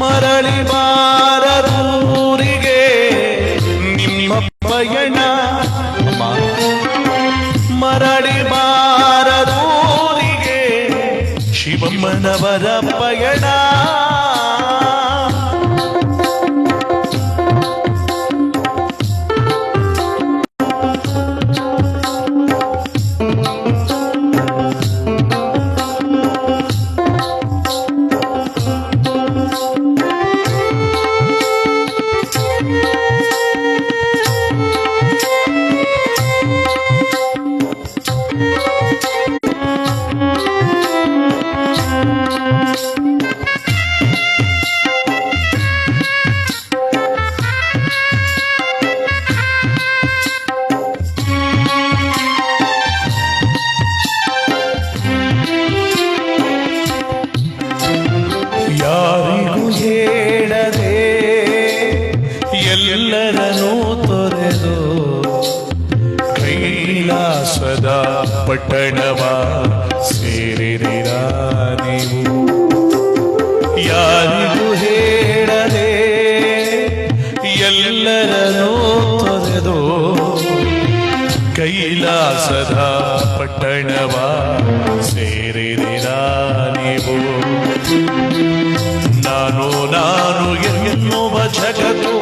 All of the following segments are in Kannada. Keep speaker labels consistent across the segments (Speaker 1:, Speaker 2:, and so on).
Speaker 1: ಮರಳಿ ಬಾರದೂರಿಗೆ ನಿಮ್ಮ ಪಯಣ, ಮರಳಿ ಬಾರದೂರಿಗೆ ಶಿವಮ್ಮನವರ ಪಯಣ. ಯಾರಿಗೂ ಹೇಳದೆ ಎಲ್ಲರನ್ನೂ ತೊರೆದು ಕೈಲಾಸದ ಪಟ್ಟಣವ ಸೇರಿದಿರ ನೀವು. ಯಾರಿಗೂ ಹೇಳದೆ ಎಲ್ಲರನ್ನೂ ತೊರೆದು ಕೈಲಾಸದ ಪಟ್ಟಣವ ಸೇರಿದಿರ ನೀವು. ನಾನು ನಾನು ಎನ್ನುವ ಜಗತ್ತು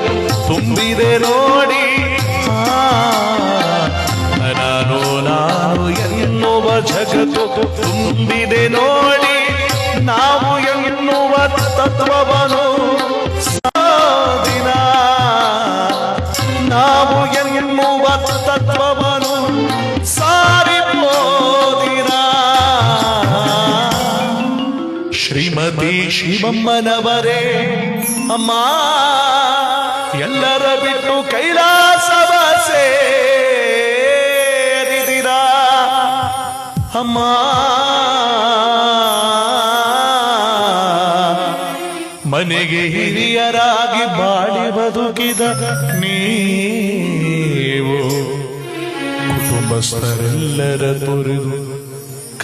Speaker 1: ತುಂಬಿದೆ ನೋಡಿ, ನಾನು ನಾನು ಎನ್ನುವ ಜಗತ್ತು ತುಂಬಿದೆ ನೋಡಿ. ನಾವು ಎನ್ನುವ ತತ್ವವನ್ನು ಸಾಧಿನ, ನಾವು ಎನ್ನುವ ತತ್ವವನ್ನು ಸಾರಿಬೋದಿನ. ಶ್ರೀಮತಿ ಶಿವಮ್ಮನವರೇ ಅಮ್ಮ, ಎಲ್ಲರ ಬಿಟ್ಟು ಕೈಲಾಸವ ಸೇರಿದಿರ ಅಮ್ಮ. ಮನೆಗೆ ಹಿರಿಯರಾಗಿ ಬಾಳಿ ಬದುಕಿದ ನೀವು ಕುಟುಂಬಸ್ಥರೆಲ್ಲರ ತೊರೆದು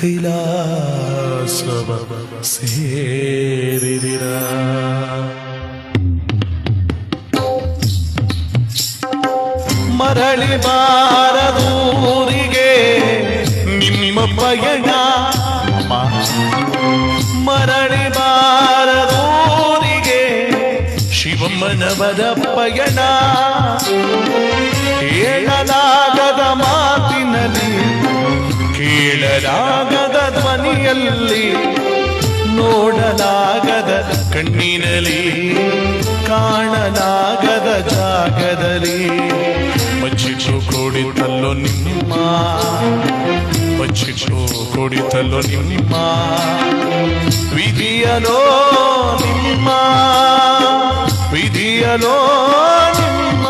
Speaker 1: ಕೈಲಾಸವ ಸೇರಿದಿರ. ಮರಳಿ ಬಾರದೂರಿಗೆ ನಿಮ್ಮ ಪಯಣ, ಮರಳಿ ಬಾರದೂರಿಗೆ ಶಿವಮ್ಮನವರ ಪಯಣ. ಹೇಳಲಾಗದ ಮಾತಿನಲ್ಲಿ, ಕೇಳಲಾಗದ ಧ್ವನಿಯಲ್ಲಿ, ನೋಡಲಾಗದ ಕಣ್ಣಿನಲ್ಲಿ, ಕಾಣಲಾಗದ ಜಾಗದಲ್ಲಿ ಬಚ್ಚಿಟ್ಟು ಕೊಡಿತಲ್ಲೋ ನಿಮ್ಮ, ಬಚ್ಚಿಟ್ಟು ಕೊಡಿತಲ್ಲೋ ನಿಮ್ಮ ವಿಧಿಯಲೋ ನಿಮ್ಮ, ವಿಧಿಯಲೋ ನಿಮ್ಮ.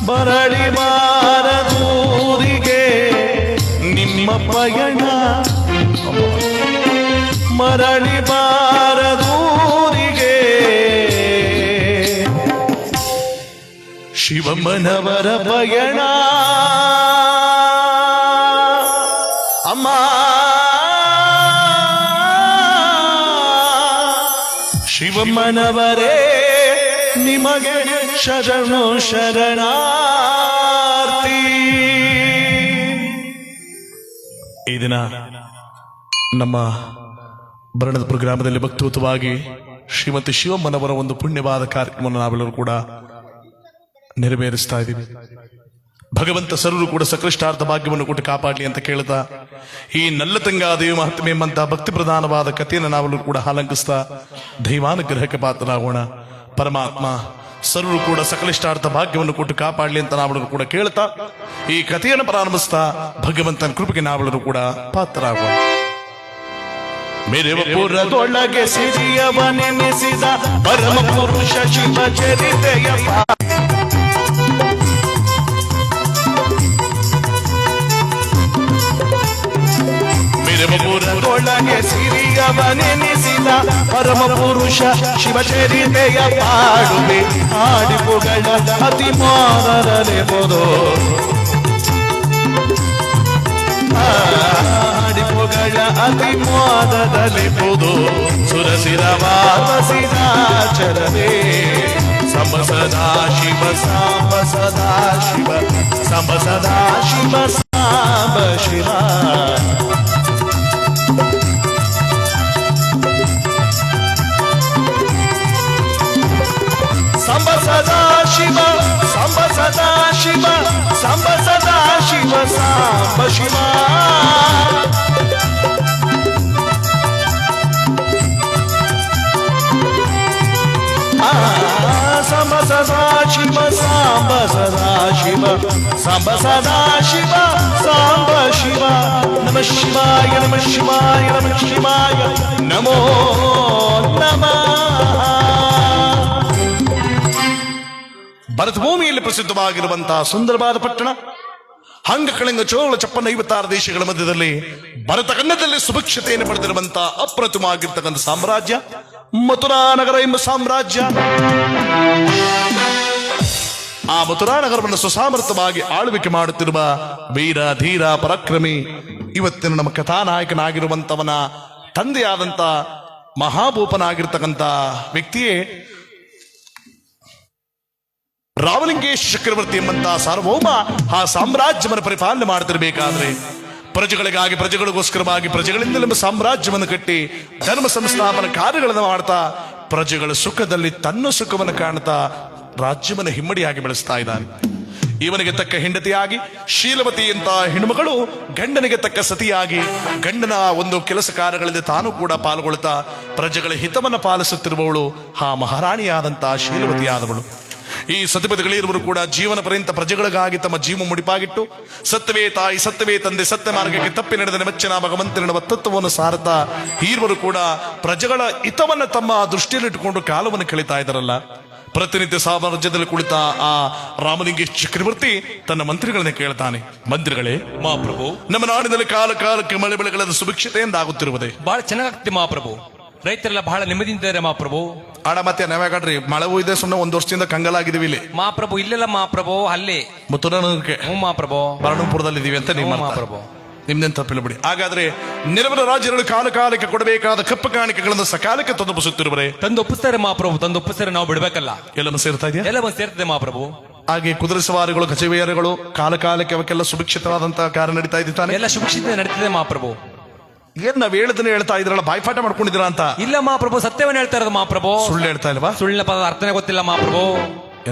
Speaker 1: ಮರಳಿ ಬಾರದೂರಿಗೆ ನಿಮ್ಮ ಪಯಣ, ಮರಳಿ ಬಾರದೂರಿಗೆ ಶಿವಮ್ಮನವರ ಪಯಣ. ಅಮ್ಮ ಶಿವಮ್ಮನವರೇ ನಿಮಗೆ ಶರಣು ಶರಣಾರ್ಥಿ. ಈ ದಿನ ನಮ್ಮ ಬರಣದಪುರ ಗ್ರಾಮದಲ್ಲಿ ಭಕ್ತಿಯುತವಾಗಿ ಶ್ರೀಮತಿ ಶಿವಮ್ಮನವರ ಒಂದು ಪುಣ್ಯವಾದ ಕಾರ್ಯಕ್ರಮವನ್ನು ನಾವೆಲ್ಲರೂ ಕೂಡ ನೆರವೇರಿಸ್ತಾ ಇದ್ದೀವಿ. ಭಗವಂತ ಸರ್ವರು ಕೂಡ ಸಕೃಷ್ಟಾರ್ಥ ಭಾಗ್ಯವನ್ನು ಕೊಟ್ಟು ಕಾಪಾಡಲಿ ಅಂತ ಕೇಳ್ತಾ, ಈ ನಲ್ಲತಂಗಾದೇವಿ ಮಹಾತ್ಮೆ ಎಂಬಂತಹ ಭಕ್ತಿ ಪ್ರಧಾನವಾದ ಕಥೆಯನ್ನು ನಾವೆಲ್ಲರೂ ಕೂಡ ಹಾಲಂಕಿಸ್ತಾ ದೈವಾನುಗ್ರಹಕ್ಕೆ ಪಾತ್ರರಾಗೋಣ. ಪರಮಾತ್ಮ ಸರ್ವರು ಕೂಡ ಸಕಲಿಷ್ಟಾರ್ಥ ಭಾಗ್ಯವನ್ನು ಕೊಟ್ಟು ಕಾಪಾಡಲಿ ಅಂತ ನಾವೆಲ್ಲರೂ ಕೂಡ ಕೇಳ್ತಾ ಈ ಕಥೆಯನ್ನು ಪ್ರಾರಂಭಿಸ್ತಾ ಭಗವಂತನ ಕೃಪೆಗೆ ನಾವೆಲ್ಲರೂ ಕೂಡ ಪಾತ್ರರಾಗೋಣ. ಮೇರೆವಪುರದೊಳಗೆ ಸಿರಿಯವನೆನಿಸಿದ ಪರಮ ಪುರುಷ ಶಿವ ಚರಿತೆಯ ಮೇರೆವಪುರದೊಳಗೆ ಸಿರಿಯವನೆನಿಸಿದ ಪರಮ ಪುರುಷ ಶಿವ ಚರಿತೆಯ ಪಾಡುವೆ ಹಾಡಿ ಪುಗಳ ಅತಿ ಮಾರಲೆಂಬುದು ಹಾಡಿ ಪುಗಳ ಮಂಗಳ ಅತಿ ಮೋದದಲ್ಲಿ ಪುದು ಸುರಸಿರವಾಸಿದಾಚರವೇ ಸಂಬ ಸದಾ ಶಿವ ಸಾಂಬ ಸದಾ ಶಿವ ಸಂಬ ಸದಾ ಶಿವ ಸಾಂಬ ಶಿವ ಸಂಬ ಸದಾ ಶಿವ ಸಂಬ ಸದಾ ಶಿವ ಸಂಬ ಸದಾ ಶಿವ ಸಾಂಬ ಶಿವ ಸಂಬ ಸದಾ ಶಿವ ಸಾಂಬ ಸದಾ ಶಿವ ಸಂಬ ಸದಾ ಶಿವ ಸಾಂಬ ಶಿವ ನಮ ಶಿವಾಯ ನಮ ಶಿವಾಯ ನಮ ಶಿವಾಯ ನಮೋ ನಮಃ. ಭರತ ಭೂಮಿಯಲ್ಲಿ ಪ್ರಸಿದ್ಧವಾಗಿರುವಂತಹ ಸುಂದರವಾದ ಪಟ್ಟಣ ಹಂಗಕಳಿಂಗ ಚೋಳ ಚಪ್ಪನ 56 ದೇಶಗಳ ಮಧ್ಯದಲ್ಲಿ ಭರತ ಖಂಡದಲ್ಲಿ ಸುಭಿಕ್ಷತೆಯನ್ನು ಪಡೆದಿರುವಂತಹ ಅಪ್ರತಿಮವಾಗಿರ್ತಕ್ಕಂಥ ಸಾಮ್ರಾಜ್ಯ ಮಥುರಾ ನಗರ ಎಂಬ ಸಾಮ್ರಾಜ್ಯ. ಆ ಮಥುರಾ ನಗರವನ್ನು ಸುಸಾಮರ್ಥವಾಗಿ ಆಳ್ವಿಕೆ ಮಾಡುತ್ತಿರುವ ವೀರ ಧೀರ ಪರಾಕ್ರಮಿ ಇವತ್ತಿನ ನಮ್ಮ ಕಥಾನಾಯಕನಾಗಿರುವಂತವನ ತಂದೆಯಾದಂತ ಮಹಾಭೂಪನಾಗಿರ್ತಕ್ಕಂಥ ವ್ಯಕ್ತಿಯೇ ರಾಮಲಿಂಗೇಶ ಚಕ್ರವರ್ತಿ ಎಂಬಂತಹ ಸಾರ್ವಭೌಮ ಆ ಸಾಮ್ರಾಜ್ಯವನ್ನು ಪರಿಪಾಲನೆ ಮಾಡುತ್ತಿರಬೇಕಾದ್ರೆ ಪ್ರಜೆಗಳಿಗಾಗಿ ಪ್ರಜೆಗಳಿಗೋಸ್ಕರವಾಗಿ ಪ್ರಜೆಗಳಿಂದಲೇ ಸಾಮ್ರಾಜ್ಯವನ್ನು ಕಟ್ಟಿ ಧರ್ಮ ಸಂಸ್ಥಾಪನ ಕಾರ್ಯಗಳನ್ನು ಮಾಡ್ತಾ ಪ್ರಜೆಗಳ ಸುಖದಲ್ಲಿ ತನ್ನ ಸುಖವನ್ನು ಕಾಣ್ತಾ ರಾಜ್ಯವನ್ನು ಹಿಮ್ಮಡಿಯಾಗಿ ಬೆಳೆಸ್ತಾ ಇದ್ದಾನೆ. ಇವನಿಗೆ ತಕ್ಕ ಹೆಂಡತಿಯಾಗಿ ಶೀಲವತಿ ಅಂತ ಹೆಣ್ಣುಮಗಳು ಗಂಡನಿಗೆ ತಕ್ಕ ಸತಿಯಾಗಿ ಗಂಡನ ಒಂದು ಕೆಲಸ ಕಾರ್ಯಗಳಲ್ಲಿ ತಾನು ಕೂಡ ಪಾಲ್ಗೊಳ್ತಾ ಪ್ರಜೆಗಳ ಹಿತವನ್ನು ಪಾಲಿಸುತ್ತಿರುವವಳು ಆ ಮಹಾರಾಣಿಯಾದಂತಹ ಶೀಲವತಿಯಾದವಳು. ಈ ಸತಿಪತಿಗಳಿರುವರು ಕೂಡ ಜೀವನ ಪರ್ಯಂತ ಪ್ರಜೆಗಳಿಗಾಗಿ ತಮ್ಮ ಜೀವ ಮುಡಿಪಾಗಿಟ್ಟು ಸತ್ಯವೇ ತಾಯಿ ಸತ್ಯವೇ ತಂದೆ ಸತ್ಯ ಮಾರ್ಗಕ್ಕೆ ತಪ್ಪಿ ನಡೆದ ನೆಚ್ಚಿನ ಭಗವಂತನ ತತ್ವವನ್ನು ಸಾರುತ್ತಾ ಈರುವರು ಕೂಡ ಪ್ರಜೆಗಳ ಹಿತವನ್ನು ತಮ್ಮ ದೃಷ್ಟಿಯಲ್ಲಿಟ್ಟುಕೊಂಡು ಕಾಲವನ್ನು ಕಳೀತಾ ಇದ್ದಾರಲ್ಲ. ಪ್ರತಿನಿತ್ಯ ಸಾಮ್ರಾಜ್ಯದಲ್ಲಿ ಕುಳಿತ ಆ ರಾಮಲಿಂಗೇಶ ಚಕ್ರವರ್ತಿ ತನ್ನ ಮಂತ್ರಿಗಳನ್ನ ಕೇಳ್ತಾನೆ, ಮಂತ್ರಿಗಳೇ
Speaker 2: ಮಹಾಪ್ರಭು,
Speaker 1: ನಮ್ಮ ನಾಡಿನಲ್ಲಿ ಕಾಲ ಕಾಲಕ್ಕೆ ಮಳೆ ಬೆಳೆಗಳ ಸುಭಿಕ್ಷತೆಯಿಂದ ಆಗುತ್ತಿರುವುದೇ?
Speaker 2: ಬಹಳ ಚೆನ್ನಾಗ್ತದೆ ಮಹಾಪ್ರಭು. ರೈತರೆಲ್ಲ ಬಹಳ ನೆಮ್ಮದಿಯಿಂದ ಮಹಾಪ್ರಭು.
Speaker 1: ಆಡ ಮತ್ತೆ ನಾವ್ಯಾಗಾಡ್ರಿ ಮಳೆವೂ ಇದೆ, ಸುಮ್ಮನೆ ಒಂದ್ ವರ್ಷದಿಂದ ಕಂಗಲಾಗಿದ್ದೀವಿ ಇಲ್ಲಿ
Speaker 2: ಮಹಾಪ್ರಭು. ಇಲ್ಲೆಲ್ಲ ಮಹಾಪ್ರಭು ಅಲ್ಲೇ
Speaker 1: ಮಥುರಾನಗರಕ್ಕೆ
Speaker 2: ಮಹಾಪ್ರಭು
Speaker 1: ಬಾರಣಪುರದಲ್ಲಿ ಇದೀವಿ ಅಂತ ನೀವು
Speaker 2: ಮಹಾಪ್ರಭು.
Speaker 1: ನಿಮ್ದೇನ್ ತಪ್ಪಿಲ್ಲ ಬಿಡಿ. ಹಾಗಾದ್ರೆ ನೆರವಿನ ರಾಜ್ಯಗಳು ಕಾಲ ಕಾಲಕ್ಕೆ ಕೊಡಬೇಕಾದ ಕಪ್ಪು ಕಾಣಿಕೆಗಳನ್ನು ಸಕಾಲಕ್ಕೆ ತಂದೊಪ್ಪಿಸುತ್ತಿರುವರೆ?
Speaker 2: ತಂದು ಒಪ್ಪಿಸ್ತಾರೆ ಮಹಾಪ್ರಭು, ತಂದು ಒಪ್ಪಿಸ್ತಾರೆ. ನಾವು ಬಿಡ್ಬೇಕಲ್ಲ,
Speaker 1: ಎಲ್ಲನೂ ಸೇರ್ತಾ ಇದೆಯಾ?
Speaker 2: ಎಲ್ಲ ಬಂದು ಸೇರ್ತದೆ ಮಹಾಪ್ರಭು.
Speaker 1: ಹಾಗೆ ಕುದುರೆ ಸವಾರಿಗಳು ಕಚೇರಿಗಳು ಕಾಲ ಕಾಲಕ್ಕೆ ಅವಕ್ಕೆಲ್ಲ ಸುಭಿಕ್ಷಿತವಾದಂತಹ ಕಾರ್ಯ ನಡೀತಾ ಇದ್ದಾನೆ,
Speaker 2: ಎಲ್ಲ ಸುಭಿಕ್ಷಿತ ನಡೀತಿದೆ ಮಹಾಪ್ರಭು.
Speaker 1: ಏನ್ ನಾವ್ ಹೇಳದನ್ನ ಹೇಳ್ತಾ ಇದ್ರಲ್ಲ, ಬಾಯ್ಪಾಠ ಮಾಡ್ಕೊಂಡಿದ್ದೀರಾ ಅಂತ?
Speaker 2: ಇಲ್ಲ ಮಹಾಪ್ರಭು, ಸತ್ಯವನ್ನ ಹೇಳ್ತಾ ಇರೋದು ಮಹಾಪ್ರಭು.
Speaker 1: ಸುಳ್ಳು ಹೇಳ್ತಾ ಇಲ್ವಾ?
Speaker 2: ಸುಳ್ಳಿನ ಪದ ಅರ್ಥನೇ ಗೊತ್ತಿಲ್ಲ ಮಹಾಪ್ರಭು.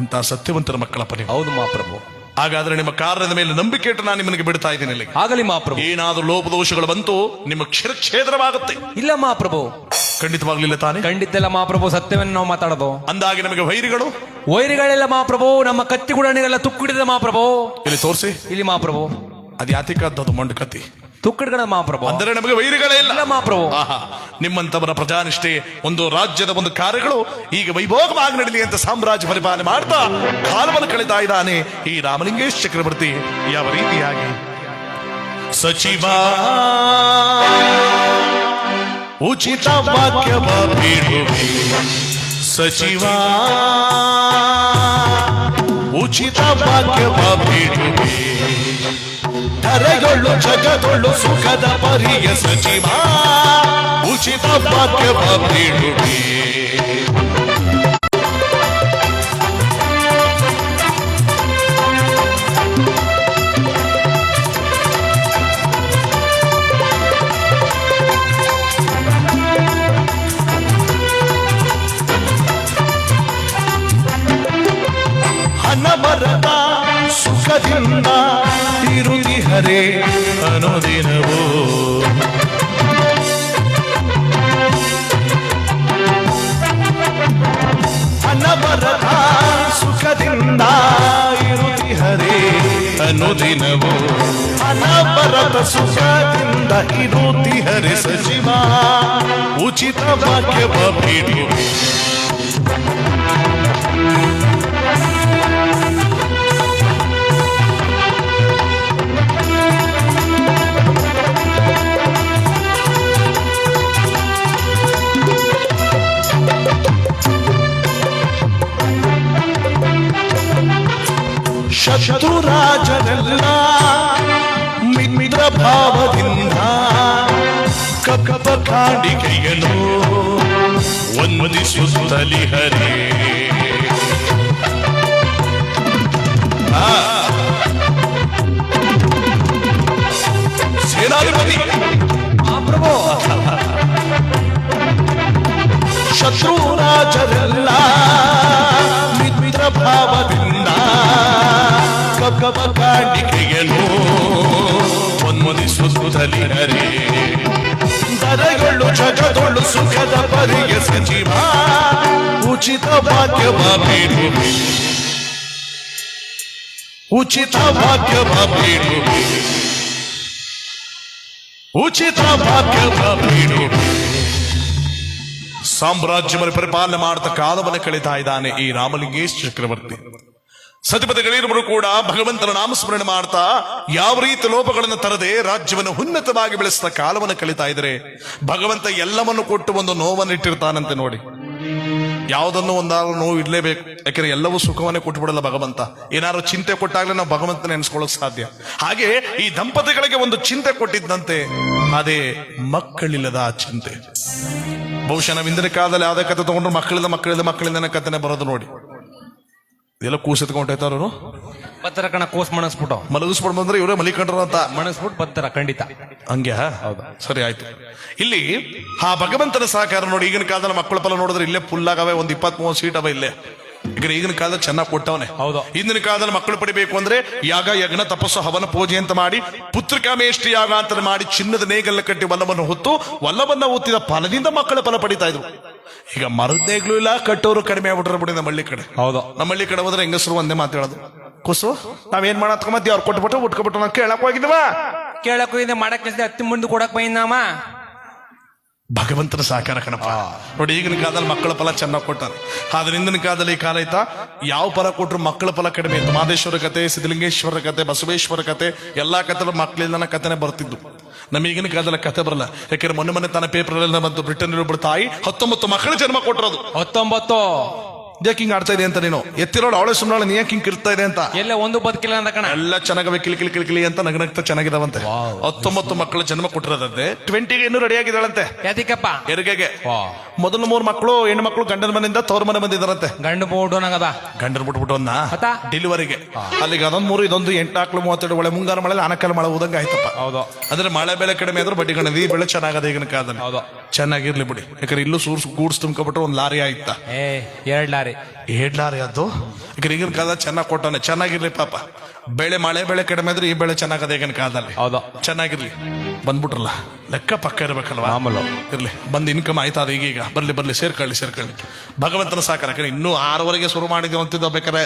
Speaker 1: ಎಂತ ಸತ್ಯವಂತರ ಮಕ್ಕಳಪ್ಪ ನೀವು.
Speaker 2: ಹೌದು ಮಹಾಪ್ರಭು.
Speaker 1: ಹಾಗಾದ್ರೆ ನಿಮ್ಮ ಕಾರ್ಯದ ಮೇಲೆ ನಂಬಿಕೆ ಇಟ್ಟು ನಾನು ನಿಮಗೆ ಬಿಡ್ತಾ ಇದ್ದೀನಿ.
Speaker 2: ಆಗಲಿ ಮಹಾಪ್ರಭು.
Speaker 1: ಏನಾದ್ರೂ ಲೋಪದೋಷಗಳು ಬಂತು ನಿಮ್ಮ ಕ್ಷೇತ್ರವಾಗುತ್ತೆ.
Speaker 2: ಇಲ್ಲ ಮಹಾಪ್ರಭು,
Speaker 1: ಖಂಡಿತವಾಗ್ಲಿಲ್ಲ ತಾನೆ?
Speaker 2: ಖಂಡಿತ ಮಹಾಪ್ರಭು, ಸತ್ಯವನ್ನು ನಾವು ಮಾತಾಡೋದು.
Speaker 1: ಅಂದಾಗಿ ನಮಗೆ ವೈರಿಗಳು
Speaker 2: ವೈರಿಗಳೆಲ್ಲ ಮಹಾಪ್ರಭು, ನಮ್ಮ ಕತ್ತಿ ಗುಡಣಿಗೆಲ್ಲ ತುಕ್ಕಿಡಿದ ಮಹಾಪ್ರಭು.
Speaker 1: ಇಲ್ಲಿ ತೋರಿಸಿ.
Speaker 2: ಇಲ್ಲಿ ಮಹಾಪ್ರಭು.
Speaker 1: ಅದು ಯಾತಿಕದ್ದು ಮಂಡು ಕತ್ತಿ
Speaker 2: ತುಕ್ಕಿಡ್ಗಣ ಮಹಾಪ್ರಭು.
Speaker 1: ಅಂದರೆ ನಮಗೆ ವೈರಿಗಳೇ ಇಲ್ಲ
Speaker 2: ಮಹಾಪ್ರಭು.
Speaker 1: ನಿಮ್ಮಂತವರ ಪ್ರಜಾನಿಷ್ಠೆ ಒಂದು ರಾಜ್ಯದ ಒಂದು ಕಾರ್ಯಗಳು ಈಗ ವೈಭೋಗವಾಗಿ ನಡೀಲಿ ಅಂತ ಸಾಮ್ರಾಜ್ಯ ಪರಿಪಾಲನೆ ಮಾಡ್ತಾ ಕಾಲವನ್ನು ಕಳೀತಾ ಇದ್ದಾನೆ ಈ ರಾಮಲಿಂಗೇಶ ಚಕ್ರವರ್ತಿ. ಯಾವ ರೀತಿಯಾಗಿ ಸಚಿವ ಉಚಿತ ವಾಕ್ಯ ಸಚಿವ ಉಚಿತ ವಾಕ್ಯ ಧರೆಗೊಳ್ಳು ಜಗದೊಳ್ಳು ಸುಖದ ಪರಿಯ ಸಚಿವ ಉಚಿತ ವಾಕ್ಯ ಬಿಡುವೆ. ಹನಮರದ ಸುಖದಿಂದ ತಿರುಗಿಹರೆ ಅನುದಿನವೋ ಹನಮರದ ಸುಖದಿಂದ ಇರುತ್ತಿಹರೆ ಅನುದಿನವೋ ಅನವರದ ಸುಖದಿಂದ ಇರುತ್ತಿಹರೆ ಸಚಿವ ಉಚಿತ ವಾಕ್ಯ ಬಿಡುವೆ. ಶತ್ರುರಾಜರೆಲ್ಲ ಮಿತ್ರ ಭಾವದಿಂದ ಕಬ್ಬ ಕಾಣಿಕೆಯನು ವಂದಿಸುತ್ತಲಿ ಹರೇ. ಸೇನಾಧಿಪತಿ
Speaker 2: ಪ್ರಭು
Speaker 1: ಶತ್ರುರಾಜರೆಲ್ಲ ಮಿತ್ರ ಭಾವದಿಂದ ಕಬ್ಬ ಕಾಣಿಕೆಯನು ವಂದಿಸುತ್ತಲಿ ಹರೇ. ದರಗಳು ಜಗದೊಳು ಸುಖದ ಪರಿಗೆ ಸಚಿವ ಉಚಿತ ಭಾಗ್ಯವ ಬೇಡುವೆ, ಉಚಿತ ಭಾಗ್ಯವ ಬೇಡುವೆ, ಉಚಿತ ಭಾಗ್ಯವ ಬೇಡುವೆ. ಸಾಮ್ರಾಜ್ಯವನ್ನು ಪರಿಪಾಲನೆ ಮಾಡ್ತಾ ಕಾಲವನ್ನು ಕಳೀತಾ ಇದ್ದಾನೆ ಈ ರಾಮಲಿಂಗೇಶ್ ಚಕ್ರವರ್ತಿ. ಸತಿಪತಿಗಳಿರುವರು ಕೂಡ ಭಗವಂತನ ನಾಮಸ್ಮರಣೆ ಮಾಡ್ತಾ ಯಾವ ರೀತಿ ಲೋಪಗಳನ್ನು ತರದೆ ರಾಜ್ಯವನ್ನು ಉನ್ನತವಾಗಿ ಬೆಳೆಸ್ತಾ ಕಾಲವನ್ನು ಕಳೀತಾ ಇದ್ದಾರೆ. ಭಗವಂತ ಎಲ್ಲವನ್ನು ಕೊಟ್ಟು ಒಂದು ನೋವನ್ನು ಇಟ್ಟಿರ್ತಾನಂತೆ ನೋಡಿ. ಯಾವುದನ್ನು ಒಂದಾದ್ರೂ ನೋವು ಇಡ್ಲೇಬೇಕು, ಯಾಕಂದ್ರೆ ಎಲ್ಲವೂ ಸುಖವನ್ನೇ ಕೊಟ್ಟುಬಿಡಲ್ಲ ಭಗವಂತ. ಏನಾದ್ರು ಚಿಂತೆ ಕೊಟ್ಟಾಗಲೇ ನಾವು ಭಗವಂತನ ನೆನೆಸ್ಕೊಳ್ಳೋಕೆ ಸಾಧ್ಯ. ಹಾಗೆ ಈ ದಂಪತಿಗಳಿಗೆ ಒಂದು ಚಿಂತೆ ಕೊಟ್ಟಿದ್ದಂತೆ, ಅದೇ ಮಕ್ಕಳಿಲ್ಲದ ಆ ಚಿಂತೆ. ಬಹುಶಃ ನಾವು ಇಂದಿನ ಕಾಲದಲ್ಲಿ ಯಾವ್ದೇ ಕತೆ ತಗೊಂಡ್ರು ಮಕ್ಕಳಿಂದ ಕಥೆನೆ ಬರೋದು ನೋಡಿ. ಇದೆಲ್ಲ ಕೂಸೆತ್ಕೊಂಡೈತಾರು
Speaker 2: ಬತ್ತರ ಕಣ ಕೋಸ್ ಮಣಸ್ಬಿಟ್ಟು
Speaker 1: ಮಲಗಿಸ್ಬಿಡ್ ಬಂದ್ರೆ ಇವರೇ ಮಲಿಕೊಂಡ್ರು ಅಂತ
Speaker 2: ಮಣಸ್ಬಿಟ್ಟು ಬತ್ತರ ಖಂಡಿತ.
Speaker 1: ಹಂಗೆ ಹೌದಾ, ಸರಿ ಆಯ್ತು. ಇಲ್ಲಿ ಆ ಭಗವಂತನ ಸಹಕಾರ ನೋಡಿ. ಈಗಿನ ಕಾಲದಲ್ಲಿ ಮಕ್ಕಳ ಫಲ ನೋಡಿದ್ರೆ ಇಲ್ಲೇ ಫುಲ್ ಆಗವೆ, ಒಂದು 20-30 ಸೀಟ್ ಅವ ಇಲ್ಲೇ. ಈಗ ಈಗಿನ ಕಾಲದಲ್ಲಿ ಚೆನ್ನಾಗಿ ಕೊಟ್ಟವನೆ.
Speaker 2: ಹೌದು.
Speaker 1: ಹಿಂದಿನ ಕಾಲದಲ್ಲಿ ಮಕ್ಕಳು ಪಡಿಬೇಕು ಅಂದ್ರೆ ಯಾಗ ಯಜ್ಞ ತಪಸ್ಸು ಹವನ ಪೂಜೆ ಅಂತ ಮಾಡಿ, ಪುತ್ರಿಕಾಮೇಷ್ಟಿ ಯಾಗ ಅಂತ ಮಾಡಿ, ಚಿನ್ನದ ನೇಗಲ್ಲ ಕಟ್ಟಿ ವಲ್ಲವನ್ನು ಹೊತ್ತು ವಲ್ಲವನ್ನ ಒತ್ತಿದ ಫಲದಿಂದ ಮಕ್ಕಳ ಫಲ ಪಡಿತಾ ಇದ್ರು. ಈಗ ಮರದ ನೇಗ್ಲು ಇಲ್ಲ, ಕಟ್ಟೋರು ಕಡಿಮೆ ಆಗ್ಬಿಟ್ರೆ ಬಿಡಿ ನಮ್ಮ ಹಳ್ಳಿ ಕಡೆ.
Speaker 2: ಹೌದು.
Speaker 1: ನಮ್ಮ ಹಳ್ಳಿ ಕಡೆ ಹೋದ್ರೆ ಹೆಂಗಸರು ಒಂದೇ ಮಾತಾಡೋದು, ಕುಸು ನಾವೇನ್ ಮಾಡತ್ಕೊಂಬತ್ತಿ ಅವ್ರು ಕೊಟ್ಬಿಟ್ಟು ಉಟ್ಕೊಬಿಟ್ಟು ನಾವು ಕೇಳಕ್ ಹೋಗಿದ್ವಾ,
Speaker 2: ಕೇಳಕ್ಕೂ ಇದೆ ಮಾಡಕ್ ಹತ್ತಿ ಮುಂದೆ ಕೊಡಕ್ ಬೈನಾಮ.
Speaker 1: ಭಗವಂತನ ಸಹಕಾರ ಕಣಪ್ಪ. ನೋಡಿ ಈಗಿನ ಕಾಲದಲ್ಲಿ ಮಕ್ಕಳ ಫಲ ಚೆನ್ನಾಗಿ ಕೊಟ್ಟಾರೆ. ಆದ್ರೆ ಹಿಂದಿನ ಕಾಲದಲ್ಲಿ ಈ ಕಾಲ ಆಯ್ತಾ ಯಾವ ಫಲ ಕೊಟ್ರು ಮಕ್ಕಳ ಫಲ ಕಡಿಮೆ ಇತ್ತು. ಮಹದೇಶ್ವರ ಕತೆ, ಸಿದ್ಧಲಿಂಗೇಶ್ವರ ಕತೆ, ಬಸವೇಶ್ವರ ಕತೆ, ಎಲ್ಲಾ ಕತೆ ಮಕ್ಕಳಿಂದ ಕಥೆನೆ ಬರ್ತಿದ್ದು. ನಮ್ಮ ಈಗಿನ ಕಾಲದಲ್ಲಿ ಕತೆ ಬರಲ್ಲ. ಯಾಕಂದ್ರೆ ಮೊನ್ನೆ ತನ್ನ ಪೇಪರ್ ಬಂತು, ಬ್ರಿಟನ್ ಒಬ್ಬಳು ತಾಯಿ 19 ಮಕ್ಕಳ ಜನ್ಮ ಕೊಟ್ಟಿರೋದು.
Speaker 2: 19
Speaker 1: ಯಾಕೆ ಹಿಂಗ್ ಆಡ್ತಾ ಇದೆ ಅಂತ ನೀನು ಎತ್ತಿರೋಳು ಅವಳೆ ಸುಮ್ಮನೆ ನೀ ಯಾಕೆ ಹಿಂಗ್ ಇರ್ತಾ ಇದೆ ಅಂತ.
Speaker 2: ಎಲ್ಲ ಒಂದು ಬದುಕಿಲ್ಲ ಅಂತ ಕಣ.
Speaker 1: ಎಲ್ಲ ಚೆನ್ನಾಗವೆ ಕಿಲಿ ಅಂತ ನಗನಗ್ತಾ ಚೆನ್ನಾಗಿದಾವಂತೆ. 19 ಮಕ್ಕಳ ಜನ್ಮ ಕೊಟ್ಟಿರೋದಂತೆ. 20ಗೆ ಇನ್ನೂ ರೆಡಿ ಆಗಿದ್ದಾಳಂತೆ
Speaker 2: ಯಾತಿಕಪ್ಪ
Speaker 1: ಹೆರಿಗೆಗೆ. ಮೊದಲು 3 ಮಕ್ಕಳು ಹೆಣ್ಣು ಮಕ್ಕಳು ಗಂಡನ ಮನೆಯಿಂದ ತವ್ರ ಮನೆ ಬಂದಿದ್ದಾರಂತೆ.
Speaker 2: ಗಂಡು ಬೋಡು ನಂಗದ
Speaker 1: ಗಂಡನ ಬಿಟ್ಬಿಟ್ಟು ಡೆಲಿವರಿಗೆ. ಅಲ್ಲಿಗೆ ಅದೊಂದು 3 ಇದೊಂದು 8 ಆಕಳು 32 ಒಳ್ಳೆ ಮುಂಗಾರ ಮಳೆ ಆನಕಾಲ ಮಳೆ ಹೋದಂಗ ಆಯ್ತಪ್ಪ.
Speaker 2: ಹೌದು.
Speaker 1: ಅಂದ್ರೆ ಮಳೆ ಬೆಳೆ ಕಡಿಮೆ ಆದ್ರೂ ಬಡ್ಡಿ ಗಂಡ ಈ ಬೆಳೆ ಚೆನ್ನಾಗದ ಈಗಿನ ಕಾಲದಲ್ಲಿ.
Speaker 2: ಹೌದು,
Speaker 1: ಚೆನ್ನಾಗಿರ್ಲಿ ಬಿಡಿ. ಯಾಕಂದ್ರೆ ಇಲ್ಲೂ ಗೂಡ್ಸ್ ತುಂಬ್ಕೊಬಿಟ್ರೆ ಒಂದು ಲಾರಿ ಆಯ್ತ.
Speaker 2: 2 ಲಾರಿ
Speaker 1: 2 ಲಾರಿ ಅದು. ಈಗ ಈಗಿನ ಕಾಲದಲ್ಲಿ ಚೆನ್ನಾಗಿ ಕೊಟ್ಟಾನೆ. ಚೆನ್ನಾಗಿರ್ಲಿ ಪಾಪ. ಮಳೆ ಬೆಳೆ ಕಡಿಮೆ ಆದ್ರೆ ಈ ಬೆಳೆ ಚೆನ್ನಾಗದ ಈಗಿನ ಕಾಲದಲ್ಲಿ.
Speaker 2: ಹೌದು,
Speaker 1: ಚೆನ್ನಾಗಿರ್ಲಿ. ಬಂದ್ಬಿಟ್ರಲ್ಲ ಲೆಕ್ಕ ಪಕ್ಕ ಇರ್ಬೇಕಲ್ವಾ. ಇರ್ಲಿ, ಬಂದ್ ಇನ್ಕಮ್ ಆಯ್ತಾ ಅದು. ಈಗೀಗ ಬರ್ಲಿ ಸೇರ್ಕೊಳ್ಳಿ ಭಗವಂತನ ಸಾಕಾರ. ಇನ್ನೂ 6ವರೆಗೆ ಶುರು ಮಾಡಿದ್ವಿ ಅಂತಿದ್ದ ಬೇಕಾರೆ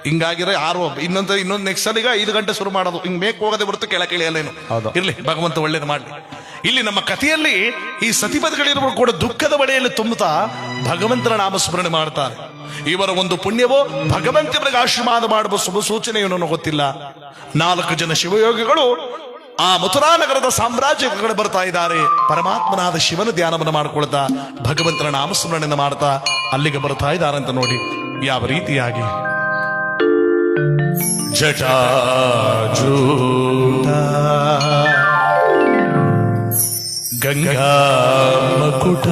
Speaker 1: ಹಿಂಗಾಗಿರೋ 6 ಇನ್ನೊಂದು ನೆಕ್ಸ್ಟ್ ಸಲ ಈಗ 5 ಗಂಟೆ ಶುರು ಮಾಡೋದು. ಹಿಂಗ್ ಮೇಕ್ ಹೋಗೋದೇ ಹೊರತು ಕೆಳಕಿಳಿ ಅಲ್ಲೇನು. ಇರ್ಲಿ, ಭಗವಂತ ಒಳ್ಳೇದು ಮಾಡ್ಲಿ. ಇಲ್ಲಿ ನಮ್ಮ ಕಥೆಯಲ್ಲಿ ಈ ಸತಿಪತಿಗಳಿರುವ ಕೂಡ ದುಃಖದ ಬಳೆಯಲ್ಲಿ ತುಂಬುತ್ತಾ ಭಗವಂತನ ನಾಮಸ್ಮರಣೆ ಮಾಡ್ತಾರೆ. ಇವರ ಒಂದು ಪುಣ್ಯವೋ ಭಗವಂತನಿಗೆ ಆಶೀರ್ವಾದ ಮಾಡುವ ಶುಭ ಸೂಚನೆಯನ್ನು ಗೊತ್ತಿಲ್ಲ. 4 ಜನ ಶಿವಯೋಗಿಗಳು ಆ ಮಥುರಾ ನಗರದ ಸಾಮ್ರಾಜ್ಯಗಳ ಬರ್ತಾ ಇದ್ದಾರೆ. ಪರಮಾತ್ಮನಾದ ಶಿವನ ಧ್ಯಾನವನ್ನು ಮಾಡ್ಕೊಳ್ತಾ ಭಗವಂತನ ನಾಮಸ್ಮರಣೆಯನ್ನು ಮಾಡ್ತಾ ಅಲ್ಲಿಗೆ ಬರ್ತಾ ಇದ್ದಾರೆ ಅಂತ ನೋಡಿ. ಯಾವ ರೀತಿಯಾಗಿ ಜಟಾಜೂಟ ಗಂಗಾ ಮಕುಟ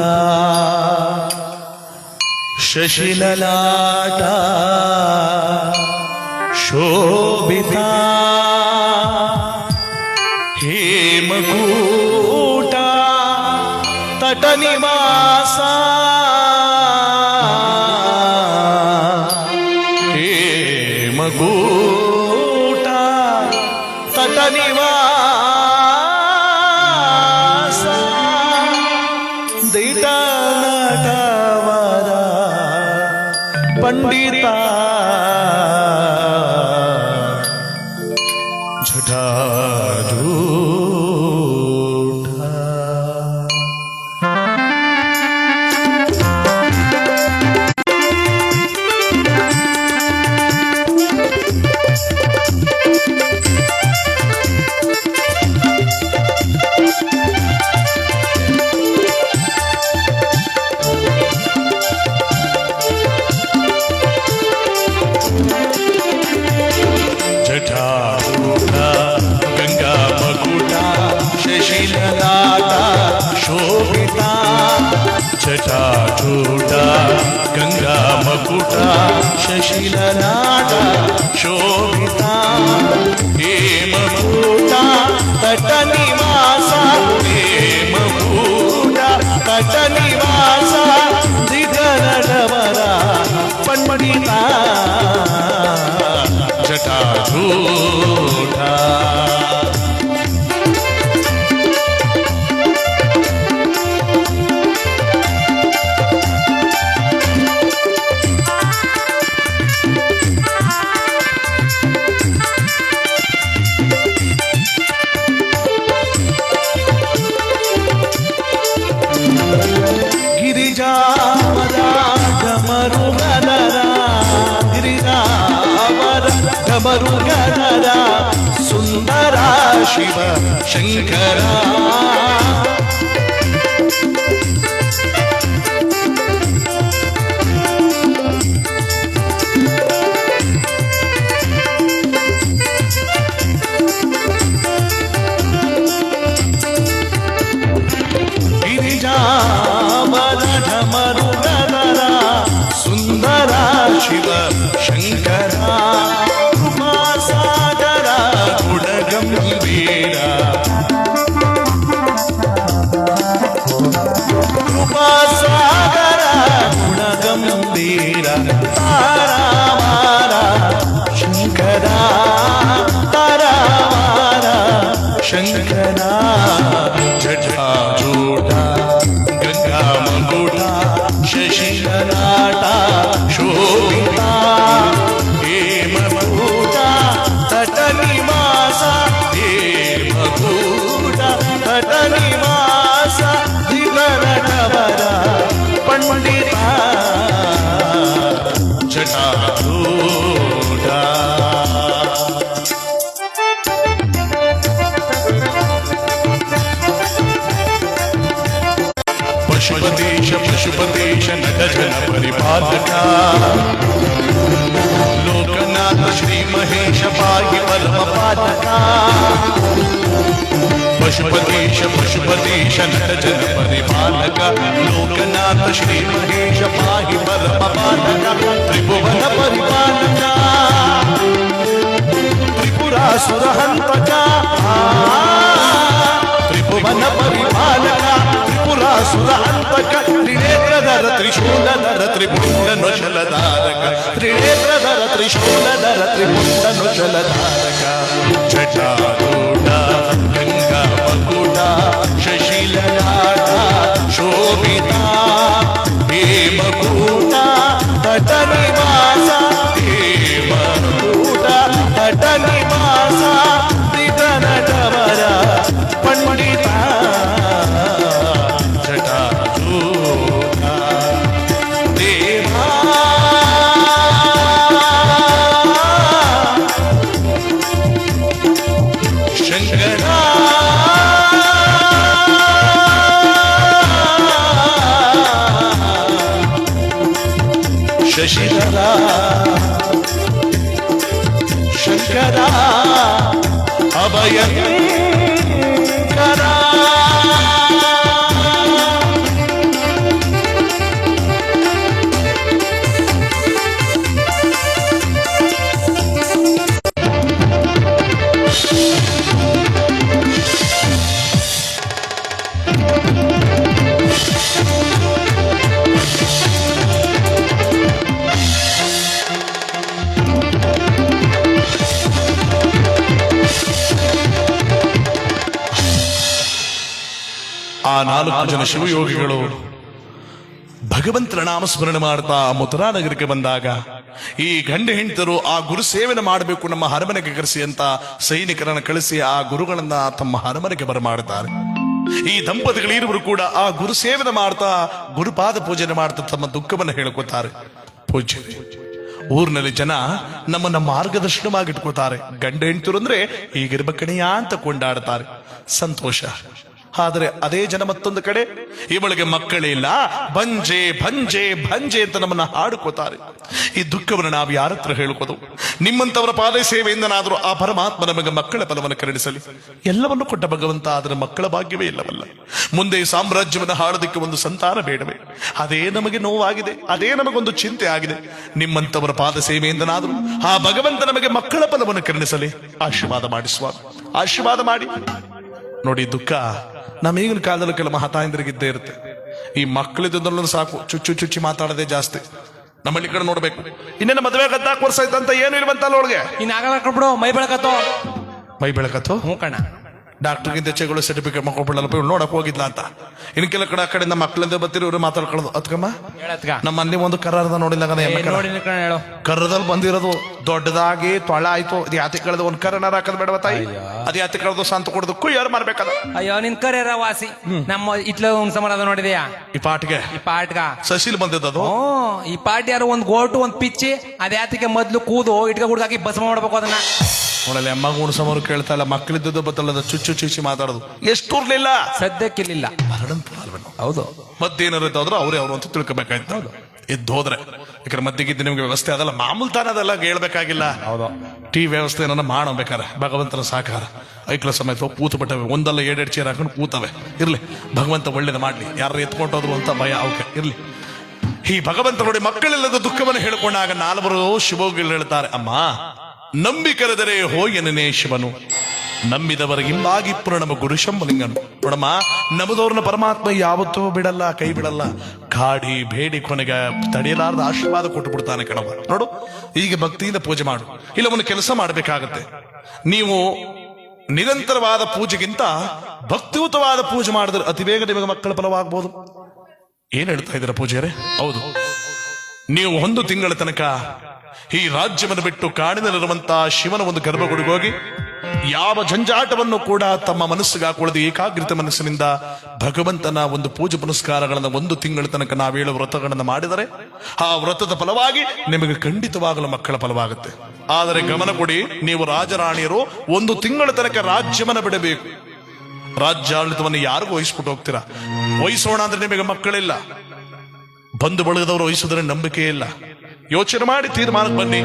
Speaker 1: ಶಶಿಲಲಾಟ ಶೋಭಿತ ಹೇಮಕೂಟ ತಟ ನಿವಾಸ ಹೇಮಕೂಟ ತಟ ನಿವಾಸ ದಿಟ ನಟವರ ಪಂಡಿತ ಜಟಾಜೂಟ. ಜಟಾಜೂಟ ಗಂಗಾ ಮಕುಟ ಶಶಿಲಲಾಟ ಶೋಭಿತ ಹೇಮಕೂಟ ತಟ ನಿವಾಸ ಹೇಮಕೂಟ ತಟ ನಿವಾಸ ದ್ವಿಧರವರ ಪಂಡಿತ ಜಟಾಜೂಟ. ಗಿರಿಜಾವರ ಡಮರುಗನರ ಗಿರಿಜಾವರ ಡಮರುಗನರ ಸುಂದರ ಶಿವ ಶಂಕರ ಗಿರಿಜಾವರ ಢಮರುಗನರ ಸುಂದರ ಶಿವ ಶಂಕರ ಕೃಪಾಸಾಗರ ಗುಣಗಂಭೀರ ಕೃಪಾಸಾಗರ ಗುಣಗಂಭೀರ ತಾರಾವಾರ ಶಂಕರ ತಾರಾವಾರ ಶಂಕರ ಜಟಾಜೂಟ ಗಂಗಾ ಮಕುಟ ಶಶಿಲಲಾಟ ಶೋಭಿತ ಹೇಮಕೂಟ ತಟ ನಿವಾಸ ಹೇಮಕೂಟ ತಟ ನಿವಾಸ ದ್ವಿಧರವರ ಪಂಡಿತ ಜಟಾಜೂಟ. ಪಶುಪತೇಶ ಪಶುಪತೇಶ ನಟ ಜನ ಪರಿಪಾಲಕ ಲೋಕನಾಥ ಶ್ರೀ ಮಹೇಶ ಪಾಹಿ ಪರಮ ಪಾಲಕ. ಪಶುಪತೇಶ ಪಶುಪತೇಶ ನಟ ಜನ ಪರಿಪಾಲಕ ಲೋಕನಾಥ ಶ್ರೀ ಮಹೇಶ ಪಾಹಿ ಪರಮ ಪಾಲಕ. ತ್ರಿಭುವನ ಪರಿಪಾಲಕ ತ್ರಿಪುರಾಸುರ ಹಂತಕ ತ್ರಿಭುವನ ಪರಿಪಾಲಕ ತ್ರಿಪುರಾಸುರ ಹಂತಕ ತ್ರಿನೇತ್ರಧರ ತ್ರಿಶೂಲಧರ ತ್ರಿಪುಂಡ ನೊಶಲಧಾರಕ ತ್ರಿನೇತ್ರಧರ ತ್ರಿಶೂಲಧರ ತ್ರಿಪುಂಡ ನೊಶಲಧಾರಕ. ಜಟಾಜೂಟ ಗಂಗಾ ಮಕುಟ ಶಶಿಲಲಾಟ ಶೋಭಿತ ಹೇಮಕೂಟ ತಟ ನಿವಾಸ ಹೇಮಕೂಟ ತಟ ನಿವಾಸ ದ್ವಿಧರವರ ಪಂಡಿತ ಜಟಾಜೂಟ. ದೇವಾ ಶಂಕರ ಶಶಿಧರ ಶಂಕರ ಅಭಯಂಕರ. ಆ 4 ಜನ ಶಿವಯೋಗಿಗಳು ಭಗವಂತನ ನಾಮಸ್ಮರಣೆ ಮಾಡ್ತಾ ಮಥುರಾ ನಗರಕ್ಕೆ ಬಂದಾಗ ಈ ಗಂಡ ಹೆಂಡತರು ಆ ಗುರು ಸೇವನೆ ಮಾಡಬೇಕು ನಮ್ಮ ಅರಮನೆಗೆ ಕರೆಸಿ ಅಂತ ಸೈನಿಕರನ್ನು ಕಳಿಸಿ ಆ ಗುರುಗಳನ್ನ ತಮ್ಮ ಅರಮನೆಗೆ ಬರಮಾಡುತ್ತಾರೆ. ಈ ದಂಪತಿಗಳಿರುವರು ಕೂಡ ಆ ಗುರು ಸೇವನೆ ಮಾಡ್ತಾ ಗುರುಪಾದ ಪೂಜನೆ ಮಾಡ್ತಾ ತಮ್ಮ ದುಃಖವನ್ನು ಹೇಳ್ಕೊತಾರೆ. ಪೂಜ್ಯ ಊರಿನಲ್ಲಿ ಜನ ನಮ್ಮನ್ನ ಮಾರ್ಗದರ್ಶನವಾಗಿಟ್ಕೋತಾರೆ. ಗಂಡ ಹೆಂಡತರು ಅಂದ್ರೆ ಹೀಗಿರ್ಬೇಕಣೆಯ ಅಂತ ಕೊಂಡಾಡ್ತಾರೆ. ಸಂತೋಷ. ಆದರೆ ಅದೇ ಜನ ಮತ್ತೊಂದು ಕಡೆ ಇವಳಿಗೆ ಮಕ್ಕಳೇ ಇಲ್ಲ, ಭಂಜೆ ಭಂಜೆ ಭಂಜೆ ಅಂತ ನಮ್ಮನ್ನ ಹಾಡುಕೋತಾರೆ. ಈ ದುಃಖವನ್ನು ನಾವು ಯಾರ ಹತ್ರ ಹೇಳ್ಕೋದು? ನಿಮ್ಮಂತವರ ಪಾದ ಸೇವೆಯಿಂದನಾದರೂ ಆ ಪರಮಾತ್ಮ ನಮಗೆ ಮಕ್ಕಳ ಫಲವನ್ನು ಕರುಣಿಸಲಿ. ಎಲ್ಲವನ್ನು ಕೊಟ್ಟ ಭಗವಂತ, ಆದರೆ ಮಕ್ಕಳ ಭಾಗ್ಯವೇ ಇಲ್ಲವಲ್ಲ. ಮುಂದೆ ಸಾಮ್ರಾಜ್ಯವನ್ನು ಹಾಳೋದಕ್ಕೆ ಒಂದು ಸಂತಾನ ಬೇಡವೇ? ಅದೇ ನಮಗೆ ನೋವಾಗಿದೆ, ಅದೇ ನಮಗೊಂದು ಚಿಂತೆ ಆಗಿದೆ. ನಿಮ್ಮಂತವರ ಪಾದ ಸೇವೆಯಿಂದನಾದರೂ ಆ ಭಗವಂತ ನಮಗೆ ಮಕ್ಕಳ ಫಲವನ್ನು ಕರುಣಿಸಲಿ. ಆಶೀರ್ವಾದ ಮಾಡಿ ಸ್ವಾಮಿ, ಆಶೀರ್ವಾದ ಮಾಡಿ. ನೋಡಿ, ದುಃಖ ನಮ್ಮ ಈಗಿನ ಕಾಲದಲ್ಲಿ ಕೆಲ ಮಹತಾಯಿಂದ್ರಿಗಿದ್ದೇ ಇರುತ್ತೆ. ಈ ಮಕ್ಕಳಿದ್ದೊಂದು ಸಾಕು, ಚುಚ್ಚು ಚುಚ್ಚಿ ಮಾತಾಡೋದೇ ಜಾಸ್ತಿ. ನಮ್ಮಲ್ಲಿ ಕಡೆ ನೋಡ್ಬೇಕು. ಇನ್ನೇನು ಮದುವೆ 14 ವರ್ಷ ಆಯ್ತಂತ ಏನು ಇಲ್ವಂತಲ್ಲ ಅವಳಿಗೆ.
Speaker 2: ಇನ್ ಆಗಲ್ಲ ಬಿಡು, ಮೈ ಬೆಳಕತ್ತೋ.
Speaker 1: ಮೈ ಬೆಳಕತ್ತು
Speaker 2: ಹ್ಞೂ ಕಣ.
Speaker 1: ಡಾಕ್ಟರ್ಗಿಂತ ಚೆಗಳು ಸರ್ಟಿಫಿಕೇಟ್ ಮಾಡ್ಕೊಬಿಡಲ್ಲಪ್ಪ, ಇವ್ಳು ನೋಡಕ್ ಹೋಗಿದ್ಲ ಅಂತ. ಇನ್ ಕೆಲ ಕಡೆ ಆ ಕಡೆಯಿಂದ ಮಕ್ಕಳಿಂದ ಬರ್ತೀರಿ, ಇವ್ರು ಮಾತಾಡ್ಕೊಳ್ಳೋದು. ಅತ್ಕಮ್ಮ
Speaker 2: ಹೇಳತ್ಗ
Speaker 1: ನಮ್ಮ ಅಲ್ಲಿ ಒಂದು ಕರ್ರದ ನೋಡಿಲ್ಲ
Speaker 2: ನೋಡಿ ಕಣ ಹೇಳು.
Speaker 1: ಕರ್ರದಲ್ಲಿ ಬಂದಿರೋದು ದೊಡ್ಡದಾಗಿ ತೊಳ ಆಯ್ತು. ಅದು ಯಾತಿ ಕಳೆದ ಒಂದ್ ಕರ್ರನಾರ ಹಾಕದ್ ಬೇಡವ ತಾಯಿ? ಅದು ಯಾತಿ ಕಳೆದು ಸಂತ ಕೊಡೋದಕ್ಕೂ ಯಾರು ಮಾಡ್ಬೇಕದ?
Speaker 2: ಅಯ್ಯೋ ನಿನ್ ಕರೆಯರ ವಾಸಿ ನಮ್ಮ ಇಟ್ಲ ಸಮಾರಾಧ ನೋಡಿದ್ಯಾ?
Speaker 1: ಈ ಪಾಟ್ಗೆ
Speaker 2: ಈ ಪಾಟ್ಗ
Speaker 1: ಸಸಿಲ್ ಬಂದಿದ್ದದು.
Speaker 2: ಈ ಪಾರ್ಟಿ ಯಾರು ಒಂದ್ ಗೋಟು ಒಂದ್ ಪಿಚ್ಚಿ ಅದ್ಯಾತಿಗೆ ಮೊದ್ಲು ಕೂದು ಇಟ್ಕ ಹುಡುಗಾಕಿ ಭಸ್ಮ ಮಾಡ್ಬೇಕು ಅದನ್ನ.
Speaker 1: ನೋಡಲ್ಲ, ಅಮ್ಮ ಗುಣಸಮರು ಕೇಳ್ತಾ ಇಲ್ಲ, ಮಕ್ಕಳಿದ್ದದ್ದು ಬತ್ತಲ್ಲದ ಚುಚ್ಚು ಚುಚ್ಚಿ ಮಾತಾಡೋದು ಎಷ್ಟೂರ್ಲಿಲ್ಲ.
Speaker 2: ಸದ್ಯಕ್ಕಿಲ್ಲ. ಹೌದು,
Speaker 1: ಮತ್ತೇನಿರುತ್ತಾದ್ರೂ ಅವ್ರು ಅಂತ ತಿಳ್ಕೊಬೇಕಾಯ್ತು. ಎದ್ದು ಹೋದ್ರೆ ಯಾಕಂದ್ರೆ ಮದ್ದಿಗಿದ್ದು ನಿಮ್ಗೆ ವ್ಯವಸ್ಥೆ ಅದಲ್ಲ, ಮಾಮೂಲ್ ತಾನ ಅದೆಲ್ಲ ಹೇಳ್ಬೇಕಾಗಿಲ್ಲ.
Speaker 2: ಹೌದು,
Speaker 1: ಟೀ ವ್ಯವಸ್ಥೆ ಏನಾರ ಮಾಡಬೇಕಾರೆ ಭಗವಂತನ ಸಾಕಾರ. ಐಕ್ಲ ಸಮೇತ ಕೂತು ಬಿಟ್ಟವೆ, ಒಂದಲ್ಲ 2 ಚೇರ್ ಹಾಕೊಂಡು ಕೂತವೆ. ಇರ್ಲಿ, ಭಗವಂತ ಒಳ್ಳೇದು ಮಾಡ್ಲಿ. ಯಾರು ಎತ್ಕೊಂಡೋದ್ರು ಅಂತ ಭಯ ಅವಕ್ಕೆ ಇರ್ಲಿ. ಈ ಭಗವಂತ ನೋಡಿ, ಮಕ್ಕಳಿಲ್ಲದ ದುಃಖವನ್ನು ಹೇಳ್ಕೊಂಡಾಗ 4 ಶಿವೋಗಿಗಳು ಹೇಳ್ತಾರೆ, ಅಮ್ಮ ನಂಬಿಕರೆದರೆ ಹೋಯನೇ ಶಿವನು, ನಂಬಿದವರಿಗಿಂದಾಗಿ ನಮ್ಮ ಗುರು ಶಂಭಲಿಂಗನು. ನೋಡಮ್ಮ, ನಮ್ಮದವ್ರನ್ನ ಪರಮಾತ್ಮ ಯಾವತ್ತೂ ಬಿಡಲ್ಲ, ಕೈ ಬಿಡಲ್ಲ. ಕಾಡಿ ಬೇಡಿ ಕೊನೆಗೆ ತಡೆಯಲಾರದ ಆಶೀರ್ವಾದ ಕೊಟ್ಟು ಬಿಡ್ತಾನೆ ಕಣವ. ನೋಡು, ಈಗ ಭಕ್ತಿಯಿಂದ ಪೂಜೆ ಮಾಡು, ಇಲ್ಲ ಒಂದು ಕೆಲಸ ಮಾಡಬೇಕಾಗತ್ತೆ. ನೀವು ನಿರಂತರವಾದ ಪೂಜೆಗಿಂತ ಭಕ್ತಿಯುತವಾದ ಪೂಜೆ ಮಾಡಿದ್ರೆ ಅತಿ ಬೇಗ ನಿಮಗೆ ಮಕ್ಕಳ ಫಲವಾಗಬಹುದು. ಏನ್ ಹೇಳ್ತಾ ಇದ್ದೀರಾ ಪೂಜೆಯರೇ? ಹೌದು, ನೀವು 1 ತಿಂಗಳ ತನಕ ಈ ರಾಜ್ಯವನ್ನು ಬಿಟ್ಟು ಕಾಡಿನಲ್ಲಿರುವಂತಹ ಶಿವನ ಒಂದು ಗರ್ಭಗುಡಿಗೆ ಹೋಗಿ ಯಾವ ಜಂಜಾಟವನ್ನು ಕೂಡ ತಮ್ಮ ಮನಸ್ಸಿಗೆ ಹಾಕೊಳ್ಳದೆ ಏಕಾಗ್ರತೆ ಮನಸ್ಸಿನಿಂದ ಭಗವಂತನ ಒಂದು ಪೂಜೆ ಪುನಸ್ಕಾರಗಳನ್ನ 1 ತಿಂಗಳ ತನಕ ನಾವೇಳು ವ್ರತಗಳನ್ನು ಮಾಡಿದರೆ ಆ ವ್ರತದ ಫಲವಾಗಿ ನಿಮಗೆ ಖಂಡಿತವಾಗಲು ಮಕ್ಕಳ ಫಲವಾಗುತ್ತೆ. ಆದರೆ ಗಮನ ಕೊಡಿ, ನೀವು ರಾಜರಾಣಿಯರು 1 ತಿಂಗಳ ತನಕ ರಾಜ್ಯವನ್ನ ಬಿಡಬೇಕು. ರಾಜ್ಯಾಡಳಿತವನ್ನು ಯಾರಿಗೂ ವಹಿಸ್ಬಿಟ್ಟು ಹೋಗ್ತೀರಾ? ವಹಿಸೋಣ ಅಂದ್ರೆ ನಿಮಗೆ ಮಕ್ಕಳಿಲ್ಲ, ಬಂಧು ಬಳಗದವರು ವಹಿಸಿದ್ರೆ ನಂಬಿಕೆ ಇಲ್ಲ. ಯೋಚನೆ ಮಾಡಿ ತೀರ್ಮಾನಕ್ಕೆ ಬನ್ನಿ.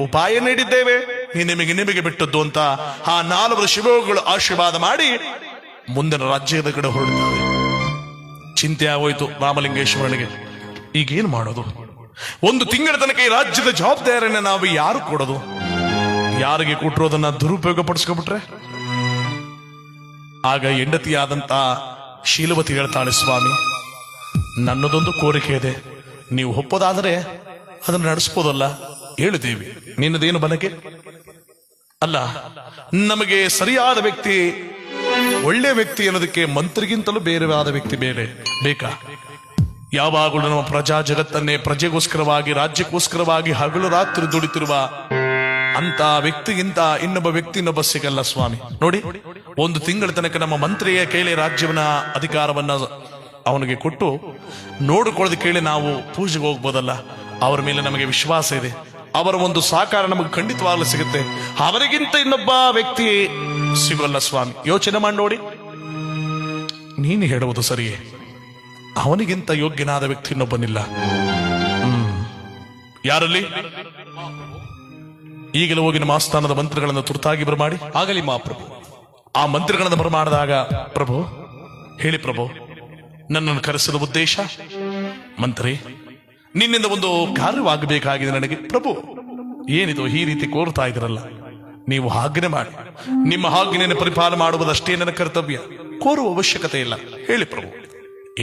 Speaker 1: ಉಪಾಯ ನೀಡಿದ್ದೇವೆ, ನಿಮಗೆ ಬಿಟ್ಟದ್ದು ಅಂತ ಆ 4 ಶಿವಗಳು ಆಶೀರ್ವಾದ ಮಾಡಿ ಮುಂದಿನ ರಾಜ್ಯದ ಕಡೆ ಹೊರಡ್ತಾರೆ. ಚಿಂತೆ ಆಗೋಯ್ತು ರಾಮಲಿಂಗೇಶ್ವರನಿಗೆ. ಈಗೇನು ಮಾಡೋದು? 1 ತಿಂಗಳ ತನಕ ಈ ರಾಜ್ಯದ ಜವಾಬ್ದಾರಿಯನ್ನು ನಾವು ಯಾರು ಕೊಡೋದು? ಯಾರಿಗೆ ಕೊಟ್ಟಿರೋದನ್ನ ದುರುಪಯೋಗ ಪಡಿಸ್ಕೊಬಿಟ್ರೆ? ಆಗ ಹೆಂಡತಿಯಾದಂತ ಶೀಲವತಿ ಹೇಳ್ತಾಳೆ, ಸ್ವಾಮಿ ನನ್ನದೊಂದು ಕೋರಿಕೆ ಇದೆ, ನೀವು ಒಪ್ಪೋದಾದರೆ ಅದನ್ನು ನಡೆಸ್ಬೋದಲ್ಲ? ಹೇಳಿದ್ದೇವೆ, ನಿನ್ನದೇನು ಬನಕೆ? ಅಲ್ಲ, ನಮಗೆ ಸರಿಯಾದ ವ್ಯಕ್ತಿ, ಒಳ್ಳೆ ವ್ಯಕ್ತಿ ಅನ್ನೋದಕ್ಕೆ ಮಂತ್ರಿಗಿಂತಲೂ ಬೇರೆವಾದ ವ್ಯಕ್ತಿ ಬೇರೆ ಬೇಕಾ? ಯಾವಾಗಲೂ ನಮ್ಮ ಪ್ರಜಾ ಜಗತ್ತನ್ನೇ ಪ್ರಜೆಗೋಸ್ಕರವಾಗಿ, ರಾಜ್ಯಕ್ಕೋಸ್ಕರವಾಗಿ ಹಗಲು ರಾತ್ರಿ ದುಡಿತಿರುವ ಅಂತ ವ್ಯಕ್ತಿಗಿಂತ ಇನ್ನೊಬ್ಬ ವ್ಯಕ್ತಿ ಇನ್ನೊಬ್ಬ ಸಿಗಲ್ಲ ಸ್ವಾಮಿ. ನೋಡಿ, 1 ತಿಂಗಳ ತನಕ ನಮ್ಮ ಮಂತ್ರಿಯ ಕೈಲಿ ರಾಜ್ಯವನ್ನ ಅಧಿಕಾರವನ್ನ ಅವನಿಗೆ ಕೊಟ್ಟು ನೋಡಿಕೊಳ್ಳೋದು ಕೇಳಿ ನಾವು ಪೂಜೆಗೆ ಹೋಗ್ಬೋದಲ್ಲ? ಅವರ ಮೇಲೆ ನಮಗೆ ವಿಶ್ವಾಸ ಇದೆ, ಅವರ ಒಂದು ಸಹಕಾರ ನಮಗೆ ಖಂಡಿತವಾಗಲೂ ಸಿಗುತ್ತೆ. ಅವರಿಗಿಂತ ಇನ್ನೊಬ್ಬ ವ್ಯಕ್ತಿ ಸಿಗಲ್ಲ ಸ್ವಾಮಿ. ಯೋಚನೆ ಮಾಡಿ ನೋಡಿ. ನೀನು ಹೇಳುವುದು ಸರಿಯೇ, ಅವನಿಗಿಂತ ಯೋಗ್ಯನಾದ ವ್ಯಕ್ತಿ ಇನ್ನೊಬ್ಬನಿಲ್ಲ. ಯಾರಲ್ಲಿ? ಈಗಲೂ ಹೋಗಿ ನಮ್ಮ ಆಸ್ಥಾನದ ಮಂತ್ರಿಗಳನ್ನು ತುರ್ತಾಗಿ ಬರಮಾಡಿ.
Speaker 2: ಆಗಲಿ ಮಹಾಪ್ರಭು.
Speaker 1: ಆ ಮಂತ್ರಿಗಳನ್ನು ಬರಮಾಡಿದಾಗ, ಪ್ರಭು ಹೇಳಿ ಪ್ರಭು, ನನ್ನನ್ನು ಕರೆಸಿದ ಉದ್ದೇಶ? ಮಂತ್ರಿ, ನಿನ್ನಿಂದ ಒಂದು ಕಾರ್ಯವಾಗಬೇಕಾಗಿದೆ ನನಗೆ. ಪ್ರಭು, ಏನಿದು ಈ ರೀತಿ ಕೋರ್ತಾ ಇದ್ರಲ್ಲ? ನೀವು ಆಜ್ಞೆ ಮಾಡಿ, ನಿಮ್ಮ ಆಜ್ಞೆಯನ್ನು ಪರಿಪಾಲನೆ ಮಾಡುವುದಷ್ಟೇ ನನ್ನ ಕರ್ತವ್ಯ, ಕೋರುವ ಅವಶ್ಯಕತೆ ಇಲ್ಲ. ಹೇಳಿ ಪ್ರಭು.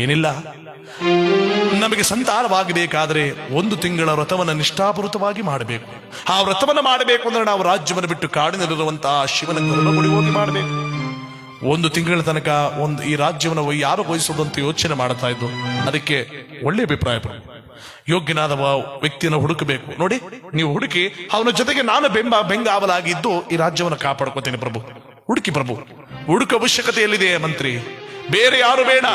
Speaker 1: ಏನಿಲ್ಲ, ನಮಗೆ ಸಂತಾನವಾಗಬೇಕಾದ್ರೆ 1 ತಿಂಗಳ ವ್ರತವನ್ನು ನಿಷ್ಠಾಪೂರಿತವಾಗಿ ಮಾಡಬೇಕು. ಆ ವ್ರತವನ್ನು ಮಾಡಬೇಕು ಅಂದ್ರೆ ನಾವು ರಾಜ್ಯವನ್ನು ಬಿಟ್ಟು ಕಾಡಿನಲ್ಲಿರುವಂತಹ ಶಿವನ ಗರ್ಭಗುಡಿ ಹೋಗಿ ಮಾಡಬೇಕು. 1 ತಿಂಗಳ ತನಕ ಈ ರಾಜ್ಯವನ್ನು ಯಾರು ವಹಿಸೋದಂತ ಯೋಚನೆ ಮಾಡ್ತಾ ಇದ್ದು, ಅದಕ್ಕೆ ಒಳ್ಳೆ ಅಭಿಪ್ರಾಯ ಪ್ರಭು. ಯೋಗ್ಯನಾದ ವ್ಯಕ್ತಿಯನ್ನು ಹುಡುಕಬೇಕು. ನೋಡಿ, ನೀವು ಹುಡುಕಿ ಅವನ ಜೊತೆಗೆ ನಾನು ಬೆಂಗಾವಲಾಗಿದ್ದು ಈ ರಾಜ್ಯವನ್ನು ಕಾಪಾಡ್ಕೋತೇನೆ ಪ್ರಭು. ಹುಡುಕಿ ಪ್ರಭು, ಹುಡುಕ ಅವಶ್ಯಕತೆ ಎಲ್ಲಿದೆ ಮಂತ್ರಿ? ಬೇರೆ ಯಾರು ಬೇಡ,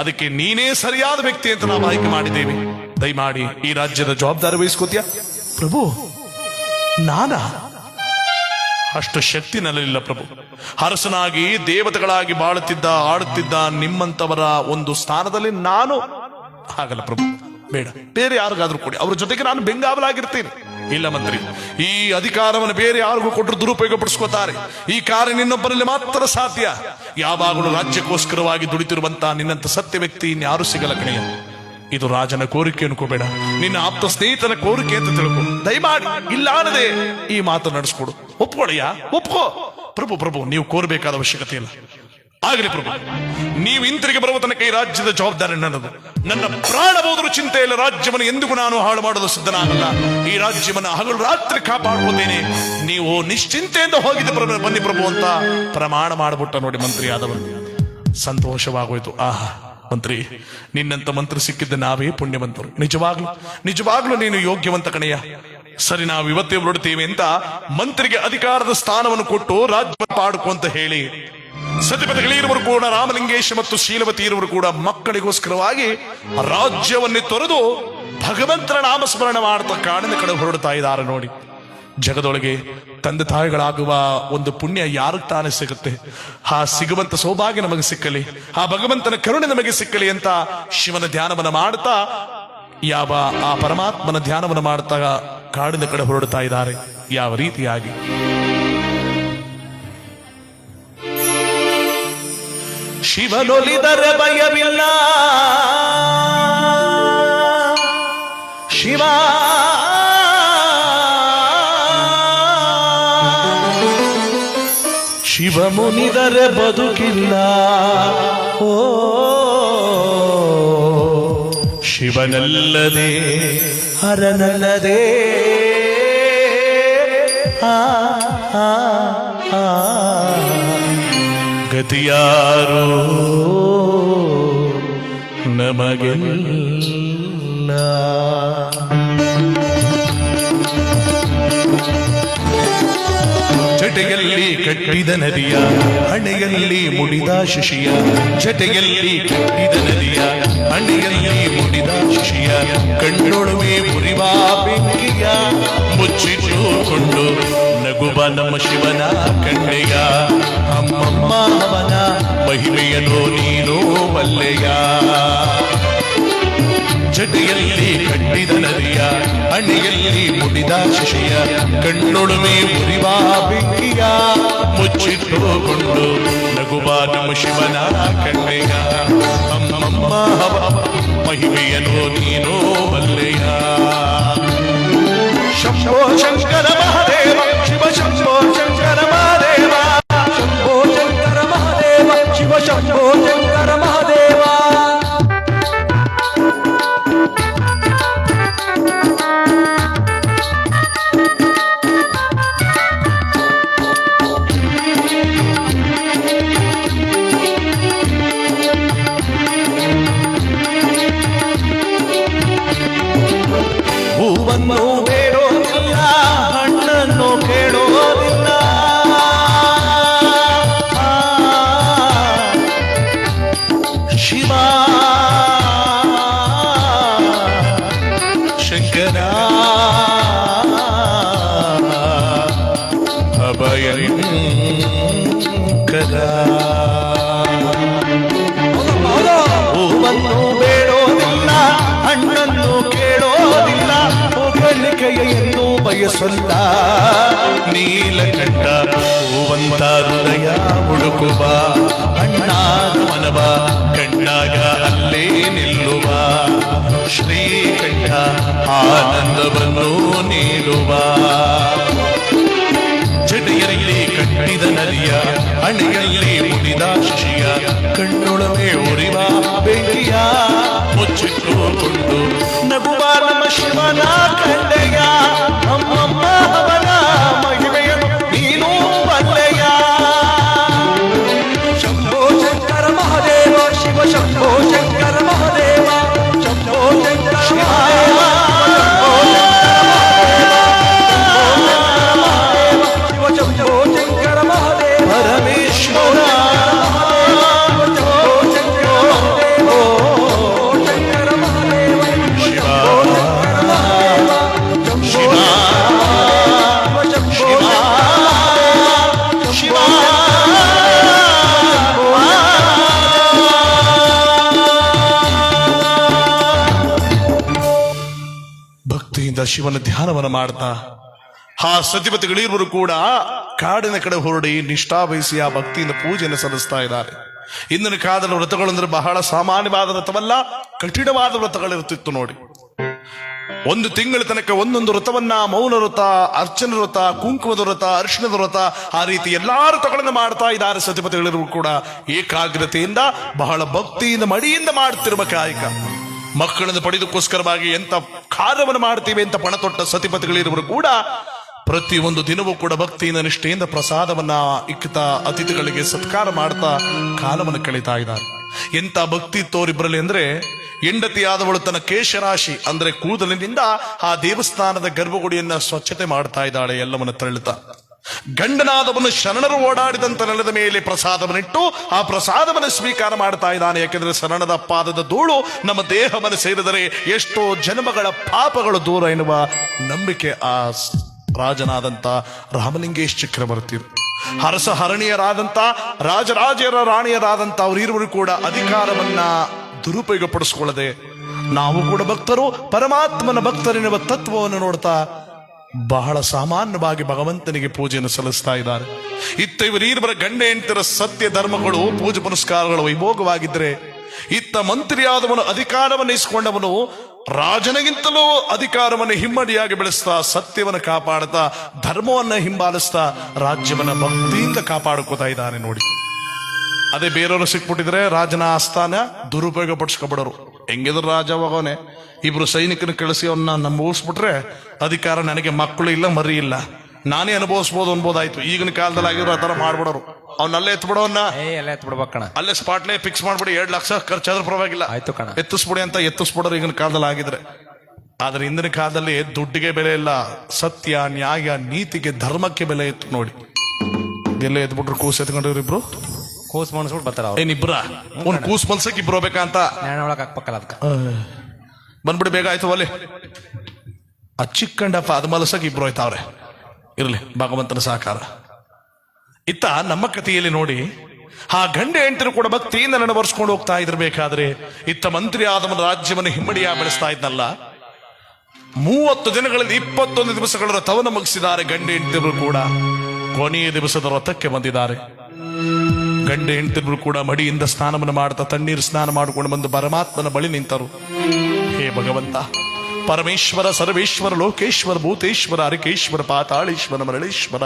Speaker 1: ಅದಕ್ಕೆ ನೀನೇ ಸರಿಯಾದ ವ್ಯಕ್ತಿ ಅಂತ ನಾವು ಆಯ್ಕೆ ಮಾಡಿದ್ದೇವೆ. ದಯಮಾಡಿ ಈ ರಾಜ್ಯದ ಜವಾಬ್ದಾರಿ ವಹಿಸ್ಕೋತೀಯ? ಪ್ರಭು, ನಾನಾ? ಅಷ್ಟು ಶಕ್ತಿ ನನ್ನಲ್ಲಿಲ್ಲ ಪ್ರಭು. ಅರಸನಾಗಿ ದೇವತೆಗಳಾಗಿ ಬಾಳುತ್ತಿದ್ದ ಆಡುತ್ತಿದ್ದ ನಿಮ್ಮಂತವರ ಒಂದು ಸ್ಥಾನದಲ್ಲಿ ನಾನು ಆಗಲ್ಲ ಪ್ರಭು. ಬೇಡ, ಬೇರೆ ಯಾರಿಗಾದ್ರೂ ಕೊಡಿ, ಅವ್ರ ಜೊತೆಗೆ ನಾನು ಬೆಂಗಾವಲಾಗಿರ್ತೇನೆ. ಇಲ್ಲ ಮಂತ್ರಿ, ಈ ಅಧಿಕಾರವನ್ನು ಬೇರೆ ಯಾರಿಗೂ ಕೊಟ್ಟರು ದುರುಪಯೋಗ ಪಡಿಸ್ಕೋತಾರೆ. ಈ ಕಾರ್ಯ ನಿನ್ನೊಬ್ಬರಲ್ಲಿ ಮಾತ್ರ ಸಾಧ್ಯ. ಯಾವಾಗಲೂ ರಾಜ್ಯಕ್ಕೋಸ್ಕರವಾಗಿ ದುಡಿತಿರುವಂತ ನಿನ್ನಂತ ಸತ್ಯ ವ್ಯಕ್ತಿ ಇನ್ಯಾರು ಸಿಗಲ್ಲ ಕಣೆಯ. ಇದು ರಾಜನ ಕೋರಿಕೆ ಅನ್ಕೋಬೇಡ, ನಿನ್ನ ಆಪ್ತ ಸ್ನೇಹಿತನ ಕೋರಿಕೆ ಅಂತ ತಿಳ್ಕೊ. ದಯಮಾಡಿ ಇಲ್ಲ ಅನ್ನದೆ ಈ ಮಾತು ನಡೆಸ್ಕೊಡು. ಒಪ್ಕೊಳ್ಳಯ್ಯ, ಒಪ್ಕೋ ಪ್ರಭು. ಪ್ರಭು, ನೀವು ಕೋರಬೇಕಾದ ಅವಶ್ಯಕತೆ ಇಲ್ಲ. ಆಗಲಿ ಪ್ರಭು, ನೀವು ಹಿಂತಿರುಗಿ ಬರುವ ತನಕ ಈ ರಾಜ್ಯದ ಜವಾಬ್ದಾರಿ ನನ್ನದು. ನನ್ನ ಪ್ರಾಣ ಹೋದರೂ ಚಿಂತೆ ಇಲ್ಲ. ರಾಜ್ಯವನ್ನು ಎಂದಿಗೂ ನಾನು ಹಾಳು ಮಾಡಲು ಸಿದ್ಧನಾಗಲ್ಲ. ಈ ರಾಜ್ಯವನ್ನು ಹಗಲು ರಾತ್ರಿ ಕಾಪಾಡ್ಕೋತೇನೆ. ನೀವು ನಿಶ್ಚಿಂತೆಯಿಂದ ಹೋಗಿದ್ದ ಬನ್ನಿ ಪ್ರಭು ಅಂತ ಪ್ರಮಾಣ ಮಾಡಿಬಿಟ್ಟ ನೋಡಿ ಮಂತ್ರಿ ಆದವರು. ಸಂತೋಷವಾಗೋಯ್ತು. ಆಹಾ ಮಂತ್ರಿ, ನಿನ್ನಂತ ಮಂತ್ರಿ ಸಿಕ್ಕಿದ್ದ ನಾವೇ ಪುಣ್ಯವಂತರು. ನಿಜವಾಗ್ಲೂ ನೀನು ಯೋಗ್ಯವಂತ ಕಣೆಯ. ಸರಿ, ನಾವು ಇವತ್ತೇ ಹೊರಡ್ತೇವೆ ಅಂತ ಮಂತ್ರಿಗೆ ಅಧಿಕಾರದ ಸ್ಥಾನವನ್ನು ಕೊಟ್ಟು ರಾಜ್ಯ ಪಾಡ್ಕೊ ಅಂತ ಹೇಳಿ ಸತಿಪತಿಗಳಿರುವರು ಕೂಡ, ರಾಮಲಿಂಗೇಶ ಮತ್ತು ಶೀಲವತಿ ಇರುವರು ಕೂಡ ಮಕ್ಕಳಿಗೋಸ್ಕರವಾಗಿ ರಾಜ್ಯವನ್ನೇ ತೊರೆದು ಭಗವಂತನ ನಾಮಸ್ಮರಣ ಮಾಡ್ತಾ ಕಾಡಿನ ಕಡೆ ಹೊರಡ್ತಾ ಇದ್ದಾರೆ ನೋಡಿ. ಜಗದೊಳಗೆ ತಂದೆ ತಾಯಿಗಳಾಗುವ ಒಂದು ಪುಣ್ಯ ಯಾರಿಗೆ ತಾನೇ ಸಿಗುತ್ತೆ. ಆ ಸಿಗುವಂತ ಸೌಭಾಗ್ಯ ನಮಗೆ ಸಿಕ್ಕಲಿ, ಆ ಭಗವಂತನ ಕರುಣೆ ನಮಗೆ ಸಿಕ್ಕಲಿ ಅಂತ ಶಿವನ ಧ್ಯಾನವನ್ನ ಮಾಡ್ತಾ, ಆ ಪರಮಾತ್ಮನ ಧ್ಯಾನವನ್ನು ಮಾಡ್ತಾ ಕಾಡಿನ ಕಡೆ ಹೊರಡ್ತಾ ಇದ್ದಾರೆ. ಯಾವ ರೀತಿಯಾಗಿ ಶಿವನೊಲಿದರೆ ಭಯವಿಲ್ಲ, ಶಿವ ಶಿವ ಮುನಿದರೆ ಬದುಕಿಲ್ಲ. ಓ ಶಿವನಲ್ಲದೆ ಹರನಲ್ಲದೆ ಗತಿಯಾರೋ ನಮಗೆಲ್ಲ. ಜಟೆಯಲ್ಲಿ ಕಟ್ಟಿದ ನದಿಯ, ಹಣೆಯಲ್ಲಿ ಮುಡಿದ ಶಿಶಿಯ. ಜಟೆಯಲ್ಲಿ ಕಟ್ಟಿದ ನದಿಯ, ಹಣೆಯಲ್ಲಿ ಮುಡಿದ ಶಿಶಿಯ. ಕಣ್ಣೊಳುವೆ ಮುರಿವ ಬೆಂಕಿಯ ಮುಚ್ಚಿಟ್ಟುಕೊಂಡು ನಗುವ ನಮ್ಮ ಶಿವನ ಕಣ್ಣೆಯ. ಅಮ್ಮಮ್ಮ ಅವನ ಮಹಿಮೆಯನ್ನು ನೀನು ಬಲ್ಲೆಯ. ಜಟೆಯಲ್ಲಿ ಕಟ್ಟಿದ ನದಿಯ, ಹಣೆಯಲ್ಲಿ ಮುಡಿದ ಶಿಶಿಯ. ಕಣ್ಣೊಳುವೆ ಮುರಿವ ಬೆಂಕಿಯ ಮುಚ್ಚಿಟ್ಟುಕೊಂಡು ನಗುವ ನಮ್ಮ ಶಿವನ ಕಣ್ಣೆಯ. ಅಮ್ಮಮ್ಮ ಅವನ ಮಹಿಮೆಯನ್ನು ನೀನು ಬಲ್ಲೆಯ. ಶಂಭೋ ಶಂಕರ ಮಹಾದೇವ, ಶಿವ ಶಂಭೋ ಶಂಕರ ಮಹಾದೇವ. ಶಂಭೋ ಶಂಕರ ಮಹಾದೇವ, ಶಿವ ಶಂಭೋ ಶಂಕರ ಮಹಾದೇವ. ಹೂವನ್ನು ಬೇಡೋದಿಲ್ಲ, ಹಣ್ಣನ್ನು ಕೇಳೋದಿಲ್ಲ. ಶಿವ ಶಂಕರ ಅಭಯಂಕರ. ಹೂವನ್ನು ಬೇಡೋದಿಲ್ಲ, ಹಣ್ಣನ್ನು ಕೇಳೋದಿಲ್ಲ. ಹೊಗಳಿಕೆಯನ್ನು ಬಯಸಲ್ಲ ನೀಲಕಂಠ. ಹೂವಂತ ಹೃದಯ ಹುಡುಕುವ, ಅಣ್ಣಾದ ಮನವ ಕಣ್ಣಾಗ ಅಲ್ಲೇ ನಿಲ್ಲುವ. ಶ್ರೀಕಂಠ ಆನಂದವನ್ನು ನೀಡುವ. ಜಡೆಯಲ್ಲಿ ಕಟ್ಟಿದ ನದಿಯ, ಹಣೆಯಲ್ಲಿ ಮುಡಿದ ಶಿಶಿಯ. ಕಣ್ಣೊಳಗೆ ಉರಿವ ಬೆಂಕಿಯ ಮುಚ್ಚಿಟ್ಟುಕೊಂಡು ನಗುವ ನಮ್ಮ ಶಿವನ ಕಣ್ಣೆಯ. ಅಮ್ಮಮ್ಮ ಅವನ ಮಹಿಮೆಯನ್ನು ನೀನು ಬಲ್ಲೆಯ. ಶಂಭೋ ಶಂಕರ ಮಹಾದೇವ, ಶಿವ ಶಂಭೋ ಶಂಕರ ಮಹಾದೇವ. ಶಂಭೋ ಶಂಕರ ಮಹಾದೇವ, ಶಿವ ಶಂಭೋ ಶಂಕರ ಮಹಾದೇವ. ಪರಮೇಶ್ವರ ಶಂಕರ ಭಕ್ತಿಯಿಂದ ಶಿವನ ಧ್ಯಾನವನ್ನು ಮಾಡ್ತಾ ಆ ಸತಿಪತಿಗಳಿರುವರು ಕೂಡ ಕಾಡಿನ ಕಡೆ ಹೊರಡಿ ನಿಷ್ಠಾ ವಹಿಸಿ ಆ ಭಕ್ತಿಯಿಂದ ಪೂಜೆಯನ್ನು ಸಲ್ಲಿಸ್ತಾ ಇದ್ದಾರೆ. ಇಂದಿನ ಕಾಲದ ವ್ರತಗಳಂದ್ರೆ ಬಹಳ ಸಾಮಾನ್ಯವಾದ ವ್ರತವಲ್ಲ, ಕಠಿಣವಾದ ವ್ರತಗಳಿರ್ತಿತ್ತು ನೋಡಿ. ಒಂದು ತಿಂಗಳ ತನಕ ಒಂದೊಂದು ವ್ರತವನ್ನ, ಮೌನ ವ್ರತ, ಅರ್ಚನ ವ್ರತ, ಕುಂಕುಮದ ವ್ರತ, ಅರಿಶಿಣದ ವ್ರತ, ಆ ರೀತಿ ಎಲ್ಲಾ ವ್ರತಗಳನ್ನ ಮಾಡ್ತಾ ಇದ್ದಾರೆ ಸತಿಪತಿಗಳಿರುವ ಕೂಡ ಏಕಾಗ್ರತೆಯಿಂದ ಬಹಳ ಭಕ್ತಿಯಿಂದ ಮಡಿಯಿಂದ ಮಾಡ್ತಿರುವ ಕಾಯಕ. ಮಕ್ಕಳನ್ನು ಪಡೆದಕ್ಕೋಸ್ಕರವಾಗಿ ಎಂತ ಕಾರ್ಯವನ್ನು ಮಾಡ್ತೀವಿ ಅಂತ ಪಣ ತೊಟ್ಟ ಸತಿಪತಿಗಳಿರುವರು ಕೂಡ ಪ್ರತಿಯೊಂದು ದಿನವೂ ಕೂಡ ಭಕ್ತಿಯಿಂದ ನಿಷ್ಠೆಯಿಂದ ಪ್ರಸಾದವನ್ನ ಇಕ್ತಾ ಅತಿಥಿಗಳಿಗೆ ಸತ್ಕಾರ ಮಾಡ್ತಾ ಕಾಲವನ್ನು ಕಳೀತಾ ಇದ್ದಾರೆ. ಎಂತ ಭಕ್ತಿ ತೋರಿಬ್ರಲ್ಲಿ ಅಂದ್ರೆ, ಹೆಂಡತಿಯಾದವಳು ತನ್ನ ಕೇಶರಾಶಿ ಅಂದ್ರೆ ಕೂದಲಿನಿಂದ ಆ ದೇವಸ್ಥಾನದ ಗರ್ಭಗುಡಿಯನ್ನ ಸ್ವಚ್ಛತೆ ಮಾಡ್ತಾ ಇದ್ದಾಳೆ, ಎಲ್ಲವನ್ನ ತಳ್ಳುತ್ತಾ. ಗಂಡನಾದವನು ಶರಣರು ಓಡಾಡಿದಂತ ನೆಲದ ಮೇಲೆ ಪ್ರಸಾದವನ್ನಿಟ್ಟು ಆ ಪ್ರಸಾದವನ್ನು ಸ್ವೀಕಾರ ಮಾಡ್ತಾ ಇದ್ದಾನೆ. ಯಾಕೆಂದ್ರೆ ಶರಣದ ಪಾದದ ಧೂಳು ನಮ್ಮ ದೇಹವನ್ನು ಸೇರಿದರೆ ಎಷ್ಟೋ ಜನ್ಮಗಳ ಪಾಪಗಳು ದೂರ ಎನ್ನುವ ನಂಬಿಕೆ ಆ ರಾಜನಾದಂತ ರಾಮಲಿಂಗೇಶ್ ಚಕ್ರವರ್ತಿ. ಹರಸ ಹರಣಿಯರಾದಂತ ರಾಜರಾಜರ ರಾಣಿಯರಾದಂತ ಅವರಿರುವರು ಕೂಡ ಅಧಿಕಾರವನ್ನ ದುರುಪಯೋಗ ಪಡಿಸ್ಕೊಳ್ಳದೆ ನಾವು ಕೂಡ ಭಕ್ತರು, ಪರಮಾತ್ಮನ ಭಕ್ತರೆನ್ನುವ ತತ್ವವನ್ನು ನೋಡ್ತಾ ಬಹಳ ಸಾಮಾನ್ಯವಾಗಿ ಭಗವಂತನಿಗೆ ಪೂಜೆಯನ್ನು ಸಲ್ಲಿಸ್ತಾ ಇದ್ದಾರೆ. ಇತ್ತ ಇವರೀರ್ವರ ಗಂಡ ಹೆಂಡತಿಯರ ಸತ್ಯ ಧರ್ಮಗಳು, ಪೂಜೆ ಪುನಸ್ಕಾರಗಳು ವೈಭೋಗವಾಗಿದ್ರೆ, ಇತ್ತ ಮಂತ್ರಿಯಾದವನು ಅಧಿಕಾರವನ್ನು ಇಸ್ಕೊಂಡವನು ರಾಜನಿಗಿಂತಲೂ ಅಧಿಕಾರವನ್ನು ಹಿಮ್ಮಡಿಯಾಗಿ ಬೆಳೆಸ್ತಾ, ಸತ್ಯವನ್ನು ಕಾಪಾಡ್ತಾ, ಧರ್ಮವನ್ನ ಹಿಂಬಾಲಿಸ್ತಾ ರಾಜ್ಯವನ್ನ ಭಕ್ತಿಯಿಂದ ಕಾಪಾಡ್ಕೋತಾ ಇದ್ದಾನೆ ನೋಡಿ. ಅದೇ ಬೇರೆಯವರು ಸಿಕ್ಬಿಟ್ಟಿದ್ರೆ ರಾಜನ ಆಸ್ಥಾನ ದುರುಪಯೋಗ ಪಡಿಸ್ಕೊಬಿಡೋರು. ಹೆಂಗಿದ್ರು ರಾಜ ಹೋಗೋನೆ, ಇಬ್ರು ಸೈನಿಕನ ಕಳಿಸಿ ಅವನ್ನ ನಂಬಿಸ್ಬಿಟ್ರೆ ಅಧಿಕಾರ ನನಗೆ ಮಕ್ಕಳು ಇಲ್ಲ, ಮರಿ ಇಲ್ಲ, ನಾನೇ ಅನುಭವಿಸ್ಬೋದು ಅನ್ಬೋದಾಯ್ತು. ಈಗಿನ ಕಾಲದಲ್ಲಿ ಆಗಿರೋ ಆ ತರ ಮಾಡ್ಬಿಡೋರು. ಅವ್ನಲ್ಲೇ ಎತ್ಬಿಡೋನ್ನ ಅಲ್ಲೇ ಸ್ಪಾಟ್ಲೇ ಫಿಕ್ಸ್ ಮಾಡ್ಬಿಡಿ, 2 ಲಕ್ಷ ಖರ್ಚಾದ್ರೂ ಪರವಾಗಿಲ್ಲ, ಎತ್ತಿಸ್ಬಿಡಿ ಅಂತ ಎತ್ತಿಸ್ಬಿಡೋರು ಈಗಿನ ಕಾಲದಲ್ಲಿ ಆಗಿದ್ರೆ. ಆದ್ರೆ ಹಿಂದಿನ ಕಾಲದಲ್ಲಿ ದುಡ್ಡಿಗೆ ಬೆಲೆ ಇಲ್ಲ, ಸತ್ಯ, ನ್ಯಾಯ, ನೀತಿಗೆ, ಧರ್ಮಕ್ಕೆ ಬೆಲೆ ಇತ್ತು ನೋಡಿ. ಎಲ್ಲ ಎದ್ಬಿಟ್ರು ಕೂಸ್ ಎತ್ಕೊಂಡಿವ್ರು ಇಬ್ರು,
Speaker 2: ಕೂಸ್ ಮನ್ಸ್ಬಿಟ್ಟು ಬರ್ತಾರ.
Speaker 1: ಏನಿಬ್ರ ಒಂದ್ ಕೂಸ್ ಮನ್ಸಕ್ ಇಬ್ರು ಹೋಗ್ಬೇಕಂತ ಬಂದ್ಬಿಡಿ, ಬೇಗ ಆಯ್ತು ಒಲೆ ಅಚ್ಚಿಕ್ಕಂಡಪ್ಪ ಅದು ಮಲಸಕ್ ಇಬ್ರು ಆಯ್ತಾವ್ರೆ. ಇರ್ಲಿ, ಭಗವಂತನ ಸಹಕಾರ. ಇತ್ತ ನಮ್ಮ ಕಥೆಯಲ್ಲಿ ನೋಡಿ, ಆ ಗಂಡ ಹೆಂಡತಿರು ಕೂಡ ಭಕ್ತಿಯಿಂದ ನಡೆವರ್ಸ್ಕೊಂಡು ಹೋಗ್ತಾ ಇದ್ರಬೇಕಾದ್ರೆ ಇತ್ತ ಮಂತ್ರಿ ಆದವನ ರಾಜ್ಯವನ್ನು ಹಿಮ್ಮಡಿಯ ಬೆಳೆಸ್ತಾ ಇದ್ನಲ್ಲ. 30 ದಿನಗಳಲ್ಲಿ 21 ದಿವಸಗಳ ವ್ರತವನ್ನು ಮುಗಿಸಿದ್ದಾರೆ ಗಂಡ ಹೆಂಡತಿರು ಕೂಡ. ಕೊನೆಯ ದಿವಸದ ವ್ರತಕ್ಕೆ ಬಂದಿದ್ದಾರೆ. ಗಂಡ ಹೆಂಡತಿರು ಕೂಡ ಮಡಿಯಿಂದ ಸ್ನಾನವನ್ನು ಮಾಡ್ತಾ ತಣ್ಣೀರು ಸ್ನಾನ ಮಾಡಿಕೊಂಡು ಬಂದು ಪರಮಾತ್ಮನ ಬಳಿ ನಿಂತರು. ಹೇ ಭಗವಂತ, ಪರಮೇಶ್ವರ, ಸರ್ವೇಶ್ವರ, ಲೋಕೇಶ್ವರ, ಭೂತೇಶ್ವರ, ಹರಿಕೇಶ್ವರ, ಪಾತಾಳೇಶ್ವರ, ಮರಳೇಶ್ವರ,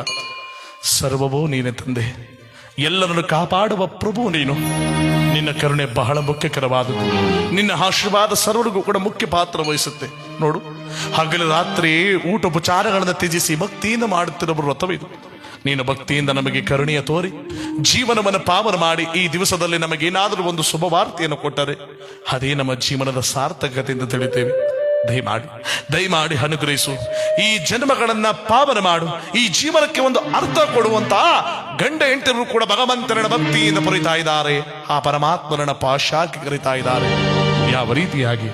Speaker 1: ಸರ್ವವೂ ನೀನೆ ತಂದೆ, ಎಲ್ಲರನ್ನು ಕಾಪಾಡುವ ಪ್ರಭು ನೀನು. ನಿನ್ನ ಕರುಣೆ ಬಹಳ ಮುಖ್ಯಕರವಾದದ್ದು. ನಿನ್ನ ಆಶೀರ್ವಾದ ಸರ್ವರಿಗೂ ಕೂಡ ಮುಖ್ಯ ಪಾತ್ರ ವಹಿಸುತ್ತೆ ನೋಡು. ಹಗಲು ರಾತ್ರಿ ಊಟೋಪಚಾರಗಳನ್ನು ತ್ಯಜಿಸಿ ಭಕ್ತಿಯಿಂದ ಮಾಡುತ್ತಿರುವ ವ್ರತವಿದು. ನೀನು ಭಕ್ತಿಯಿಂದ ನಮಗೆ ಕರುಣೆಯ ತೋರಿ ಜೀವನವನ್ನು ಪಾವನ ಮಾಡಿ ಈ ದಿವಸದಲ್ಲಿ ನಮಗೇನಾದರೂ ಒಂದು ಶುಭವಾರ್ತೆಯನ್ನು ಕೊಟ್ಟರೆ ಅದೇ ನಮ್ಮ ಜೀವನದ ಸಾರ್ಥಕತೆಯಿಂದ ತಿಳಿತೇವೆ. ದಯಮಾಡಿ ಅನುಗ್ರಹಿಸು. ಈ ಜನ್ಮಗಳನ್ನ ಪಾವನ ಮಾಡು. ಈ ಜೀವನಕ್ಕೆ ಒಂದು ಅರ್ಥ ಕೊಡುವಂತ ಗಂಡ ಹೆಂಡತಿರು ಕೂಡ ಭಗವಂತನ ಭಕ್ತಿಯಿಂದ ಪೊರಿತಾ ಇದ್ದಾರೆ. ಆ ಪರಮಾತ್ಮನ ಪಾಶಾಕ್ಕೆ ಕರೀತಾ ಇದ್ದಾರೆ. ಯಾವ ರೀತಿಯಾಗಿ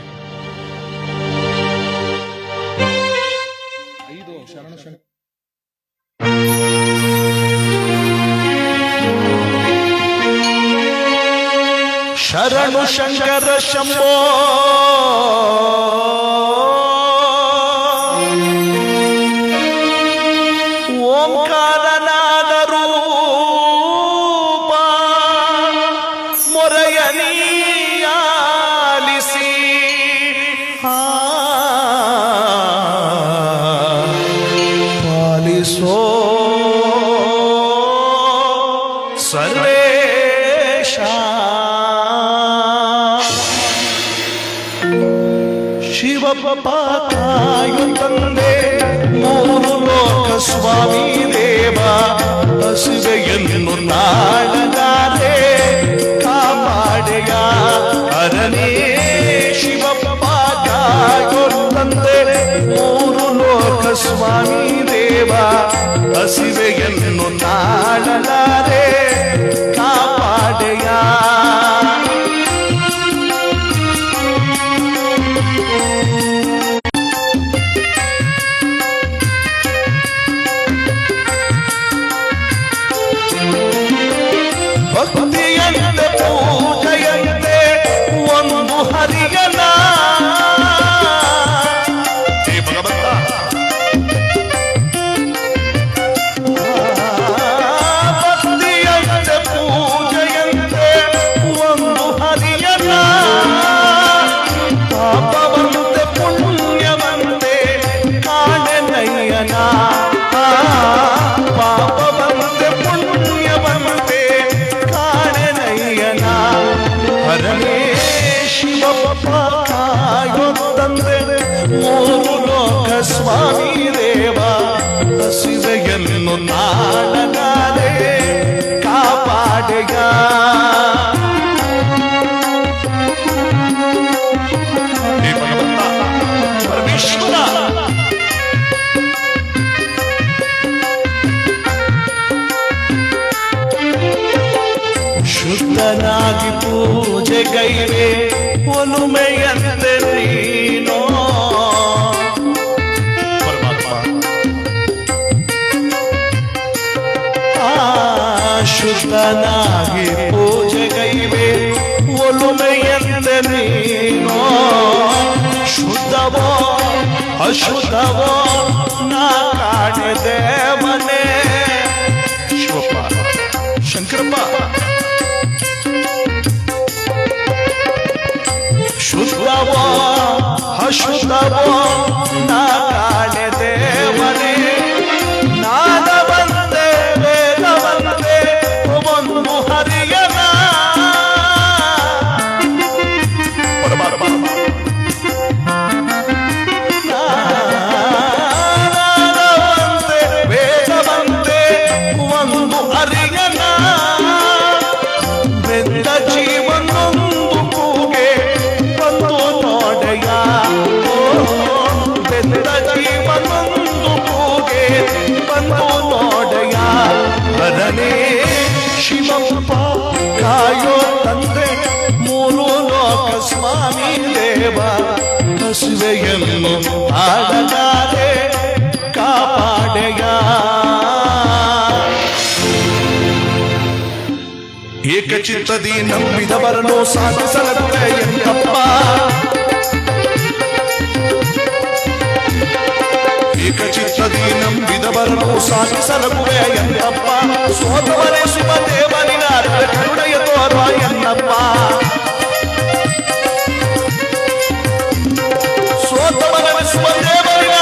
Speaker 1: ಶರಣು ಶಂಕರ ಶಂಭೋ ಓಂಕಾರನಾದ ರೂಪ ಮೊರೆಯನಿಯಾಲಿಸಿ ಪಾಲಿಸೋ ಸರ್ವೇಶ. ಶಿವಪಾಕಾಯು ತಂದೆ ಮೂರು ಲೋಕ ಸ್ವಾಮಿ ದೇವ, ಹಸುವೆಯನ್ನು ನಾಡಗಾರೆ ಕಾಪಾಡೆಯ ಅರನೇ. ಶಿವಪಾಕಾಯು ತಂದೆ ಮೂರು ಲೋಕ ಸ್ವಾಮಿ ದೇವ, ಹಸುವೆಯನ್ನು ನಾಡಗಾರೆ ಕಾಪಾಡೆಯ. ಭಕ್ತಿಯಂತೆ ಪೂಜೆಯಂತೆ ಒಂದು ಹರಿಯನ. ಹೇ ಭಗವಂತ, ಶಿವಪ್ಪ ಕಾಯೋ ತಂದೆ ಮೂರು ಲೋಕ ಸ್ವಾಮಿ ದೇವ ಹಸಿವೆಯನ್ನು ನಾಡಗಾದೆ ಕಾಪಾಡೆಗ ಪರಮೇಶ್ವರ ಶುದ್ಧನಾಗಿ ಪೂಜೆಗೈವೆ ಒಲುಮೆಯಂತೆ ನೀನೋ ಪರಮಾತ್ಮ ಶುದ್ಧನಾಗಿ ಪೂಜೆಗೈವೆ ಒಲುಮೆಯಂತೆ ನೀನೋ ಶುದ್ಧವೋ ಅಶುದ್ಧವೋ ನಾ ಕಾಣಿದೆ ಮನೆ ಶಿವಪ್ಪ ಶಂಕರಪ್ಪ ಶುದ್ಧವೋ ಅಶುದ್ಧವೋ ನಾ ಕಾಣೆ ದೇವನೇ ನಾದ ಬಂದೆ ವೇದ ಬಂದೆ ಒಂದು ಹರಿಯನ ವೇದ ಬಂದೆ ಒಂದು ಹರಿಯನ ಬೆಂದ ಜೀವನೊಂದು ಕೂಗೆ ಬಂದು ನೋಡೆಯ ಬೆಂದ ಜೀವನೊಂದು ಕೂಗೆ ಬಂದು ನೋಡೆಯ ಬರನೇ ಶಿವಪ್ಪ ಕಾಯೋ ತಂದೆ ಮೂರು ಲೋಕ ಸ್ವಾಮಿ ದೇವ ಹಸುವೆಯನ್ನು ಆಡಗಾರೆ ಕಾಪಾಡೆಯ ಏಕಚಿತ್ತದಿ ನಂಬಿದವರನ್ನು ಸಾಧಿಸಲುವೆ ಎಂದಪ್ಪ ಏಕಚಿತ್ತದಿ ನಂಬಿದವರನ್ನು ಸಾಧಿಸಲುವೆ ಎಂದಪ್ಪ ಸೋತವರೇ ಶಿವದೇವನಿನ ಕರುಣೆಯ ತೋರುವ ಎನ್ನಪ್ಪ ಸೋತವರೇ ಶಿವದೇವನಿನ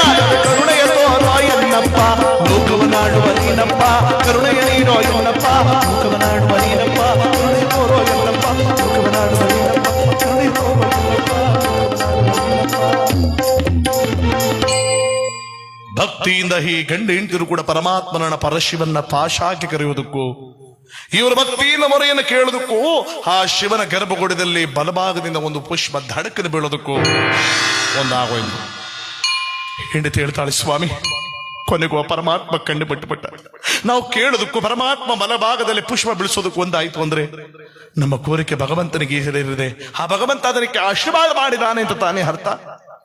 Speaker 1: ಕರುಣೆಯ ತೋರುವ ಎನ್ನಪ್ಪ ಲೋಕವನಾಡುವ ನೀನಪ್ಪ ಕರುಣೆಯ ನೀರೋ ಎನ್ನಪ್ಪ ಲೋಕವನಾಡುವ ನೀನಪ್ಪ ಕರುಣೆಯ ತೋರೋ ಎನ್ನಪ್ಪ ಲೋಕವನಾಡುವ ನೀನಪ್ಪ ಕರುಣೆಯ ತೋರೋ ಭಕ್ತಿಯಿಂದ ಈ ಗಂಡ ಹೆಂಡತಿರು ಕೂಡ ಪರಮಾತ್ಮನ ಪರಶಿವನ ಪಾಶಾಕಿ ಕರೆಯುವುದಕ್ಕೂ ಇವರು ಭಕ್ತಿಯಿಂದ ಮೊರೆಯನ್ನು ಕೇಳುವುದಕ್ಕೂ ಆ ಶಿವನ ಗರ್ಭಗುಡದಲ್ಲಿ ಬಲಭಾಗದಿಂದ ಒಂದು ಪುಷ್ಪ ಧಡಕನ್ನು ಬೀಳೋದಕ್ಕೂ ಒಂದಾಗೋಯ್ತು. ಹೆಂಡತಿ ಹೇಳ್ತಾಳೆ, ಸ್ವಾಮಿ ಕೊನೆಗೂ ಪರಮಾತ್ಮ ಕಂಡು ಬಿಟ್ಟುಬಿಟ್ಟ. ನಾವು ಕೇಳೋದಕ್ಕೂ ಪರಮಾತ್ಮ ಬಲಭಾಗದಲ್ಲಿ ಪುಷ್ಪ ಬಿಡಿಸೋದಕ್ಕೂ ಒಂದಾಯ್ತು ಅಂದ್ರೆ ನಮ್ಮ ಕೋರಿಕೆ ಭಗವಂತನಿಗೆ ಈಡೇರಿದೆ. ಆ ಭಗವಂತ ಅದಕ್ಕೆ ಆಶೀರ್ವಾದ ಮಾಡಿದಾನೆ ಅಂತ ತಾನೇ ಅರ್ಥ.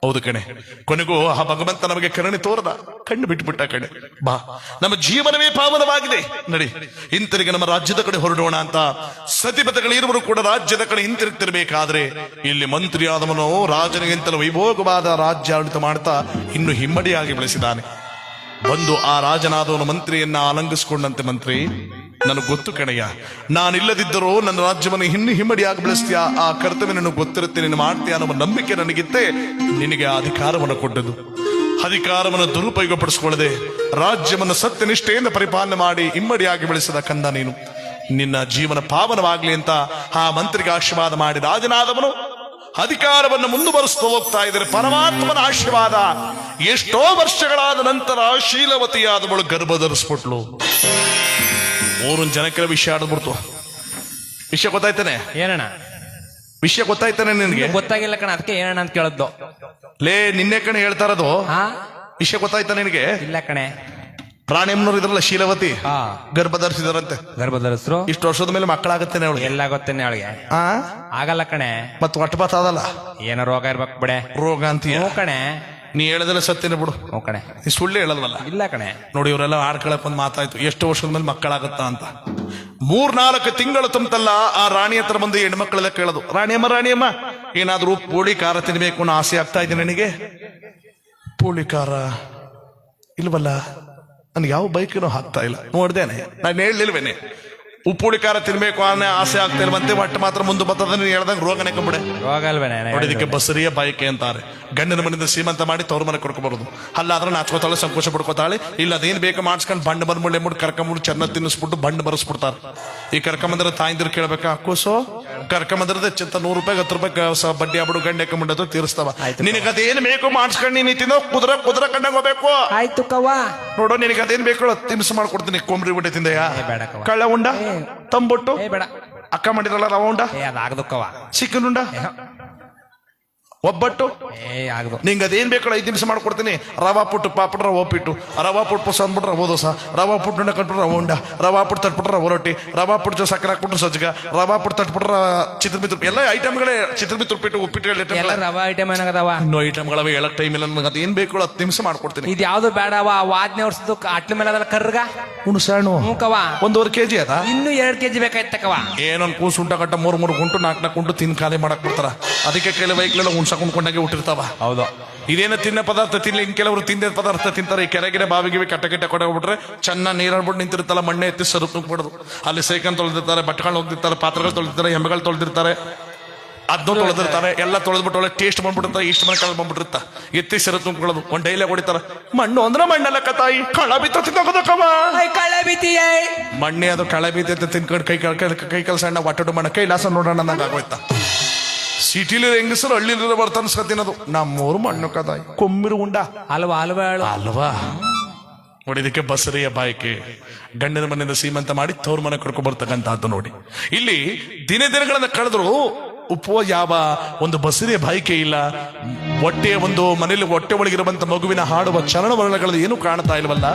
Speaker 1: ಹೌದು ಕಣೆ, ಕೊನೆಗೂ ಆ ಭಗವಂತ ನಮಗೆ ಕರುಣೆ ತೋರದ, ಕಣ್ಣು ಬಿಟ್ಟುಬಿಟ್ಟ ಕಣೆ. ಬಾ, ನಮ್ಮ ಜೀವನವೇ ಪಾವನವಾಗಿದೆ, ನಡಿ ಹಿಂತಿರುಗಿ ನಮ್ಮ ರಾಜ್ಯದ ಕಡೆ ಹೊರಡೋಣ ಅಂತ ಸತಿಪಥಗಳಿರುವರು ಕೂಡ ರಾಜ್ಯದ ಕಡೆ ಹಿಂತಿರುಗ್ತಿರ್ಬೇಕಾದ್ರೆ ಇಲ್ಲಿ ಮಂತ್ರಿ ಆದವನು ರಾಜನಿಗಿಂತಲೂ ವೈಭೋಗವಾದ ರಾಜ್ಯಾಡಳಿತ ಮಾಡ್ತಾ ಇನ್ನು ಹಿಮ್ಮಡಿಯಾಗಿ ಬೆಳೆಸಿದ್ದಾನೆ. ಬಂದು ಆ ರಾಜನಾದವನು ಮಂತ್ರಿಯನ್ನ ಆಲಂಗಿಸಿಕೊಂಡಂತೆ, ಮಂತ್ರಿ ನನಗೆ ಗೊತ್ತು ಕಣಯ್ಯ, ನಾನಿಲ್ಲದಿದ್ದರೂ ನನ್ನ ರಾಜ್ಯವನ್ನು ಇನ್ನು ಹಿಮ್ಮಡಿಯಾಗಿ ಬೆಳೆಸ್ತೀಯಾ, ಆ ಕರ್ತವ್ಯ ನನಗೆ ಗೊತ್ತಿರುತ್ತೆ, ನೀನು ಮಾಡ್ತೀಯ ಅನ್ನೋ ನಂಬಿಕೆ ನನಗಿತ್ತೆ ನಿನಗೆ ಆ ಅಧಿಕಾರವನ್ನು ಕೊಟ್ಟದ್ದು. ಅಧಿಕಾರವನ್ನು ದುರುಪಯೋಗಪಡಿಸಿಕೊಳ್ಳದೆ ರಾಜ್ಯವನ್ನು ಸತ್ಯನಿಷ್ಠೆಯಿಂದ ಪರಿಪಾಲನೆ ಮಾಡಿ ಇಮ್ಮಡಿಯಾಗಿ ಬೆಳೆಸಿದ ಕಂದ ನೀನು. ನಿನ್ನ ಜೀವನ ಪಾವನವಾಗ್ಲಿ ಅಂತ ಆ ಮಂತ್ರಿಗೆ ಆಶೀರ್ವಾದ ಮಾಡಿ ರಾಜನಾದವನು ಅಧಿಕಾರವನ್ನು ಮುಂದುವರಿಸ್ತಾ ಹೋಗ್ತಾ ಇದ್ದಾರೆ. ಪರಮಾತ್ಮನ ಆಶೀರ್ವಾದ. ಎಷ್ಟೋ ವರ್ಷಗಳಾದ ನಂತರ ಶೀಲವತಿಯಾದವಳು ಗರ್ಭ ಧರಿಸ್ಬಿಟ್ಲು. ಮೂರೊಂದು ಜನಕ್ಕೆ ವಿಷಯ ಆಡ್ಬಿಡ್ತು. ವಿಷಯ ಗೊತ್ತಾಯ್ತಾನೆ?
Speaker 2: ಏನಣ್ಣ
Speaker 1: ವಿಷಯ ಗೊತ್ತಾಯ್ತಾನೆ ನಿನ್ಗೆ?
Speaker 2: ಗೊತ್ತಾಗಿಲ್ಲ ಕಣ, ಅದಕ್ಕೆ ಏನಣ್ಣ ಅಂತ ಕೇಳದ್ದು.
Speaker 1: ಲೇ, ನಿನ್ನೆ ಕಣೆ ಹೇಳ್ತಾ ಇರೋದು.
Speaker 2: ಹಾ,
Speaker 1: ವಿಷಯ ಗೊತ್ತಾಯ್ತಾ ನಿನಗೆ?
Speaker 2: ಇಲ್ಲ ಕಣೆ.
Speaker 1: ರಾಣಿಯಮ್ಮನವ್ರು ಇದ್ರಲ್ಲ ಶೀಲವತಿ,
Speaker 2: ಹಾ,
Speaker 1: ಗರ್ಭ ಧರಿಸಿದಾರಂತೆ.
Speaker 2: ಗರ್ಭ ಧರಿಸ್ರು.
Speaker 1: ಇಷ್ಟು ವರ್ಷದ ಮೇಲೆ ಮಕ್ಕಳಾಗತ್ತೇನೆ ಅವಳಿಗೆ?
Speaker 2: ಎಲ್ಲ ಗೊತ್ತೇನೆ ಅವಳಿಗೆ.
Speaker 1: ಆ
Speaker 2: ಆಗಲ್ಲ ಕಣೆ.
Speaker 1: ಮತ್ ಒಟ್ಟಪಾತ ಅದಲ್ಲ,
Speaker 2: ಏನೋ ರೋಗ ಇರ್ಬೇಕು ಬಿಡೆ.
Speaker 1: ರೋಗ ಅಂತೀಯ?
Speaker 2: ಹ್ಞೂ ಕಣೆ.
Speaker 1: ನೀ ಹೇಳದಲ್ಲ ಸತ್ಯನ ಬಿಡು.
Speaker 2: ಹ್ಞೂ ಕಣೆ.
Speaker 1: ನೀ ಸುಳ್ಳು ಹೇಳಲ್ವಲ್ಲ.
Speaker 2: ಇಲ್ಲ ಕಣೆ.
Speaker 1: ನೋಡಿ, ಇವರೆಲ್ಲ ಆಡ್ಕೊಳಕ್ ಒಂದು ಮಾತಾಯ್ತು, ಎಷ್ಟು ವರ್ಷದ ಮೇಲೆ ಮಕ್ಕಳಾಗತ್ತಾ ಅಂತ. 3-4 ತಿಂಗಳು ತುಂಬತಲ್ಲ ಆ ರಾಣಿ ಹತ್ರ ಬಂದು ಹೆಣ್ಮಕ್ಳೆಲ್ಲ ಕೇಳೋದು, ರಾಣಿಯಮ್ಮ ಏನಾದ್ರೂ ಪೋಳಿ ಖಾರ ತಿನ್ಬೇಕು ಅನ್ನೋ ಆಸೆ ಆಗ್ತಾ ಇದೆ ನನಗೆ. ಪೋಳಿ ಖಾರ ಇಲ್ವಲ್ಲ, ನನ್ಗೆ ಯಾವ ಬೈಕಿನೂ ಹಾಕ್ತಾ ಇಲ್ಲ. ನೋಡ್ದೇನೆ, ನಾನು ಹೇಳಲಿಲ್ವೇನೆ ಉಪ್ಪುಳಿ ಖಾರ ತಿನ್ಬೇಕು ಅನ್ನೋ ಆಸೆ ಆಗ್ತಾ ಇಲ್ವಂತೆ. ಹೊಟ್ಟೆ ಮಾತ್ರ ಮುಂದೆ ಬರ್ತದ. ನೀನು ಹೇಳ್ದಂಗೆ ರೋಗನೇ ಕಂಬಿಡೆ.
Speaker 2: ರೋಗ ಅಲ್ವೇನೆ
Speaker 1: ನೋಡಿದಕ್ಕೆ ಬಸರಿಯ ಬಯಕೆ ಅಂತಾರೆ. ಗಂಡನ ಮನೆಯಿಂದ ಸೀಮಂತ ಮಾಡಿ ತವ್ರ ಮನೆ ಕೊಡ್ಕೊಬಾರದು. ಅಲ್ಲಾದ್ರೆ ನಾಚ್ಕೋತಾಳೆ, ಸಂಕೋಚ ಪಡ್ಕೋತಾಳೆ. ಇಲ್ಲ ಅದೇನ್ ಬೇಕು ಮಾಡಿಸ್ಕೊಂಡು ಬಂಡ್ ಬಂದ್ಬಿಡ್ಲೆ ಮುಡ್ ಕರ್ಕೊಂಡ್ಬಿಟ್ಟು ಚೆನ್ನ ತಿನ್ನಿಸ್ಬಿಟ್ಟು ಬಂಡ್ ಬರೆಸ್ಬಿಡ್ತಾರೆ. ಈ ಕರ್ಕೊಂಬಂದ್ರೆ ತಾಯಿಂದ್ರು ಕೇಳ್ಬೇಕಾ ಕೂಸು ಕರ್ಕೊಂಬಂದ್ರೆ ಚಿಂತ ₹100 10 ಬಡ್ಡಿ ಆಗ್ಬಿಡು ಗಂಡೆ ಕಮ್ಮಂಡದು ತೀರಿಸ್ತಾವ ನಿನಗೆ ಅದೇನ್ ಬೇಕು ಮಾಡಿಸ್ಕೊಂಡು ನೀನು ತಿನ್ನೋ ಕುದುರೆ ಕಂಡಂಗ್ ಹೋಗ್ಬೇಕು
Speaker 2: ಆಯ್ತು ಕವ್ವ.
Speaker 1: ನೋಡು ನಿನಗೆ ಅದೇನ್ ಬೇಕು ತಿನ್ಸು ಮಾಡ್ಕೊಡ್ತೀನಿ ಕೊಂಬ್ರಿ ಬಿಟ್ಟೆ ತಿಂದೆಯಾ
Speaker 2: ಬೇಡ ಕವ್ವ.
Speaker 1: ಕಳ್ಳ ಉಂಡ ತಂಬೊಟ್ಟು
Speaker 2: ಬೇಡ
Speaker 1: ಅಕ್ಕ ಮಾಡಿರಲ್ಲ ರವ ಉಂಡ
Speaker 2: ಅದಾಗದು ಕವ್ವ.
Speaker 1: ಚಿಕನ್ ಉಂಡ ಒಬ್ಬಟ್ಟು
Speaker 2: ಆಗದು.
Speaker 1: ನಿಂಗೆ ಅದೇನ್ ಬೇಕಲ್ಲ 5 ನಿಮಿಷ ಮಾಡ್ಕೊಡ್ತೀನಿ ರವಾ ಪುಟ್ಟು ಪಾಪಡ್ ರವ ಉಪ್ಪಿಟ್ಟು ರವಾ ಪುಟ್ಟು ಪುಸ ಅಂದ್ಬಿಟ್ರೆ ರವ ದೋಸ ರವಾ ಪುಟ್ಟು ಉಂಡ ಕಟ್ಬಿಟ್ರೆ ರವ ಉಂಡ ರವಾ ಪುಟ್ಟು ತಟ್ಬಿಟ್ರೆ ರವ ರೊಟ್ಟಿ ರವಾ ಪುಟ್ಟು ಸಕ್ಕರೆ ಹಾಕ್ಬಿಟ್ರೆ ಸಜ್ಜಗ ರವಾ ಪುಟ್ಟು ತಟ್ಬಿಟ್ರೆ ಚಿತ್ರಬಿತ್ತು ಎಲ್ಲ ಐಟಮ್ಗಳೇ ಚಿತ್ರಬಿತ್ತು ಉಪ್ಪಿಟ್ಟು
Speaker 2: ಎಲ್ಲ ರವಾ ಐಟಮ್ ಏನಾಗದವ
Speaker 1: ಇನ್ನೂ ಐಟಮ್ಗಳವೆ ಹೇಳಕ್ ಟೈಮ್ ಇಲ್ಲ ನನಗೆ ಅದೇನ್ ಬೇಕು 10 ನಿಮಿಷ ಮಾಡ್ಕೊಡ್ತೀನಿ.
Speaker 2: ಇದು ಯಾವ್ದು ಬೇಡವ ವಾದ್ನೆ ವರ್ಷದ್ದು ಅಟ್ಲ ಮೇಲೆ ಅದಲ್ಲ ಕರ್ಗ
Speaker 1: ಹುಣಸಾಣು
Speaker 2: ಮೂಕವ
Speaker 1: 1.5 kg ಅದ
Speaker 2: ಇನ್ನು 2 kg ಬೇಕಾಯ್ತಕವ.
Speaker 1: ಏನೊಂದು ಕೂಸು ಉಂಟ ಕಟ್ಟ 3 ಗುಂಟು 4 ಗುಂಟು ತಿನ್ ಖಾಲಿ ಮಾಡಕ್ ಬಿಡ್ತಾರ ಅದಕ್ಕೆ ಕೆಲವು ವೈಕ್ಲೆಲ್ಲ ಹುಣ್ಸಾಕೊಂಡ್ಕೊಂಡಾಗೆ ಹುಟ್ಟಿರ್ತಾವ.
Speaker 2: ಹೌದು
Speaker 1: ಇದೇನ ತಿನ್ನ ಪದಾರ್ಥ ತಿನ್ಲಿ ಇನ್ ಕೆಲವರು ತಿಂದ ಪದಾರ್ಥ ತಿಂತಾರೆ. ಈ ಕೆರೆಗಿರೆ ಬಾವಿಗೆ ಕಟ್ಟ ಕೊಡೋಗ್ಬಿಟ್ರೆ ಚೆನ್ನಾಗಿ ನೀರಾಡ್ಬಿಟ್ಟು ನಿಂತಿರ್ತಾರ ಮಣ್ಣೆ ಎತ್ತಿ ಸರುಪ್ ನುಗ್ಬಿಡೋದು ಅಲ್ಲಿ ಸೈಕಲ್ ತೊಳೆದಿರ್ತಾರೆ ಬಟ್ಟೆಗಳು ಹೋಗ್ತಿರ್ತಾರೆ ಪಾತ್ರೆಗಳು ತೊಳೆದಿರ್ತಾರೆ ಎಮ್ಮೆಗಳು ತೊಳೆದಿರ್ತಾರೆ ಅದನ್ನು ತೊಳೆದಿರ್ತಾರೆ ಎಲ್ಲ ತೊಳೆದ್ಬಿಟ್ಟು ಒಳ್ಳೆ ಟೇಸ್ಟ್ ಬಂದ್ಬಿಡುತ್ತೆ ಇಷ್ಟು ಮನೆ ಕಾಲ ಬಂದ್ಬಿಟ್ಟಿರ್ತ ಎತ್ತಿ ಸೆರೆ ತುಂಬಿಕೊಳ್ಳೋದು ಒಂದ್ ಡೈಲಾಗ್ ಹೊಡಿತಾರ ಮಣ್ಣು ಅಂದ್ರೆ ಮಣ್ಣಲ್ಲ ತಾಯಿ ಕಳ ಬಿತ್ತ ತಿನ್ನೋದಕ್ಕವ
Speaker 2: ಕಳೆ ಬಿದ್ದೀಯ
Speaker 1: ಮಣ್ಣೆ ಅದು ಕಳೆ ಬಿದ್ದ ತಿನ್ಕೊಂಡು ಕೈ ಕೆಲಸ ಅಣ್ಣ ಒಟ್ಟಡು ಮಣ್ಣ ಕೈಲಾಸ ನೋಡೋಣ ನಂಗೆ ಆಗೋಯ್ತಾ. ಸಿಟಿಲಿ ಹೆಂಗಸರು ಹಳ್ಳಿಲಿರೋ ಬರ್ತಾನ ಅನ್ಸ್ಕತ್ತಿನದು ನಮ್ಮೂರು ಮಣ್ಣು ಕದಾಯಿ ಕೊಮ್ಮಿರು ಉಂಡ
Speaker 2: ಅಲ್ವಾ
Speaker 1: ಅಲ್ವಾ ನೋಡಿದಕ್ಕೆ ಬಸರಿಯ ಬಾಯ್ಕೆ ಗಂಡನ ಮನೆಯಿಂದ ಸೀಮಂತ ಮಾಡಿ ತವ್ರ ಮನೆ ಕರ್ಕೊ ಬರ್ತಕ್ಕಂಥದ್ದು ನೋಡಿ. ಇಲ್ಲಿ ದಿನಗಳನ್ನ ಕಳೆದ್ರು ಯಾವ ಒಂದು ಬಸರಿಯ ಬಾಯ್ಕೆ ಇಲ್ಲ. ಹೊಟ್ಟೆಯ ಒಂದು ಮನೆಯಲ್ಲಿ ಹೊಟ್ಟೆ ಒಳಗಿರುವಂತ ಮಗುವಿನ ಹಾಡುವ ಚಲನವಲನಗಳು ಏನು ಕಾಣ್ತಾ ಇಲ್ವಲ್ಲ.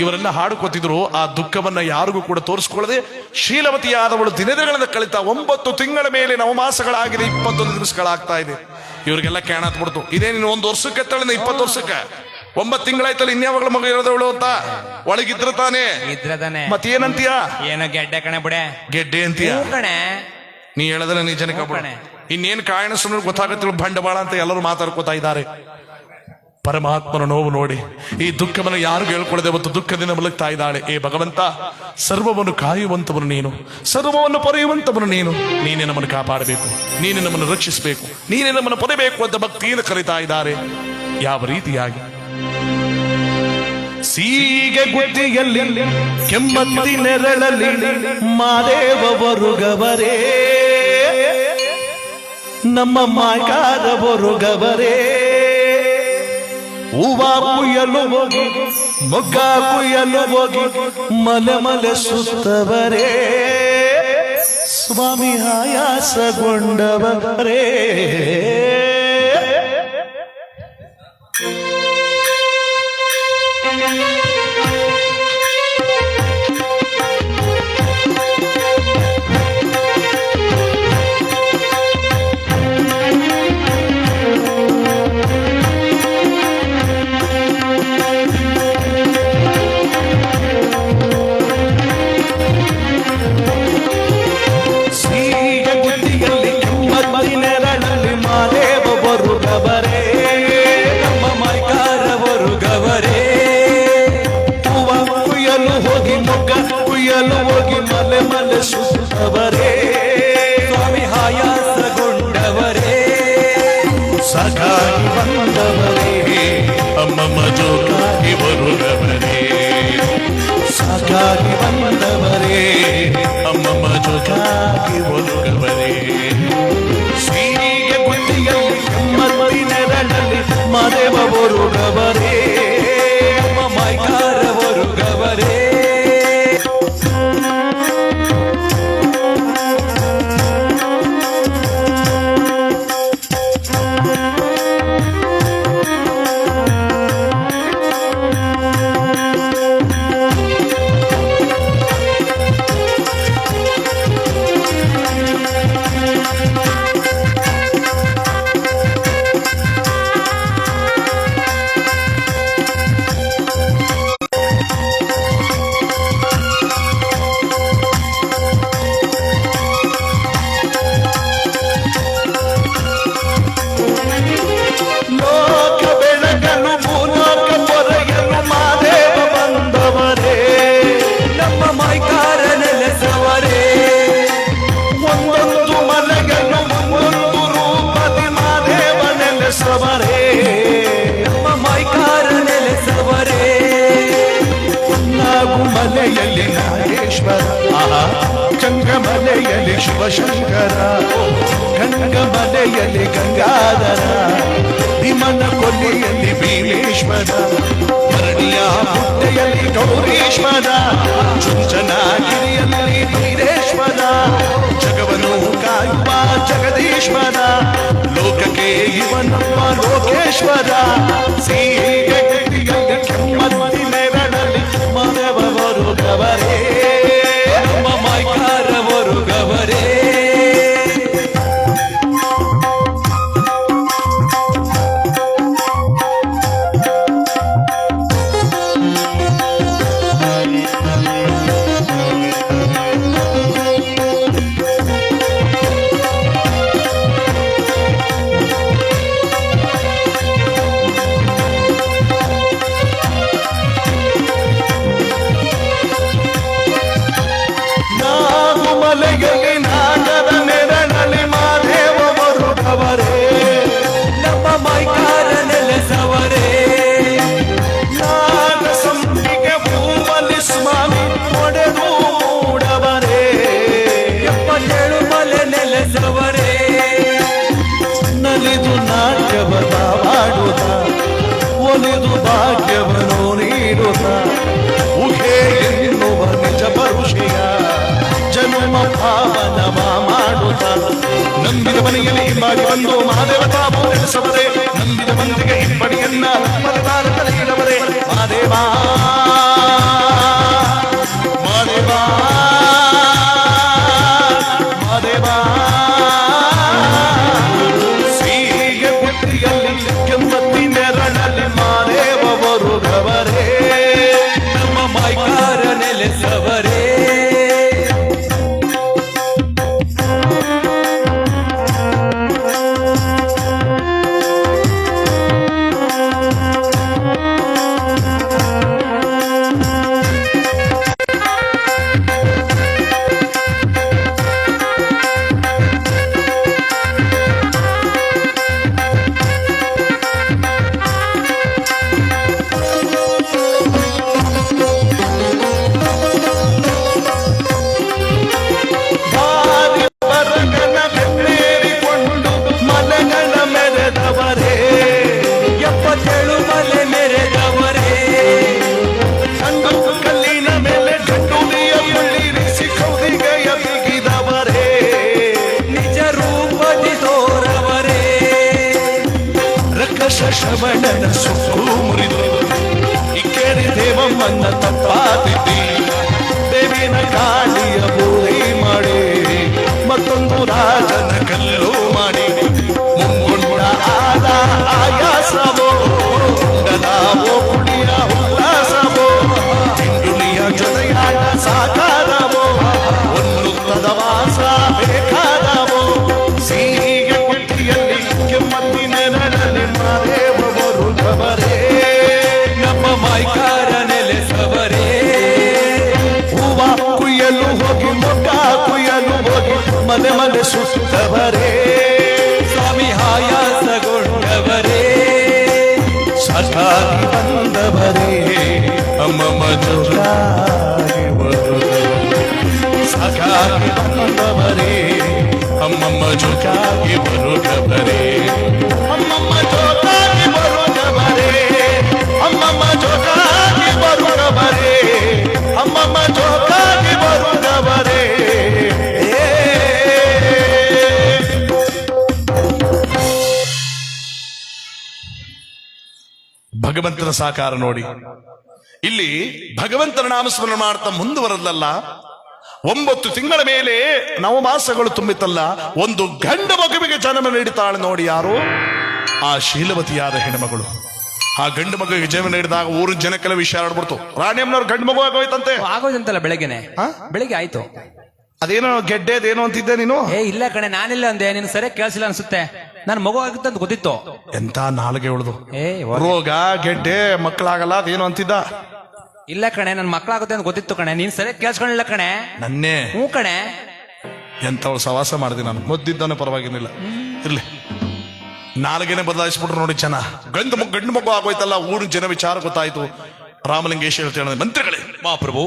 Speaker 1: ಇವರೆಲ್ಲ ಹಾಡುಕೊತಿದ್ರು ಆ ದುಃಖವನ್ನ ಯಾರಿಗೂ ಕೂಡ ತೋರಿಸ್ಕೊಳ್ಳದೆ ಶೀಲವತಿಯಾದವಳು ದಿನಗಳನ್ನ ಕಳಿತಾ 9 ತಿಂಗಳ ಮೇಲೆ ನವಮಾಸಗಳಾಗಿದೆ 21 ದಿವಸಗಳಾಗ್ತಾ ಇದೆ. ಇವ್ರಿಗೆಲ್ಲ ಕ್ಯಾಣತ್ ಬಿಡ್ತು ಇದೇ ನೀನು 1 ವರ್ಷಕ್ಕೆ ತಳಿನ 20 ವರ್ಷಕ್ಕೆ 9 ತಿಂಗಳಾಯ್ತಲ್ಲ ಇನ್ಯಾವಾಗಲ ಮಗ ಇರೋದವಳು ಅಂತ ಒಳಗಿದ್ರ ತಾನೆ ಮತ್ತೇನಂತೀಯ
Speaker 2: ಏನೋ ಗೆಡ್ಡೆ ಕಣೆ ಬಿಡೆ
Speaker 1: ಗೆಡ್ಡೆ ಅಂತೀಯ
Speaker 2: ಕಣೆ
Speaker 1: ನೀ ಹೇಳದ್ರೆ ನಿಜನೇ ಕಬ್ಬಣೆ ಇನ್ನೇನ್ ಕಾರಣಸ್ರು ಗೊತ್ತಾಗತ್ತಿಲ್ಲ ಬಂಡವಾಳ ಅಂತ ಎಲ್ಲರೂ ಮಾತಾಡ್ಕೋತಾ ಇದ್ದಾರೆ. ಪರಮಾತ್ಮನ ನೋವು ನೋಡಿ ಈ ದುಃಖವನ್ನು ಯಾರಿಗೂ ಹೇಳ್ಕೊಳ್ಳದೆ ಮತ್ತು ದುಃಖದಿಂದ ಮಲಗ್ತಾ ಇದ್ದಾಳೆ. ಏ ಭಗವಂತ ಸರ್ವವನ್ನು ಕಾಯುವಂತವನು ನೀನು ಸರ್ವವನ್ನು ಪೊರೆಯುವಂತವನು ನೀನೇ ನಮ್ಮನ್ನು ಕಾಪಾಡಬೇಕು ನೀನೇ ನಮ್ಮನ್ನು ರಕ್ಷಿಸಬೇಕು ನೀನೇ ನಮ್ಮನ್ನು ಪೊರೆಯಬೇಕು ಅಂತ ಭಕ್ತಿಯಿಂದ ಕರೀತಾ ಇದ್ದಾರೆ. ಯಾವ ರೀತಿಯಾಗಿ ಸೀಗೆ ಗುದ್ದಿಯಲ್ಲಿ ಕೆಮ್ಮತ್ತಿ ನೆರಳಲ್ಲಿ ಮಾದೇವರು ಗವರೇ ನಮ್ಮ ಮಾಯಕಾರವರು ಗವರೇ ಹೂವ ಕುಯ್ಯಲು ಹೋಗಿ ಮೊಗ್ಗ ಕುಯ್ಯಲು ಹೋಗಿ ಮಲೆ ಸುತ್ತವರೇ ಸ್ವಾಮಿ ಆಯಾಸಗೊಂಡವರೇ. ಸುತ್ತವರೇ ಸ್ವಾಮಿ ಆಯಾಸಗೊಂಡವರೇ ಸಗಾಗಿ ಬಂದವರೇ ಅಮ್ಮಮ್ಮ ಜೋಗಾಗಿ ಬರುವವರೇ ಸಗಾಗಿ ಬಂದವರೇ ಅಮ್ಮಮ್ಮ ಜೋಗಾಗಿ ಬರುವವರೇ. ಶ್ರೀಗೆ ಗುಂಡಿಯಲ್ಲಿ ಕೆಮ್ಮತ್ತಿ ನೆರಳಲ್ಲಿ ಮಾದೇವರು ಗವರೇ ನಮ್ಮ ಮಾಯ್ಕಾರವರು ಗವರೇ. ಮಲೆಯಲ್ಲಿ ನಾಗೇಶ್ವರ ಚಂದ್ರ
Speaker 3: ಶಿವಶಂಕರ, ಗಂಗಮಲೆಯಲ್ಲಿ ಗಂಗಾಧರ, ಭೀಮನ ಕೊಲ್ಲಿಯಲ್ಲಿ ಭೀಮೇಶ್ವರ, ಭರಣಿಯ ಪುಟ್ಟೆಯಲ್ಲಿ ಗೌರೀಶ್ವರ, ಚುಂಚನಗಿರಿಯಲ್ಲಿ ವೀರೇಶ್ವರ, ಜಗವನ್ನು ಕಾಯುವ ಜಗದೀಶ್ವರ, ಲೋಕಕ್ಕೆ ಇವನಪ್ಪ ಲೋಕೇಶ್ವರ, ಸೀಗೆಯಲ್ಲಿ ಕೆಮ್ಮತ್ತಿ ನೆರಳಲ್ಲಿ ಮರವರು ಗವರೇ, ನಮ್ಮ ಮೈಕಾರವರು ಗವರೇ. ನಾಗುಮಲೆಯಲ್ಲಿ ನಾಗರ ನೆರಳಲ್ಲಿ ಮಾದೇವರು ಗವರೇ, ನಮ್ಮ ಮೈಕಾರ ನೆಲೆಸವರೇ, ನಾಗ ಸಂಪಿಗೆ ಹೂವಲ್ಲಿ ಸ್ವಾಮಿ ಒಡೆದು ಮೂಡವರೇ, 77 ಮಲೆ ನೆಲೆಸವರೇ, ನಲಿದು ನಾಟ್ಯವನ್ನಾಡುತ್ತ ಒಲಿದು ಭಾಗ್ಯವನ್ನು ನೀಡುತ್ತ ಉಘೆ ಎನ್ನುವ ನಿಜ ಪರುಷಿಯ ಜನ್ಮ ಪಾವನ ಮಾಡುತ್ತ ನಂಬಿದ ಮನೆಯಲ್ಲಿ ಹಿಂಬಾಗಿ ಬಂದು ಮಹಾದೇವ ತಾವು ನೆಲೆಸವರೇ, ನಂಬಿದ ಮಂದಿಗೆ ಹಿಂಬಡಿಯನ್ನ ಮತದಾರ ನೀಡವರೇ, ಮಹಾದೇವ ಮಹಾದೇವ ಮಹಾದೇವ. ಸೀಗೆ ಬುಟ್ಟಿಯಲ್ಲಿ ಕೆಮ್ಮತ್ತಿ ನೆರಳಲ್ಲಿ ಮಹಾದೇವರು ಗವರೇ, ನಮ್ಮ ಮೈಕಾರ ನೆಲೆಸವರೇ. ಶ್ರವಣನ ಸುತ್ತು ಮುರಿದು ಇಕ್ಕೇರಿ ದೇವಮ್ಮನ್ನ ತಪ್ಪಾತಿದ್ದಿ, ದೇವಿನ ಕಾಳಿಯ ಬೂದಿ ಮಾಡಿ ಮತ್ತೊಂದು ರಾಜನ ಕಲ್ಲು ಮಾಡಿ, ಮುಂಗೊಂಡ ಆದ ಆಯಾಸವೋ ಗದಾವೋ ಕುಡಿಯ ಉಲ್ಲಾಸವೋ, ತಿಂಡುಲಿಯ ಜೊತೆಯಾಟ ಸಾಕಾರವೋ, ಒನ್ನುತ್ತದ ವಾಸ ಬೇಕಾದವೋ, ಸೀಗೆ ಕುಟ್ಟಿಯಲ್ಲಿ ಕೆಮ್ಮತ್ತಿ ನೆರಳಲ್ಲಿ ಮಾದೇವರು ಗವರೇ, ನಮ್ಮ ಮೈಕಾರ ನೆಲೆಸವರೇ, ಹೂವ ಕುಯ್ಯಲು ಹೋಗಿ ಮೊಗ್ಗ ಕುಯ್ಯಲು ಹೋಗಿ ಮನೆ ಮನೆ ಸುತ್ತವರೇ, ಸ್ವಾಮಿ ಆಯಾಸಗೊಂಡವರೇ, ಸಾಕಾಗಿ ಬಂದವರೇ, ಅಮ್ಮಮ್ಮ ಜೋರಾಗಿ ಸಾಕಾಗಿ ಬಂದವರೇ, ಅಮ್ಮಮ್ಮ ಜೋಕಾಗಿ ಬರುಗವರೇ, ಅಮ್ಮಮ್ಮ ಜೋಕಾಗಿ ಬರುಗವರೇ, ಅಮ್ಮಮ್ಮ ಜೋಕಾಗಿ ಬರುಗವರೇ, ಅಮ್ಮಮ್ಮ ಜೋಕಾಗಿ ಬರುಗವರೇ.
Speaker 1: ಭಗವಂತನ ಸಾಕಾರ ನೋಡಿ. ಇಲ್ಲಿ ಭಗವಂತನ ನಾಮಸ್ಮರಣೆ ಮಾಡ್ತಾ ಮುಂದುವರದಲ್ಲ, 9 ತಿಂಗಳ ಮೇಲೆ ನವಮಾಸಗಳು ತುಂಬಿತಲ್ಲ, ಒಂದು ಗಂಡ ಮಗುವಿಗೆ ಜನ್ಮ ನೀಡುತ್ತಾಳೆ ನೋಡಿ. ಯಾರು? ಆ ಶೀಲವತಿಯಾದ ಹೆಣ್ಮಗಳು. ಆ ಗಂಡು ಮಗುವಿಗೆ ಜನ್ಮ ನೀಡಿದಾಗ ಊರಿನ ಜನಕ್ಕೆಲ್ಲ ವಿಷಯ ಹರಡ್ಬಿಡ್ತು. ರಾಣಿಯಮ್ಮನವ್ರು ಗಂಡು ಮಗು ಆಗೋಯ್ತಂತೆ.
Speaker 2: ಆಗೋದಂತಲ್ಲ, ಬೆಳಗ್ಗೆನೆ ಬೆಳಿಗ್ಗೆ ಆಯ್ತು.
Speaker 1: ಅದೇನೋ ಗೆಡ್ಡೆದೇನೋ ಅಂತಿದ್ದೆ ನೀನು.
Speaker 2: ಇಲ್ಲ ಕಣೆ, ನಾನಿಲ್ಲ ಅಂದೆ, ನೀನು ಸರಿಯಾಗಿ ಕೇಳಿಸಿಲ್ಲ ಅನ್ಸುತ್ತೆ. ನಾನು ಮಗು ಆಗುತ್ತೆ ಅಂತ ಗೊತ್ತಿತ್ತು.
Speaker 1: ಎಂತ ನಾಲ್ಗೆ ಉಳಿದು ರೋಗ ಗೆಡ್ಡೆ ಮಕ್ಕಳಾಗಲ್ಲ ಅದೇನೋ ಅಂತಿದ್ದ.
Speaker 2: ಇಲ್ಲ ಕಣೆ, ನನ್ ಮಕ್ಕಳಾಗುತ್ತೆ ಅಂತ ಗೊತ್ತಿತ್ತು ಕಣೆ, ನೀನ್ ಸರಿಯಾಗಿ ಕೇಳಿಸ್ಕೊಂಡಿಲ್ಲ ಕಣೆ.
Speaker 1: ನನ್ನೇ
Speaker 2: ಹ್ಞೂ ಕಣೆ.
Speaker 1: ಎಂತವಳು ಸವಾಸ ಮಾಡಿದೆ ನಾನು. ಮುದ್ದಿದ್ದಾನೆ ಪರವಾಗಿರ್ಲಿಲ್ಲ, ಇರ್ಲಿ. ನಾಲ್ಗೆನೆ ಬದಲಾಯಿಸ್ಬಿಟ್ರು ನೋಡಿ ಜನ. ಗಂಡು ಮಗು ಆಗೋಯ್ತಲ್ಲ, ಊರಿನ ಜನ ವಿಚಾರ ಗೊತ್ತಾಯ್ತು. ರಾಮಲಿಂಗೇಶ್ ಹೇಳ್ತೇನೆ, ಮಂತ್ರಿಗಳೇ
Speaker 2: ಮಹಾಪ್ರಭು,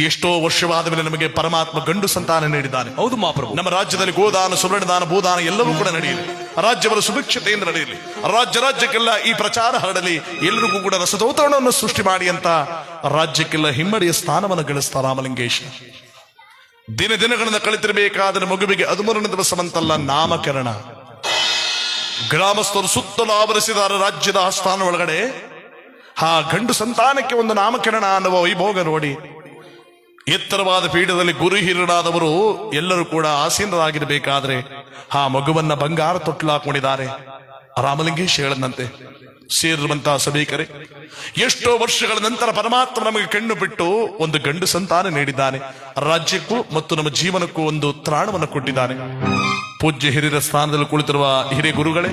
Speaker 1: ಎಷ್ಟೋ ವರ್ಷವಾದ ಮೇಲೆ ನಮಗೆ ಪರಮಾತ್ಮ ಗಂಡು ಸಂತಾನ ನೀಡಿದ್ದಾನೆ.
Speaker 2: ಹೌದು ಮಹಾಪ್ರಭು.
Speaker 1: ನಮ್ಮ ರಾಜ್ಯದಲ್ಲಿ ಗೋದಾನ, ಸುವರ್ಣದಾನ, ಭೂದಾನ ಎಲ್ಲವೂ ಕೂಡ ನಡೆಯಲಿ. ರಾಜ್ಯವನ್ನು ಸುಭಿಕ್ಷತೆಯಿಂದ ನಡೆಯಲಿ. ರಾಜ್ಯಕ್ಕೆಲ್ಲ ಈ ಪ್ರಚಾರ ಹರಡಲಿ. ಎಲ್ಲರಿಗೂ ಕೂಡ ರಸದೌತರಣವನ್ನು ಸೃಷ್ಟಿ ಮಾಡಿ ಅಂತ ರಾಜ್ಯಕ್ಕೆಲ್ಲ ಹಿಮ್ಮಡಿಯ ಸ್ಥಾನವನ್ನು ಗಳಿಸ್ತಾ ರಾಮಲಿಂಗೇಶ ದಿನಗಳನ್ನು ಕಳಿತಿರಬೇಕಾದರೆ ಮಗುವಿಗೆ 13ನೇ ದಿವಸವಂತಲ್ಲ ನಾಮಕರಣ. ಗ್ರಾಮಸ್ಥರು ಸುತ್ತಲೂ ಆವರಿಸಿದ್ದಾರೆ ರಾಜ್ಯದ ಆಸ್ಥಾನ ಒಳಗಡೆ. ಆ ಗಂಡು ಸಂತಾನಕ್ಕೆ ಒಂದು ನಾಮಕರಣ ಅನ್ನುವ ವೈಭೋಗ ನೋಡಿ ಎತ್ತರವಾದ ಪೀಠದಲ್ಲಿ ಗುರು ಹಿರಿಯರಾದವರು ಎಲ್ಲರೂ ಕೂಡ ಆಸೀನರಾಗಿರಬೇಕಾದ್ರೆ ಆ ಮಗುವನ್ನ ಬಂಗಾರ ತೊಟ್ಲು ಹಾಕೊಂಡಿದ್ದಾರೆ. ರಾಮಲಿಂಗೇಶ್ ಹೇಳದಂತೆ ಸೇರಿರುವಂತಹ ಸಭಿಕರೇ, ಎಷ್ಟೋ ವರ್ಷಗಳ ನಂತರ ಪರಮಾತ್ಮ ನಮಗೆ ಕಣ್ಣು ಬಿಟ್ಟು ಒಂದು ಗಂಡು ಸಂತಾನ ನೀಡಿದ್ದಾನೆ. ರಾಜ್ಯಕ್ಕೂ ಮತ್ತು ನಮ್ಮ ಜೀವನಕ್ಕೂ ಒಂದು ತ್ರಾಣವನ್ನು ಕೊಟ್ಟಿದ್ದಾನೆ. ಪೂಜ್ಯ ಹಿರಿಯರ ಸ್ಥಾನದಲ್ಲಿ ಕುಳಿತಿರುವ ಹಿರಿಯ ಗುರುಗಳೇ,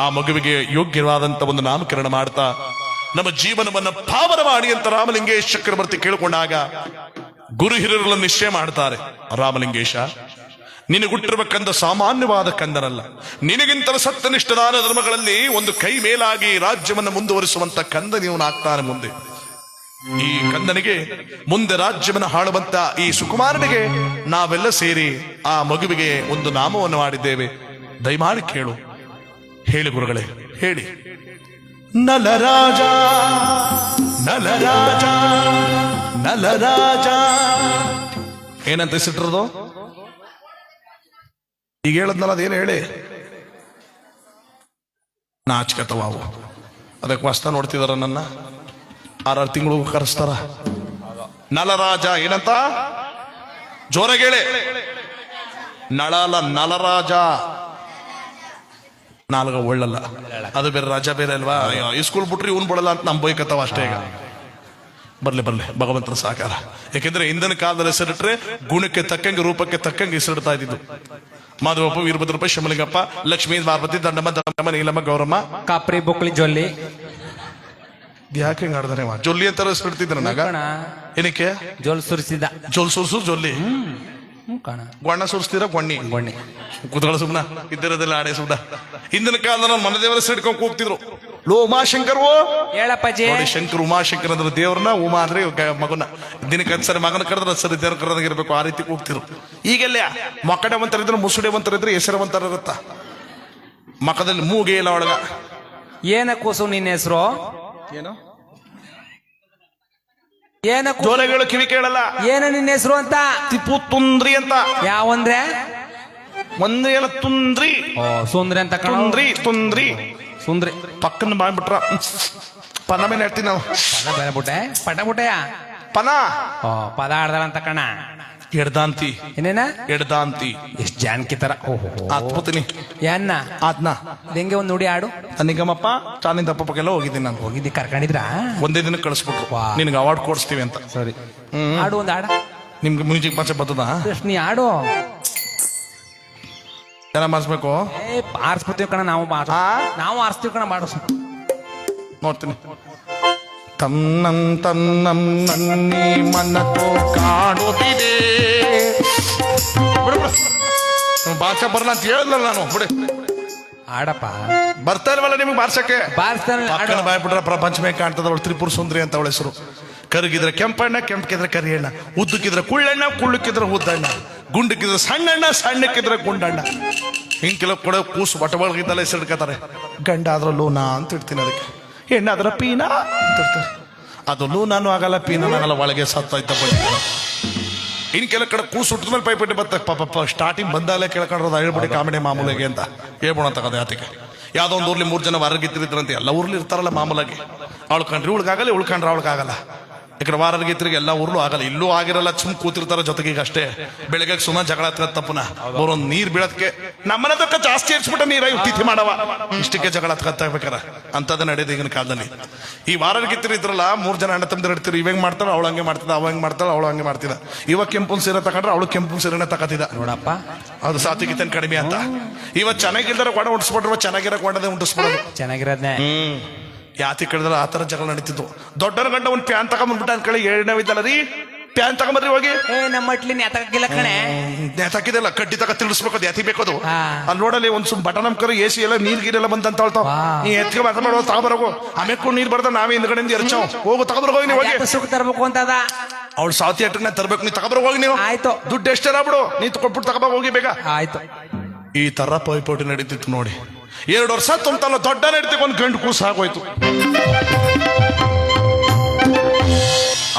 Speaker 1: ಆ ಮಗುವಿಗೆ ಯೋಗ್ಯವಾದಂತ ಒಂದು ನಾಮಕರಣ ಮಾಡ್ತಾ ನಮ್ಮ ಜೀವನವನ್ನ ಪಾವನ ಮಾಡಿ ಅಂತ ರಾಮಲಿಂಗೇಶ್ ಚಕ್ರವರ್ತಿ ಕೇಳಿಕೊಂಡಾಗ ಗುರು ಹಿರಿಯರನ್ನು ನಿಶ್ಚಯ ಮಾಡ್ತಾರೆ. ರಾಮಲಿಂಗೇಶ, ನಿನಗುಟ್ಟಿರುವ ಸಾಮಾನ್ಯವಾದ ಕಂದನಲ್ಲ. ನಿನಗಿಂತಲೂ ಸತ್ಯನಿಷ್ಠ ದಾನ ಧರ್ಮಗಳಲ್ಲಿ ಒಂದು ಕೈ ಮೇಲಾಗಿ ರಾಜ್ಯವನ್ನು ಮುಂದುವರಿಸುವಂತ ಕಂದ ನೀವನಾಗ್ತಾನೆ ಮುಂದೆ. ಈ ಕಂದನಿಗೆ ಮುಂದೆ ರಾಜ್ಯವನ್ನು ಆಳುವಂತ ಈ ಸುಕುಮಾರನಿಗೆ ನಾವೆಲ್ಲ ಸೇರಿ ಆ ಮಗುವಿಗೆ ಒಂದು ನಾಮವನ್ನು ಮಾಡಿದ್ದೇವೆ. ದಯಮಾಡಿ ಕೇಳು. ಹೇಳಿ ಗುರುಗಳೇ, ಹೇಳಿ. ನಲರಾಜ ನಲರಾಜ ನಲರಾಜ ಏನಂತ ಹೆಸರಿಟ್ಟಿರೋದು? ಈಗ ಹೇಳದ್ನಲ್ಲ, ಅದೇನು ಹೇಳಿ. ನಾಚಿಕತವಾವು ಅದಕ್ಕೆ ವಸ್ತ ನೋಡ್ತಿದಾರ ನನ್ನ 6 ತಿಂಗಳು ಕರೆಸ್ತಾರ. ನಲರಾಜ ಏನಂತ ಜೋರಾಗೇಳೆ. ನಳಲ ನಲರಾಜ, ನಾಲ್ಗ ಒಳ್ಳಲ್ಲ, ಅದು ಬೇರೆ ರಾಜ ಬೇರೆ ಅಲ್ವಾ. ಸ್ಕೂಲ್ ಬಿಟ್ರಿ ಇವನ್ ಬಿಡಲ್ಲ ಅಂತ ನಮ್ ಬೈಕತ್ತವ ಅಷ್ಟೇ. ಈಗ ಬರ್ಲಿ ಭಗವಂತನ ಸಹಕಾರ. ಯಾಕೆಂದ್ರೆ ಹಿಂದಿನ ಕಾಲದಲ್ಲಿ ಹೆಸರಿಟ್ರೆ ಗುಣಕ್ಕೆ ತಕ್ಕಂಗೆ ರೂಪಕ್ಕೆ ತಕ್ಕಂಗೆ ಹೆಸರಿಡ್ತಾ ಇದ್ದಿದ್ದು. ಮಾಧವಪ್ಪ, ವೀರಭದ್ರಪ್ಪ, ಶಮಲಿಂಗಪ್ಪ, ಲಕ್ಷ್ಮೀ, ಪಾರ್ವತಿ, ದಂಡಮ್ಮ, ಧರ್ಮಮ್ಮ, ನೀಲಮ್ಮ, ಗೌರಮ್ಮ,
Speaker 2: ಕಾಪ್ರಿ, ಬೊಕ್ಳಿ, ಜೊಲ್ಲಿ.
Speaker 1: ಯಾಕೆ ಹಿಂಗ ಆಡ್ದಾನೆ ಜೊಲ್ಲಿ ಅಂತ ಹೆಸರಿಡ್ತಿದ್ರ ನಾಗ. ಏನಕ್ಕೆ
Speaker 2: ಜೋಲ್ ಸುರಿಸಿದ
Speaker 1: ಜೋಲ್ ಸುರ್ಸು ಜೊಲ್ಲಿ, ಗೊಣ್ಣ ಸುರಿಸ್ತೀರ ಗೊಣ್ಣಿ
Speaker 2: ಗೊಣ್ಣಿ
Speaker 1: ಕೂತ್ಕೊಳ್ಳೋ ಸುಮ್ನ ಇದ್ದಿರೋದೆಲ್ಲ ಆಡೇ ಸುಮ್ನ. ಹಿಂದಿನ ಕಾಲದ ಮನ ದೇವರ ಸಿಡ್ಕೊಂಡ್ ಕೂಗ್ತಿದ್ರು. ಲೋ ಉಮಾಶಂಕರ್ವೋ
Speaker 2: ಹೇಳಪ್ಪಾಜಿ.
Speaker 1: ನೋಡಿ, ಶಂಕರ್ ಉಮಾಶಂಕರ್ ಅಂದ್ರೆ ದೇವ್ರನ್ನ, ಉಮಾ ಅಂದ್ರೆ ಮಗನ. ದಿನಕ್ಕೆ ಸರಿ ಮಗನ ಕರೆದ್ರೆ ಸರಿ ದೇವ್ರ ಕರೆದಾಗ ಇರ್ಬೇಕು, ಆ ರೀತಿ ಕೂಗ್ತಿರು. ಈಗೆಲ್ಲ ಮಕ್ಕಡವಂತರಿದ್ರೆ ಮುಸುಡೆವಂತರಿದ್ರೆ ಹೆಸರವಂತರ ಇರುತ್ತ. ಮಕ್ಕದಲ್ಲಿ ಮೂಗೆ ಇಲ್ಲ ಒಳಗ.
Speaker 2: ಏನ ಕೂಸು ನಿನ್ನ ಹೆಸರು?
Speaker 1: ಏನು
Speaker 2: ಏನ
Speaker 1: ಜೋಲೆಗಳು ಕಿವಿ ಕೇಳಲ್ಲ.
Speaker 2: ಏನ ನಿನ್ನ ಹೆಸರು ಅಂತ?
Speaker 1: ತಿಪ್ಪು ತುಂದ್ರಿ ಅಂತ.
Speaker 2: ಯಾವಂದ್ರೆ
Speaker 1: ಒಂದ್ ಏನ ತುಂದ್ರಿ.
Speaker 2: ಓ ಸುಂದ್ರಿ ಅಂತ ಕಣ.
Speaker 1: ತುಂದ್ರಿ
Speaker 2: ಸುಂದ್ರಿ
Speaker 1: ಪಕ್ಕನ ಮಾಡ್ಬಿಟ್ರ ಪನ ಮೇಲೆ ಹೇಳ್ತೀವಿ ನಾವು.
Speaker 2: ಪದ ಬೇರೆ ಬುಟ್ಟೆ ಪಟ ಬುಟ್ಟೆಯ
Speaker 1: ಪನ.
Speaker 2: ಓ ಪದ ಆಡ್ದಾರ ಅಂತ ಕಣ.
Speaker 1: ಎಡ್ದಾಂತಿ.
Speaker 2: ಏನೇನ
Speaker 1: ಎಡ್ದಾಂತಿ.
Speaker 2: ಎಷ್ಟ್ ಜಾನಕಿ ತರ. ಓಹೋ
Speaker 1: ಆತ್ಮತೀನಿ
Speaker 2: ಏನ್ನ
Speaker 1: ಆತ್ನ
Speaker 2: ಹೆಂಗೆ ಒಂದ್ ನುಡಿ ಆಡು.
Speaker 1: ನಿಗಮಪ್ಪ ಚಾನಿಂದ ಅಪ್ಪಕ್ಕೆಲ್ಲ ಹೋಗಿದ್ದೀನಿ ನಾನು.
Speaker 2: ಹೋಗಿದ್ದಿ ಕರ್ಕೊಂಡಿದ್ರ?
Speaker 1: ಒಂದೇ ದಿನ ಕಳಿಸ್ಬಿಟ್ರು, ನಿನ್ಗೆ ಅವಾರ್ಡ್ ಕೊಡಿಸ್ತೀವಿ ಅಂತ.
Speaker 2: ಸರಿ ಆಡು ಒಂದ್ ಆಡ.
Speaker 1: ನಿಮ್ಗೆ ಮ್ಯೂಸಿಕ್ ಭಾಷೆ ಬರ್ತದ?
Speaker 2: ನೀ ಆಡು.
Speaker 1: ಜನ ಮಾಡಿಸ್ಬೇಕು.
Speaker 2: ಆರಿಸ್ಬಿಡ್ತೀವಿ ಕಣ ನಾವು. ನಾವು ಆರಿಸ್ತೀವಿ ಕಣ, ಮಾಡು.
Speaker 1: ನೋಡ್ತೀನಿ. ತನ್ನಂ ತನ್ನಂ ನನ್ನಿ ಮನತೋ ಕಾಡುತ್ತಿದೆ. ಭಾಷೆ ಬರಲ್ಲ ಅಂತ ಹೇಳಿದ್ನಲ್ಲ ನಾನು. ಬಿಡಿ
Speaker 2: ಆಡಪ್ಪ.
Speaker 1: ಬರ್ತಾ ಇಲ್ವಲ್ಲ ನಿಮ್ಗೆ ಭಾಷಕ್ಕೆ?
Speaker 2: ಬಾರಿಸ್ತಾನೆ.
Speaker 1: ಬಾಯ್ಬಿಟ್ರೆ ಪ್ರಪಂಚಮೇ ಕಾಣ್ತದ. ಅವಳು ತ್ರಿಪುರ ಸುಂದರಿ ಅಂತ ಅವಳ ಹೆಸರು. ಕರಗಿದ್ರೆ ಕೆಂಪಣ್ಣ, ಕೆಂಪಕ್ಕಿದ್ರೆ ಕರಿಯಣ್ಣ, ಉದ್ದಕ್ಕಿದ್ರೆ ಕುಳ್ಳಣ್ಣ, ಕುಳ್ಳಕ್ಕಿದ್ರೆ ಉದ್ದಣ್ಣ, ಗುಂಡಕ್ಕಿದ್ರೆ ಸಣ್ಣಣ್ಣ, ಸಣ್ಣಕ್ಕಿದ್ರೆ ಗುಂಡಣ್ಣ. ಹಿಂಗ್ ಕೆಲವು ಕೂಡ ಕೂಸು ಬಟಬಳಗಿದ್ದಲ್ಲ ಹೆಸರಿಡ್ಕತಾರೆ. ಗಂಡ ಆದ್ರ ಲೂನಾ ಅಂತ ಇಡ್ತೀನಿ, ಅದಕ್ಕೆ ಹೆಣ್ಣಾದ್ರ ಪೀನಾ ಅಂತ ಇರ್ತಾರೆ. ಅದು ಲೂನಾನು ಆಗಲ್ಲ, ಪೀನಾನು ಆಗಲ್ಲ, ಒಳಗೆ ಸತ್ತ ಬಂದಿಲ್ಲ. ಇನ್ ಕೆಲ ಕಡೆ ಕೂಸು ಹುಟ್ಟಿದ ಮೇಲೆ ಪೈಪೇಟೆ ಬತ್ತ ಪಾಪ ಸ್ಟಾರ್ಟಿಂಗ್ ಬಂದಾಗಲೇ ಕೇಳ್ಕೊಂಡ್ರದು ಹೇಳ್ಬಿಡಿ ಕಾಮಿಡಿ ಮಾಮೂಲಿಗೆ ಅಂತ ಹೇಳ್ಬೋಣ ತಗೋದು. ಯಾತಕ್ಕೆ ಯಾವ್ದೋ ಒಂದು ಊರ್ಲಿ 3 ಜನ ವಾರಗಿತ್ತಿರಿದ್ರಂತೆ. ಎಲ್ಲ ಊರ್ಲಿ ಇರ್ತಾರಲ್ಲ ಮಾಮೂಲಾಗಿ. ಅವಳು ಕಂಡ್ರಿ ಉಳ್ಕಾಗಲ್ಲ, ಉಳ್ಕೊಂಡ್ರೆ ಅವಳಿಗಾಗಲ್ಲ. ಯಾಕಂದ್ರೆ ವಾರಗಿತ್ತಿರಿಗೆ ಎಲ್ಲ ಊರ್ಲು ಆಗಲ್ಲ. ಇಲ್ಲೂ ಆಗಿರಲ್ಲ, ಸುಮ್ ಕೂತಿರ್ತಾರ ಜೊತೆಗೆ. ಈಗ ಅಷ್ಟೇ ಬೆಳಗ್ಗೆ ಸುಮ್ಮ ಜಗಳ ತಪ್ಪನ ಅವ್ರೊಂದು ನೀರ್ ಬೀಳತ್ಕೆ ನಮ್ಮನೆ ತಕ್ಕ ಜಾಸ್ತಿ ಹರಿಸ್ಬಿಟ್ಟ ನೀರ ತಿಥಿ ಮಾಡವ, ಇಷ್ಟಕ್ಕೆ ಜಗಳ ತಗೋಬೇಕಾರ ಅಂತದ ನಡೆಯೋದು ಈಗಿನ ಕಾಲದಲ್ಲಿ. ಈ ವಾರಗಿತ್ತಿರಿ ಇದ್ರಲ್ಲ 3 ಜನ ಅಣ್ಣ ತಮ್ಮದಿರು ಇಡ್ತೀರಿ. ಇವಂಗ್ ಮಾಡ್ತಾರ, ಅವಳು ಹಂಗೆ ಮಾಡ್ತಿದ್ದ, ಅವ ಹೆಂಗ್ ಮಾಡ್ತಾಳ, ಅವಳು ಹಂಗೆ ಮಾಡ್ತಿದ್ದ. ಇವಾಗ ಕೆಂಪು ಸೀರೆ ತಗೊಂಡ್ರೆ ಅವಳು ಕೆಂಪು ಸೀರೆನೆ ತಗೋತಿದ್ದ.
Speaker 2: ನೋಡಪ್ಪ,
Speaker 1: ಅದು ಸಾತ್ವಿಕತೆ ಕಡಿಮೆ ಅಂತ. ಇವತ್ತು ಚೆನ್ನಾಗಿಲ್ದಾರ ಕೊಂಡ ಉಂಟಿಸ್ಬಿಟ್ರೆ ಚೆನ್ನಾಗಿರೋ ಕೊಂಡದೆ ಉಂಟಿಸ್ಬಿಡೋದು.
Speaker 2: ಚೆನ್ನಾಗಿರೋದ್ನೆ
Speaker 1: ಯಾತಿ ಕೇಳಿದ್ರೆ ಆ ತರ ಜಗಳ ನಡೀತಿತ್ತು. ದೊಡ್ಡರ ಗಂಡ ಒಂದು ಪ್ಯಾನ್ ತಗೊಂಡ್ಬಿಟ್ಟ ಅಂತ ಕೇಳಿ 7ನೇ ಇದ್ದಲ್ಲ ರೀ, ಪ್ಯಾನ್ ತಗೊಂಬರ್ರಿ ಹೋಗಿ.
Speaker 2: ನಮ್ಮ ಮಟ್ಲಿ ನೆತಕಿಲ್ಲ ಕಣೆ.
Speaker 1: ನೆತಾಕಿದೆಲ್ಲ ಕಡ್ಡಿ ತಗ ತಿಳಿಸ್ಬೇಕು, ಅದು ಎತಿ ಬೇಕದು. ಅಲ್ಲಿ ನೋಡಲಿ ಒಂದ್ ಸುಮ್ ಬಟನ್ ನಮ್ಕರು ಎಸಿ ಎಲ್ಲ ನೀರ್ ಗೀರೆಲ್ಲ ಬಂದಂತ ಹೇಳ್ತಾವ. ನೀ ಎತ್ಗೆ ಮಾತ್ರ ಮಾಡೋ ತಗೊಬರೋಗು. ಆಮೇಲೆ ನೀರ್ ಬರ್ದ ನಾವೇ ಹಿಂದ್ಗಡೆಯಿಂದ ಎರಚಾವ್ ಹೋಗು ತಗೊಬರ್ಗೋಗಿ ನೀವು ಹೋಗಿ.
Speaker 2: ಸುಖ ತರಬೇಕು ಅಂತದ
Speaker 1: ಅವಳು ಸಾವತಿ ಅಟ್ಟಕ್ಕೆ ತರ್ಬೇಕು, ನೀ ತಗೊಬರ ಹೋಗಿ ನೀವು.
Speaker 2: ಆಯ್ತು.
Speaker 1: ದುಡ್ಡು ಎಷ್ಟಾರ ಬಿಡು, ನೀ ಕೊಟ್ಬಿಟ್ಟು ತಗೊಬ ಹೋಗಿ ಬೇಗ.
Speaker 2: ಆಯ್ತು.
Speaker 1: ಈ ತರ ಪೈಪೋಟಿ ನಡೀತಿತ್ತು ನೋಡಿ. 2 ವರ್ಷ ತುಂಬತಲ್ಲ, ದೊಡ್ಡ ನಡೀತಿಗೆ ಒಂದು ಗಂಡು ಕೂಸು ಆಗೋಯ್ತು.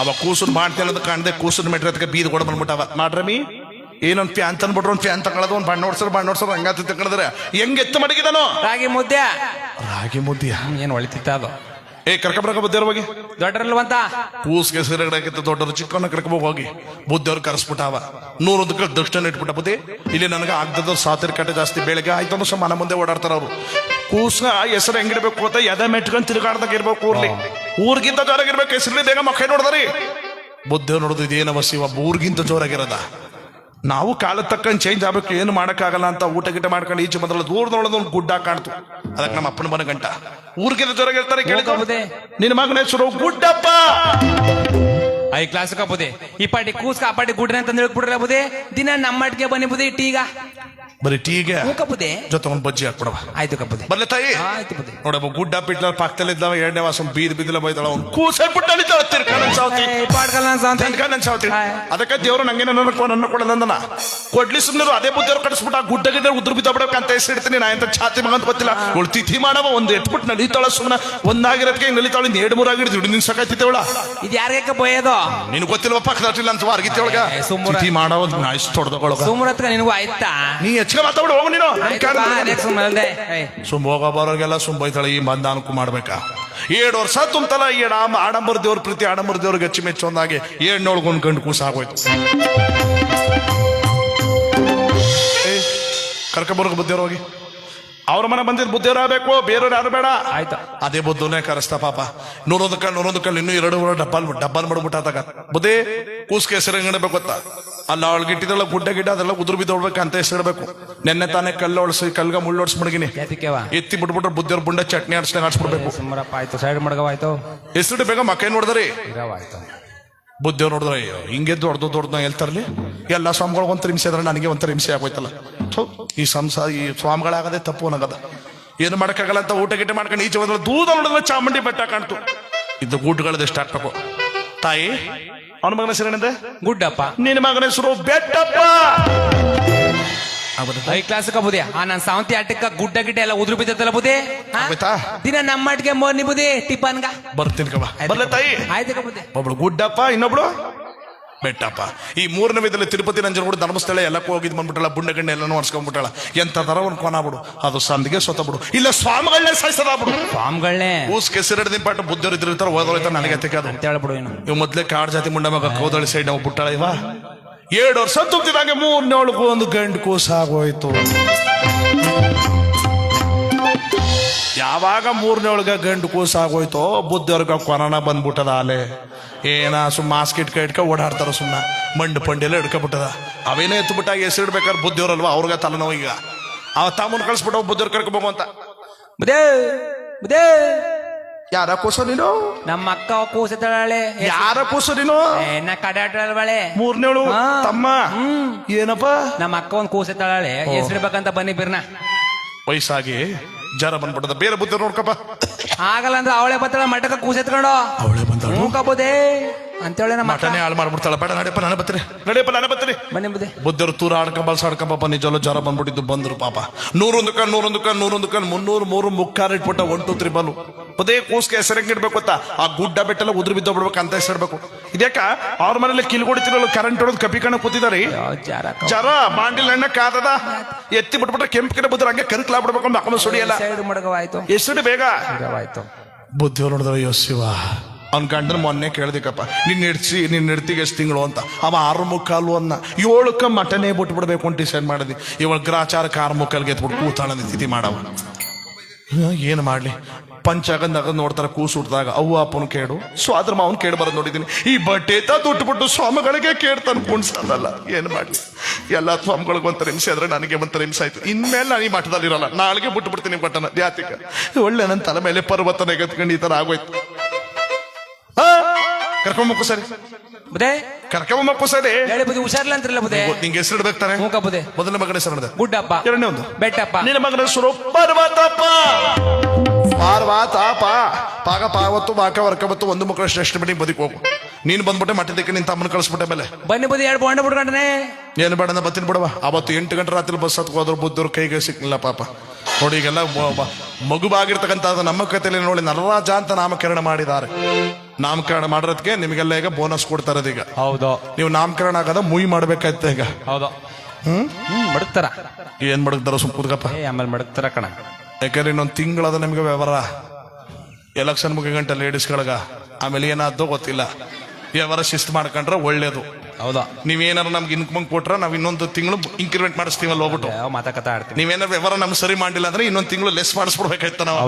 Speaker 1: ಅವ ಕೂಸನ್ ಮಾಡ್ತೇನೆ ಅಂತ ಕಾಣದೆ ಕೂಸನ್ ಮೆಟ್ರಿ ಅದಕ್ಕೆ ಬೀದ್ ಕೊಡ ಬಂದ್ಬಿಟ್ಟವ. ಮಾಡ್ರಮಿ ಏನೊಂದು ಫ್ಯಾನ್ ತಂದ್ಬಿಟ್ರು, ಒಂದು ಫ್ಯಾನ್ ತಗೊಳ್ಳೋದು, ಒಂದು ಬಣ್ಣ ನೋಡ್ಸೋರು ಹಂಗಾತ ತಗೊಂಡ್ರೆ ಹೆಂಗ್ ಎತ್ತು ಮಡಗಿದಾನೋ.
Speaker 2: ರಾಗಿ ಮುದ್ದೆ
Speaker 1: ರಾಗಿ ಮುದ್ದಿಯ
Speaker 2: ಏನ್ ಹೊಳಿತಿತ್ತ ಅದು.
Speaker 1: ಕರ್ಕಬರಕ ಬುದ್ಧಿಯವ್ರ ಹೋಗಿ.
Speaker 2: ದೊಡ್ಡರಲ್ವಂತ
Speaker 1: ಕೂಸ್ಗೆ ಸಿರಗಡಾಕಿತ್ತು, ದೊಡ್ಡರು ಚಿಕ್ಕವನ್ನ ಕರ್ಕೋಬೇಕು ಹೋಗಿ. ಬುದ್ಧಿಯವ್ರು ಕರೆಸ್ಬಿಟ್ಟವ. 100 ದಕ್ಷಿಣ ಇಟ್ಬಿಟ್ಟ. ಬುದ್ಧಿ ಇಲ್ಲಿ ನನಗೆ ಆಗ್ತದ ಸಾತಿರ್ ಕಟ್ಟೆ ಜಾಸ್ತಿ ಬೆಳಗ್ಗೆ ಆಯ್ತು ಅಂದ್ರೆ ಮನ ಮುಂದೆ ಓಡಾಡ್ತಾರ ಅವರು. ಕೂಸ್ನ ಹೆಸರು ಹೆಂಗಿಡ್ಬೇಕು ಅಂತ ಎದೆ ಮೆಟ್ಕೊಂಡ್ ತಿರುಗಾಡ್ದಾಗ ಇರ್ಬೇಕು. ಊರ್ಗಿಂತ ಜೋರಾಗಿರ್ಬೇಕು. ಹೆಸರಲ್ಲಿ ಬೇಗ ಮಕ್ಕಳು ನೋಡಿದ್ರಿ. ಬುದ್ಧಿಯವ್ರು ನೋಡುದು ಇದೇನವ ಶಿವ, ಊರ್ಗಿಂತ ಜೋರಾಗಿರೋದ. ನಾವು ಕಾಲದ ತಕ್ಕಂಗೆ ಚೇಂಜ್ ಆಗ್ಬೇಕು, ಏನು ಮಾಡಕ್ಕಾಗಲ್ಲ ಅಂತ ಊಟ ಗಿಟ ಮಾಡ್ಕೊಂಡು ಈಚೆ ಮೊದಲ ದೂರದೊಳದ ಒಂದು ಗುಡ್ಡ ಕಾಣ್ತು. ಅದಕ್ಕೆ ನಮ್ಮ ಅಪ್ಪನ ಮನೆ ಗಂಟ ಊರ್ಗಿಂತ ಜೋರಾಗಿರ್ತಾರೆ. ಕೇಳಿದ್ರೆ ನಿನ್ನ ಮಗನ ಹೆಸರು ಗುಡ್ಡಪ್ಪ.
Speaker 2: ಐ ಕ್ಲಾಸ್ ಕಪ್ಪುದೆ ಈ ಪಾಟಿ ಕೂಸ್ಕ ಆ ಪಾಟಿ ಗುಡ್ಡ ಅಂತ ಹೇಳ್ಬಿಡ್ರ ಬುದೇ. ದಿನ ನಮ್ಮ ಮಟ್ಟಿಗೆ ಬನ್ನಿ ಬುದೇ ಟೀಗ
Speaker 1: ಬರೀ ಟೀಗೆ
Speaker 2: ಕಪ್ಪುದೆ
Speaker 1: ಜೊತೆ ಒಂದು ಬಜ್ಜಿ ಹಾಕ್ಬಿಡವ.
Speaker 2: ಆಯ್ತು ಕಪ್ಪುದೆ.
Speaker 1: ಬರ್ಲೆ ತಾಯಿ.
Speaker 2: ಆಯ್ತು ಬುದೇ.
Speaker 1: ನೋಡಪ್ಪ ಗುಡ್ಡ ಪಿಟ್ಲ ಪಕ್ಕದಲ್ಲಿ ಇದ್ದಾವ. 2ನೇ ವಾಸ ಬೀದಿಲ್ಲ ಬೈತಾಳ. ಅವ್ನು ಕೂಸಲ್ಬಿಟ್ಟು ಅದಕ್ಕೆ ದೇವ್ರು ನಂಗೆ ನನ್ನ ಕೊಡದಂದನ ಕೊಡ್ಲಿ. ಸುಮ್ಮನೆ ಅದೇ ಬುದ್ಧಿಯವ್ರು ಕಡಿಸ್ಬಿಟ್ಟು ಆ ಗುಡ್ಡ ಗಿಡ್ಡ ಉದ್ರ ಬಿದ್ದ ಬಿಡಕ್ಕೆ ಅಂತ ಹೆಸರಿಡ್ತೀನಿ. ನಾ ಎಂತ ಛಾತಿ ಮಗ ಅಂತ ಗೊತ್ತಿಲ್ಲ. ಅವಳು ತಿಥಿ ಮಾಡವ ಒಂದು ಎಟ್ಬಿಟ್ಟು ನಲಿತಾಳ. ಸುಮ್ಮನೆ ಒಂದಾಗಿರೋದಕ್ಕೆ ನಲಿತಾಳ. 2-3 ಆಗಿರ್ತೀವಿ. ನಿನ್ ಸಾಕಾಯ್ತಿದ್ದೇವಳ.
Speaker 2: ಇದು ಯಾರಿಗೆ ಬೋಯೋದು
Speaker 1: ನಿನ್ ಗೊತ್ತಿಲ್ವ ಪಕ್ಕದಟ್ಟಿಲ್ಲ ಅಂತ ಅರ್ಗಿತ್ತೇವಳಗ ತಿಥಿ ಮಾಡವ ನಾಯಿಸ್ ತೊಡ್ದೊಳಗ.
Speaker 2: ಸುಮ್ರತ್ಕ ನಿನಗೂ ಆಯ್ತಾ.
Speaker 1: ನೀ ಹೆಚ್ಚಿಗೆ ಮಾತಾಡ್ಬಿಡು ಹೋಗು ನೀನು. ಸುಮ್ ಹೋಗ ಬರೋಗೆಲ್ಲ ಸುಮ್ ಬೈತಾಳೆ. ಈ ಬಂದಾನಕ್ಕೂ ಮಾಡ್ಬೇಕಾ. 7 ವರ್ಷ ತುಂಬತಲ್ಲ. ಈ ಆಡಂಬರ ದೇವ್ರ ಪ್ರೀತಿ ಆಡಂಬರ ದೇವ್ರಿಗೆ ಅಚ್ಚಿ ಮೆಚ್ಚು ಒಂದಾಗೆ 7 ಗಂಡು ಕೂಸ ಆಗೋಯ್ತು. ಕರ್ಕೊಂಬರ್ಗ ಬುದ್ಧಿಯವ್ರ ಹೋಗಿ. ಅವ್ರ ಮನೆ ಬಂದಿದ್ ಬುದ್ಧಿಯವ್ರು ಆಗ್ಬೇಕು, ಬೇರೆಯವ್ರು ಯಾರು ಬೇಡ.
Speaker 2: ಆಯ್ತು.
Speaker 1: ಅದೇ ಬುದ್ಧನೇ ಕರೆಸ್ತಾ ಪಾಪ. 100 ಕಲ್ಲು ಇನ್ನೂ 2 ಡಬ್ಬಲ್ ಮಾಡ್ಬಿಟ್ಟಾಗ ಬುದ್ಧಿ ಕೂಸ್ಗೆ ಹೆಸರುಬೇಕು ಗೊತ್ತಾ. ಅಲ್ಲ ಅವಳಿಗಿಟ್ಟಿದೆಲ್ಲ ಗುಡ್ಡ ಗಿಡ್ಡ ಅದೆಲ್ಲ ಉದುರು ಬಿದ್ದೋಡ್ಬೇಕು ಅಂತ ಹೆಸರಿಡ್ಬೇಕು. ನೆನ್ನೆ ತಾನೇ ಕಲ್ಲು ಒಳಸಿ ಕಲ್ಗ ಮುಳ್ಳೊಡ್ಸ್ ಮಡಗಿನಿ ಎತ್ತಿ ಬಿಟ್ಬಿಟ್ರೆ ಬುದ್ಧಿಯವ್ರ ಬುಂಡ ಚಟ್ನಿ ಆಡ್ಸ್ದಂಗ ಆಡ್ಸ್ಬಿಡ್ಬೇಕು.
Speaker 2: ಆಯ್ತು ಸೈಡ್ ಮಡಗವಾಯ್ತು.
Speaker 1: ಹೆಸರು ಬೇಗ ಮಕ್ಕಳು ನೋಡಿದ್ರಿ. ಬುದ್ಧಿಯವ್ರು ನೋಡಿದ್ರೆ ಅಯ್ಯೋ ಹಿಂಗೆ ದೊಡ್ಡ ಹೇಳ್ತಾರಲಿ. ಎಲ್ಲ ಸ್ವಾಮಿಗಳಿಗೆ ಒಂಥರ ಹಿಂಸೆ ಆದ್ರೆ ನನಗೆ ಒಂಥರ ಹಿಂಸೆ ಆಗೋಯ್ತಲ್ಲ. ಈ ಈ ಸ್ವಾಮಿಗಳಾಗದೆ ತಪ್ಪು ಅನ್ನಗದ. ಏನು ಮಾಡಕ್ಕಾಗಲ್ಲ ಅಂತ ಊಟ ಗಿಟ್ಟ ಮಾಡ್ಕೊಂಡು ಈಚೆ ಹೋದ್ರೆ ದೂರ ನೋಡಿದ್ರೆ ಚಾಮುಂಡಿ ಬೆಟ್ಟ ಕಾಣ್ತು. ಇದು ಗುಡ್ಡಗಳದ್ದು ಎಷ್ಟು ಹಾಕ್ಬೇಕು. ತಾಯಿ ಅವನ ಮಗನ ಹೆಸರೇನಿದೆ
Speaker 2: ಗುಡ್ಡಪ್ಪ.
Speaker 1: ನಿನ್ನ ಮಗನ ಹೆಸರು ಬೆಟ್ಟಪ್ಪ.
Speaker 2: I class ಬುದೇ. ನಾನು ಸಾವಂತಿ ಆಟಕ್ಕ ಗುಡ್ಡ ಗಿಡ್ಡ ಎಲ್ಲ ಉದುರು ಬಿದ್ದಲ್ಲ ಬುದೇ. ದಿನ ನಮ್ಮ ಮಟ್ಟಿಗೆ ಮೋರ್ನಿ ಬುದೇ ಟಿಫನ್ಗ
Speaker 1: ಬರ್ತೀನಿ ಕಬ. ಬರ್ಲ ತಾಯಿ.
Speaker 2: ಆಯ್ತು ಕಬುದೇ.
Speaker 1: ಒಬ್ಳು ಗುಡ್ಡಪ್ಪ, ಇನ್ನೊಬ್ಳು ಬೆಟ್ಟಪ್ಪ. ಈ 3ನೇ ವಿಧದಲ್ಲಿ ತಿರುಪತಿ ನಂಜನಗೂಡು ಧರ್ಮಸ್ಥಳ ಎಲ್ಲಕ್ಕೂ ಹೋಗಿದ್ ಬಂದ್ಬಿಟ್ಟಳ. ಬುಂಡಗಣ್ಣೆ ಎಲ್ಲನೂ ಒರ್ಸ್ಕೊಂಡ್ಬಿಟ್ಟಳ. ಎಂತ ತರ ಒಂದು ಕೊನ ಬಿಡು. ಅದು ಸಂದಿಗೆ ಸ್ವತ ಬಿಡು. ಇಲ್ಲ ಸ್ವಾಮಿಗಳನ್ನೇ ಸಾಯಿಸದ ಬಿಡು. ಸ್ವಾಮಿಗಳನ್ನೇ ಊಸ್ ಕೆಸರಿಡ್ ನಿಂಪಾಟ ಬುದ್ಧರು ಇದ್ದಿರ್ತಾರ. ಹೋದೋಯ್ತಾರ ನನಗೆ ತೆಗೆದು ಅಂತ ಹೇಳ್ಬಿಡು. ಇವ್ ಮೊದ್ಲೇ ಕಾಡ್ ಜಾತಿ ಮುಂಡ ಮಗ ಕೋದಳಿ ಸೈಡ್ ನಾವು ಬಿಟ್ಟಾಳ. ಇವ 7 ವರ್ಷ ತುಂಬಿದಂಗೆ 3ನೇಳು ಒಂದು ಗಂಡು ಕೂಸ ಆಗೋಯ್ತು. ಯಾವಾಗ 3ನೇೊಳಗ ಗಂಡು ಕೂಸ ಆಗೋಯ್ತೋ ಬುದ್ಧವ್ರಿಗೆ ಕೊರೋನಾ ಬಂದ್ಬಿಟ್ಟದ. ಅಲೆ ಏನ ಸುಮ್ಮ ಮಾಸ್ಕ್ ಇಟ್ಕ ಓಡಾಡ್ತಾರ. ಸುಮ್ಮನೆ ಮಂಡು ಪಂಡೆಲ್ಲ ಹಿಡ್ಕೊಬಿಟ್ಟದ. ಅವೇನೇ ಎತ್ಬಿಟ್ಟಾಗ ಹೆಸರಿಡ್ಬೇಕಾದ್ರೆ ಬುದ್ಧಿಯವ್ರಲ್ವಾ ಅವ್ರಿಗೆ ತಲೆನೋವು. ಈಗ ಅವ ತಾಮನ್ ಕಳ್ಸ್ಬಿಟ್ಟು ಬುದ್ಧವ್ರು ಕರ್ಕೋಬೇಕು ಅಂತ.
Speaker 2: ಬುದೇ ಬುದೇ
Speaker 1: ಯಾರ ಕೂಸ ನೀನು?
Speaker 2: ನಮ್ಮ ಅಕ್ಕ ಕೂಸತಾಳೆ.
Speaker 1: ಯಾರ ಕೂಸ ನೀನು?
Speaker 2: ನಾ ಕಡಾಟಳೆ
Speaker 1: 3ನೇಳು ತಮ್ಮ. ಏನಪ್ಪ?
Speaker 2: ನಮ್ಮ ಅಕ್ಕ ಒಂದ್ ಕೂಸತಾಳೆ. ಹೆಸರಿಡ್ಬೇಕಂತ ಬನ್ನಿ ಬಿರ್ನ.
Speaker 1: ವಯಸ್ಸಾಗಿ ಜರ ಬಂದ್ಬಿಟ್ಟದ. ಬೇರೆ ಬುದ್ಧಿ ನೋಡ್ಕಪ್ಪ.
Speaker 2: ಆಗಲ್ಲ ಅಂದ್ರೆ ಅವಳೆ ಬತ್ತಾಳ ಮಠಕ್ಕೆ ಕೂಸೆತ್ಕೊಂಡು.
Speaker 1: ಅವಳೆ ಬಂದಳು
Speaker 2: ಮೂಕಬೋದೇ ಅಂತೇಳಿ ನಮ್ಮ
Speaker 1: ಮಠನೇ ಹಾಳು ಮಾಡ್ಬಿಡ್ತಾಳ. ಬೇಡ ನಡೆಯಪ್ಪ ನಾನು ಬರ್ತೀನಿ. ನಡೆಯಪ್ಪ ನಾನು ಬರ್ತೀನಿ.
Speaker 2: ಬನ್ನಿ ಬುದೇ.
Speaker 1: ಬುದ್ಧರು ತೂರ ಆಡ್ಕೊಂಬಲ್ಸಾಡ್ಕೊಂಬಪ್ಪ. ನಿಜಲ್ಲ ಜ್ವರ ಬಂದ್ಬಿಟ್ಟಿದ್ದು. ಬಂದ್ರು ಪಾಪ. 101 300 3 ಮುಕ್ಕಾರ್ ಇಟ್ಬಿಟ್ಟ. 1 2 3 ಬಲು ಬದೇ ಕೂಸ್ಗೆ ಹೆಸರಂಗ್ ಇಡ್ಬೇಕು ಗೊತ್ತಾ. ಆ ಗುಡ್ಡ ಬೆಟ್ಟೆಲ್ಲ ಉದುರು ಬಿದ್ದೋಗ್ಬಿಡ್ಬೇಕು ಅಂತ ಹೆಸರಿಡ್ಬೇಕು. ಇದ್ಯಾಕ ಅವ್ರ ಮನೇಲಿ ಕಿಲ್ಗೊಡಿತಿರಲ್ಲ ಕರೆಂಟ್ ಹೊಡೋದು ಕಪಿ ಕಣ ಕೂತಿದಾರಿ. ಜರ ಬಾಂಡಿಲ್ ಎಣ್ಣ ಕಾದದ ಎತ್ತಿ ಬಿಟ್ಬಿಟ್ರೆ ಕೆಂಪು ಕಡೆ ಬುದ್ರ ಹಂಗೆ ಕರ್ಕ್ಲಾ ಬಿಡ್ಬೇಕು. ಮಕ್ಕಳು ಸುಡಿಯಲ್ಲ. ಎಷ್ಟು ಬೇಗ ಬುದ್ಧಿಯವ್ರು ನೋಡಿದ್ರೆ ಅಯ್ಯೋ ಶಿವ. ಅವ್ನ ಗಂಡನ ಮೊನ್ನೆ ಕೇಳ್ದಿಕಪ್ಪ, ನಿನ್ನ ಹೆಡ್ತಿಗೆ ಎಷ್ಟು ತಿಂಗಳು ಅಂತ. ಅವ 6 ಮುಕ್ಕಾಲು ಅನ್ನ 7ಕ್ಕೆ ಮಟನೇ ಬಿಟ್ಬಿಡ್ಬೇಕು ಅಂತ ಡಿಸೈಡ್ ಮಾಡಿದ್ವಿ. ಇವಳ ಗ್ರಾಚಾರಕ್ಕೆ 6 ಮುಕ್ಕಾಲ್ಗೆ ಎತ್ಬಿಟ್ಟು ಕೂತಾಳ ಸ್ಥಿತಿ ಮಾಡವ. ಏನು ಮಾಡ್ಲಿ. ಪಂಚಾಗಂದಾಗ ನೋಡ್ತಾರ ಕೂಸು ಹುಟ್ಟಿದಾಗ ಅವ್ವ ಅಪ್ಪನ ಕೇಳು ಸ್ವಾದ್ರ ಮಾವನ್ ಕೇಳಿ ಬರೋದು ನೋಡಿದೀನಿ. ಈ ಬಟ್ಟೆ ದುಡ್ಡುಬಿಟ್ಟು ಸ್ವಾಮಿಗಳಿಗೆ ಕೇಳ್ತಾನೆ ಕುಣ್ಸಲ್ಲ. ಏನು ಮಾಡ್ಲಿ. ಎಲ್ಲ ಸ್ವಾಮಿಗಳಿಗೆ ಒಂಥರ ಹಿಂಸೆ ಆದ್ರೆ ನನಗೆ ಒಂಥರ ಹಿಂಸೆ ಆಯ್ತು. ಇನ್ಮೇಲೆ ನಾನು ಈ ಮಠದಲ್ಲಿ ಇರಲ್ಲ. ನಾಳೆಗೆ ಬಿಟ್ಬಿಡ್ತೀನಿ ಬಟ್ಟನ ಜಾತಿಕ. ಒಳ್ಳೆ ನನ್ನ ತಲೆ ಮೇಲೆ ಪರ್ವತನ ಎತ್ಕೊಂಡು ಈ ತರ ಆಗೋಯ್ತು. ಕರ್ಕೊಂಬಕ್ಕು ಸರಿ
Speaker 2: ಬುದೇ.
Speaker 1: ಕರ್ಕೊಂಬಕ್ಕು ಸರಿ.
Speaker 2: ಹುಷಾರಿಲ್ಲ ಅಂತಿರಲ್ಲ ಬುದೇ.
Speaker 1: ನಿಂಗೆ ಹೆಸರು ಇಡ್ಬೇಕಾರೆ
Speaker 2: ಬುದೇ.
Speaker 1: ಮೊದಲನೇ ಮಗನ ಹೆಸರು ನಡೆದ
Speaker 2: ಗುಡ್ಡಪ್ಪ.
Speaker 1: 2ನೇ ಒಂದು
Speaker 2: ಬೆಟ್ಟಪ್ಪ.
Speaker 1: ನಿನ್ನ ಮಗನ ಹೆಸರು ಪರ್ವತಪ್ಪ. ಪಾರ್ವಾತಾಪ ಪಾಗ ಪಾವತ್ತು ಬಾಕ ವರ್ಕ ಮತ್ತು 1 ಮಕ್ಕಳ ಶ್ರೇಷ್ಠ ಮನೆ ಬದುಕು ಹೋಗು. ನೀನ್ ಬಂದ್ಬಿಟ್ಟೆ ಮಟ್ಟಿದ್ದಕ್ಕೆ ನಿನ್ ತಮ್ಮನ ಕಳಿಸ್ಬಿಟ್ಟೆ ಮೇಲೆ
Speaker 2: ಬನ್ನಿ ಬುದ್ಧಿ 2 ಬಾಂಡೆ ಬಿಡ್ಕೊಂಡ್ರೆ
Speaker 1: ಏನು ಬೇಡ ಬತ್ತೀನಿ ಬಿಡವ. ಅವತ್ತು 8 ಗಂಟೆ ರಾತ್ರಿ ಬಸ್ ಹತ್ಕೊ ಹೋದ್ರು ಬುದ್ಧರು ಕೈಗೆ ಸಿಕ್ಕಿಲ್ಲ ಪಾಪ. ನೋಡಿ ಈಗೆಲ್ಲ ಮಗುಬಾಗಿರ್ತಕ್ಕಂಥ ನಮ್ಮ ಕಥೆಯಲ್ಲಿ ನೋಡಿ ನರರಾಜ ಅಂತ ನಾಮಕರಣ ಮಾಡಿದ್ದಾರೆ. ನಾಮಕರಣ ಮಾಡೋದಕ್ಕೆ ನಿಮಗೆಲ್ಲ ಈಗ ಬೋನಸ್ ಕೊಡ್ತಾರೆ ಈಗ.
Speaker 2: ಹೌದು,
Speaker 1: ನೀವು ನಾಮಕರಣ ಆಗದ ಮುಯಿ ಮಾಡ್ಬೇಕಾಯ್ತ ಈಗ.
Speaker 2: ಹೌದು. ಮಡಗ್ತಾರ.
Speaker 1: ಏನ್ ಮಡಗ್ತಾರ ಸುಮ್ಮಪ್ಪ.
Speaker 2: ಆಮೇಲೆ ಮಡಗ್ತಾರ ಕಣ.
Speaker 1: ಯಾಕಂದ್ರೆ ಇನ್ನೊಂದು ತಿಂಗಳದ ನಿಮ್ಗೆ ವ್ಯವಹಾರ ಎಲೆಕ್ಷನ್ ಮುಗಿಗಂಟ ಲೇಡೀಸ್ಗಳಗ. ಆಮೇಲೆ ಏನಾದ್ದು ಗೊತ್ತಿಲ್ಲ. ವ್ಯವಹಾರ ಶಿಸ್ತು ಮಾಡ್ಕೊಂಡ್ರೆ ಒಳ್ಳೇದು.
Speaker 2: ಹೌದಾ,
Speaker 1: ನೀವೇನಾರು ನಮ್ಗೆ ಇನ್ಕಮ್ ಕೊಟ್ರೆ ನಾವ್ ಇನ್ನೊಂದು ತಿಂಗಳು ಇಂಕ್ರಿಮೆಂಟ್ ಮಾಡಿಸ್ತೀವಲ್ಲ ಹೋಗ್ಬಿಟ್ಟು.
Speaker 2: ಮಾತಾಕತ ಆಡ್ತೀವಿ.
Speaker 1: ನೀವೇನಾರು ವ್ಯವಹಾರ ನಮ್ಗೆ ಸರಿ ಮಾಡಿಲ್ಲ ಅಂದ್ರೆ ಇನ್ನೊಂದು ತಿಂಗಳು ಲೆಸ್ ಮಾಡಿಸ್ಬಿಡ್ಬೇಕಾಯ್ತ ನಾವು.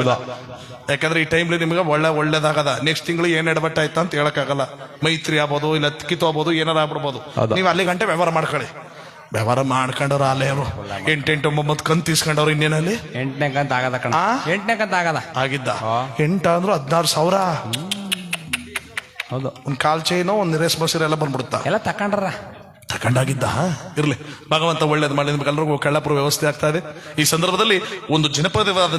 Speaker 1: ಯಾಕಂದ್ರೆ ಈ ಟೈಮ್ಲಿ ನಿಮ್ಗೆ ಒಳ್ಳೇದಾಗದ. ನೆಕ್ಸ್ಟ್ ತಿಂಗಳು ಏನ್ ಎಡಬಟ್ಟ ಆಯ್ತಾ ಅಂತ ಹೇಳಕ್ಕಾಗಲ್ಲ. ಮೈತ್ರಿ ಆಗ್ಬೋದು, ಇಲ್ಲ ಕಿತ್ತೋಗ್ಬೋದು, ಏನಾರು ಆಗ್ಬಿಡ್ಬೋದು. ನೀವು ಅಲ್ಲಿ ಗಂಟೆ ವ್ಯವಹಾರ ಮಾಡ್ಕೊಳ್ಳಿ. ವ್ಯವಹಾರ ಮಾಡ್ಕೊಂಡವ್ರು ಅಲ್ಲೇ ಅವರು 8 9 ಕಂತು ಇಸ್ಕೊಂಡವ್ರು. ಇನ್ನೇನಲ್ಲಿ
Speaker 2: 8ನೇ ಕಂತ ಆಗದ ಕಣ. 8ನೇ ಕಂತ ಆಗದ
Speaker 1: ಆಗಿದ್ದ 8 ಅಂದ್ರು 16,000.
Speaker 2: ಹೌದು,
Speaker 1: ಒಂದ್ ಕಾಲ್ ಚೈನು ಒಂದ್ ರೇಸ್ ಬಸ್ ಎಲ್ಲ ಬಂದ್ಬಿಡುತ್ತಾ.
Speaker 2: ಎಲ್ಲ ತಕೊಂಡ್ರ
Speaker 1: ತಕೊಂಡಾಗಿದ್ದ. ಇರ್ಲಿ, ಭಗವಂತ ಒಳ್ಳೇದು ಮಾಡಿ. ನಿಮ್ಗೆ ಎಲ್ಲರಿಗೂ ಕಳ್ಳಪುರ ವ್ಯವಸ್ಥೆ ಆಗ್ತಾ ಇದೆ. ಈ ಸಂದರ್ಭದಲ್ಲಿ ಒಂದು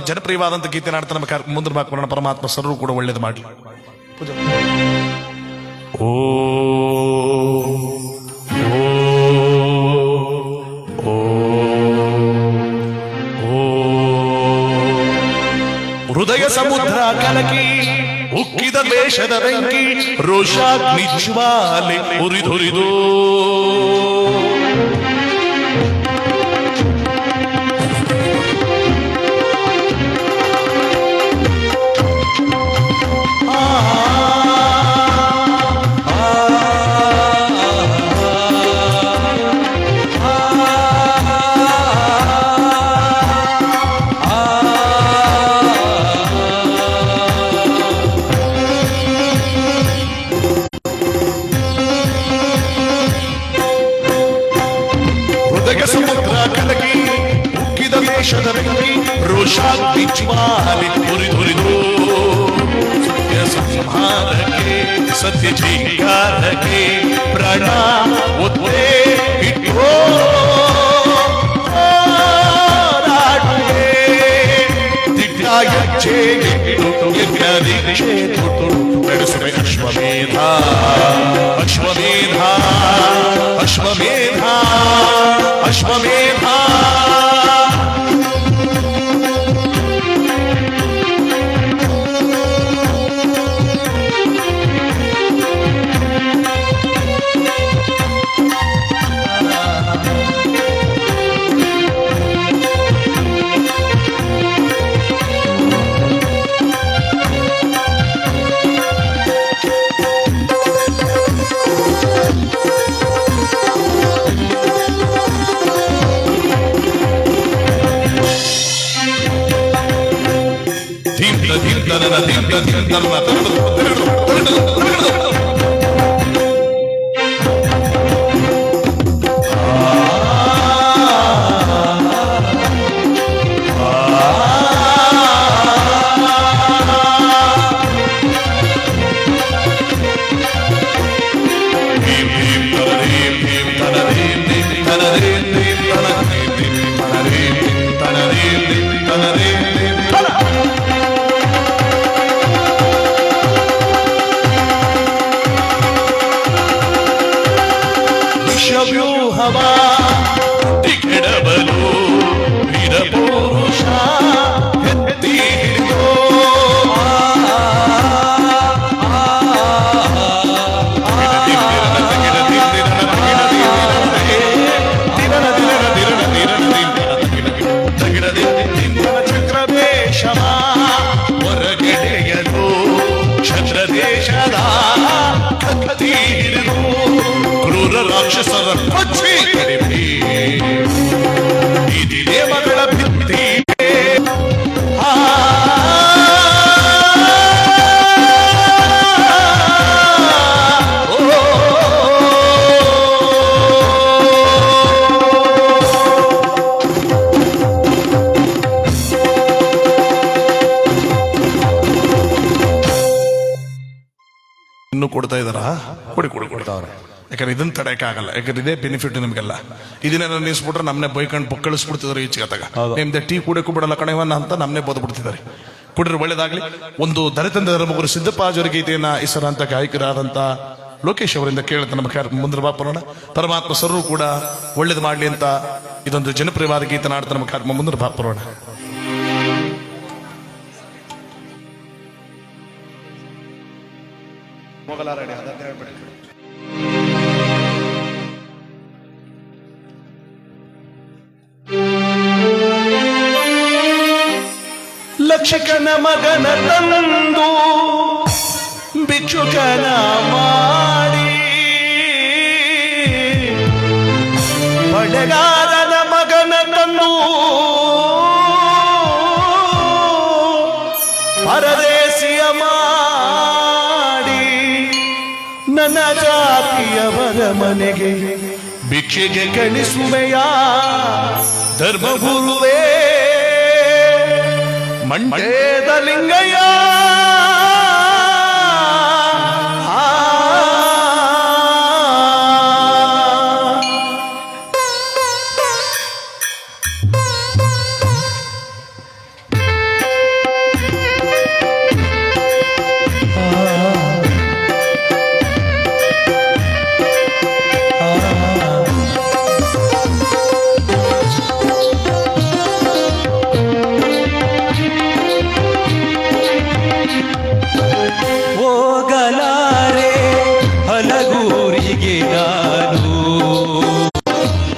Speaker 1: ಜನಪ್ರಿಯವಾದಂತ ಗೀತೆ ನಾಡ್ತಾ ನಮಗೆ ಮುಂದೆ ಬಾಕೋಣ. ಪರಮಾತ್ಮ ಸರ್ವರು ಕೂಡ ಒಳ್ಳೇದು ಮಾಡಲಿ. ಓ ಹೃದಯ ಸಮುದ್ರ ಕಲಕಿ ಉಕ್ಕಿದ ದೇಶದ ಬೆಂಕಿ ರೋಷಾಗ್ನಿ ಜ್ವಾಲೆ ಉರಿದುರಿದು ದೇಶದ ಬೆಂಕಿ ರೋಷಾಗ್ನಿ ಜ್ವಾಲೆ ಉರಿದುರಿದು ಸತ್ಯ ಸಂಹಾರಕ್ಕೆ ಸತ್ಯ ಜೀಕಾರಕ್ಕೆ ಪ್ರಾಣ ಒತ್ತೆ ಇಟ್ಟೋ ದಿಟ್ಟಾಯಚ್ಚೆ ಇಟ್ಟು ಯಜ್ಞದೀಕ್ಷೆ ತೊಟ್ಟು ನಡೆಸುವೆ ಅಶ್ವಮೇಧ ಅಶ್ವಮೇಧ ಅಶ್ವಮೇಧ ಅಶ್ವಮೇಧ. ವ್ಯೂಹವಾ ಕೆಡಬಲು ವೀರಪುರುಷ ಎತ್ತಿ ಹಿಡಿದೋ ಚಕ್ರವೇಶವ ಹೊರಗೆಡೆಯಲು ಛತ್ರದೇಶದ ಕತ್ತಿ ಹಿಡಿದು ಕ್ರೂರ ರಾಕ್ಷಸರ ಕೊಚ್ಚಿ ಕಡಿಮೆ ಇದಿದೆ ಮಗಳ ಭಿತ್ತಿ. ಇನ್ನು ಕೊಡ್ತಾ ಇದಾರ ಕೊಡ್ತಾವ್ರೆ. ಯಾಕಂದ್ರೆ ಇದನ್ನ ತಡೆಯಕ್ಕೆ ಆಗಲ್ಲ. ಯಾಕಂದ್ರೆ ಇದೇ ಬೆನಿಫಿಟ್ ನಿಮ್ಗೆಲ್ಲ. ಇದನ್ನೆಲ್ಲ ನಿಲ್ಸ್ಬಿಟ್ರೆ ನಮ್ನೆ ಬೈಕಂಡು ಪಕ್ಕಳಿಸ್ಬಿಡ್ತಿದಾರೆ ಈಚೆಗತ್ತಾಗ. ನಿಮ್ದೆ ಟೀ ಕುಡಿಯಕ್ಕೂ ಬಿಡಲ್ಲ ಕಣವನ್ನ ಅಂತ ನಮ್ನೆ ಬೋದ್ಬಿಡ್ತಿದ್ದಾರೆ. ಕುಡ್ರೆ ಒಳ್ಳೇದಾಗ್ಲಿ. ಒಂದು ದಲಿತ ಧರ್ಮಗುರು ಸಿದ್ದಪ್ಪಾಜರ ಗೀತೆಯನ್ನ ಹೆಸರಾಂತ ಗಾಯಕರಾದಂತ ಲೋಕೇಶ್ ಅವರಿಂದ ಕೇಳುತ್ತ ನಮ್ಮ ಕಾರ್ಯಕ್ರಮ ಮುಂದೆ ಬಾಪರೋಣ. ಪರಮಾತ್ಮ ಸರ್ವರು ಕೂಡ ಒಳ್ಳೇದು ಮಾಡಲಿ ಅಂತ ಇದೊಂದು ಜನಪ್ರಿಯವಾದ ಗೀತನ ಆಡ್ತಾ ನಮ್ಮ ಕಾರ್ಯಕ್ರಮ ಮುಂದೆ ಬಾಪರೋಣ.
Speaker 3: ಲಕ್ಷಕನ ಮಗನ ತಂದು ಭಿಕ್ಷುಕನ ಮಾಡಿ, ಬಳೆಗಾರನ ಮಗನ ತಂದು ಪರದೇಶಿಯ ಮಾಡಿ, ನನ್ನ ಜಾತಿಯವರ ಮನೆಗೆ ಭಿಕ್ಷೆಗೆ ಕಳಿಸುವೆಯ ಧರ್ಮಗುರುವೇ ಮಂಡೇದ ಲಿಂಗಯ್ಯ.
Speaker 4: ಹೋಗಲಾರೆ ಹಲಗೂರಿಗೆ ನಾನು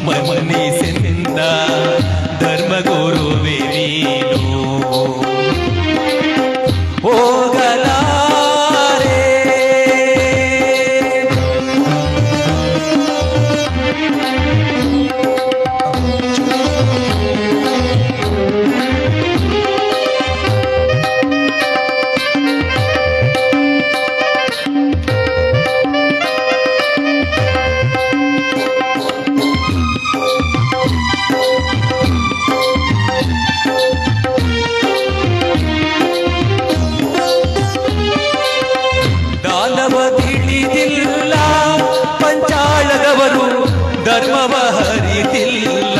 Speaker 4: ಮನಿಸಿಂದ ಧರ್ಮಗುರುವೆ ನೀನು. ಹೋಗಲಾರೆ ದಾನವ ತಿಳಿದಿಲ್ಲ, ಪಂಚಾಳದವರು ಧರ್ಮವ ಹರಿತಿಲ್ಲ.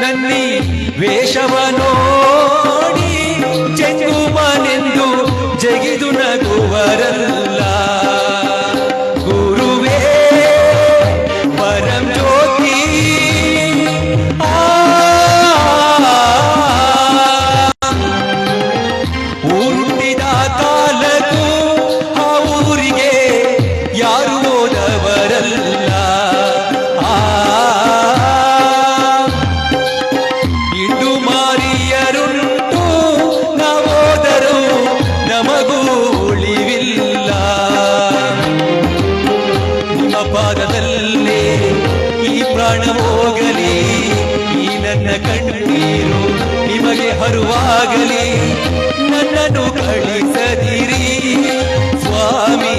Speaker 4: ನನ್ನಿ ವೇಷವ ನೋಡಿ ಚೆಂಗುಮನೆಂದು ಜಗಿದು ನಗುವರಲ್ಲ. ಗುರುವೇ ಪರಂ ಜ್ಯೋತಿ ಊರುಟ್ಟಿದ ಕಾಲಕ್ಕೂ ಆ ಊರಿಗೆ ಯಾರು ಹೋದವರಲ್ಲ. ಇಂಡು ಮಾರಿಯರುಂಟು ನಾವೋದರೂ ನಮಗೂ ಉಳಿವಿಲ್ಲ. ನಿಮ್ಮ ಪಾದದಲ್ಲೇ ಈ ಪ್ರಾಣ ಹೋಗಲಿ, ಈ ನನ್ನ ಕಣ್ಣೀರು ನಿಮಗೆ ಹರುವಾಗಲಿ. ನನ್ನನ್ನು ಕಳಿಸದಿರಿ ಸ್ವಾಮಿ,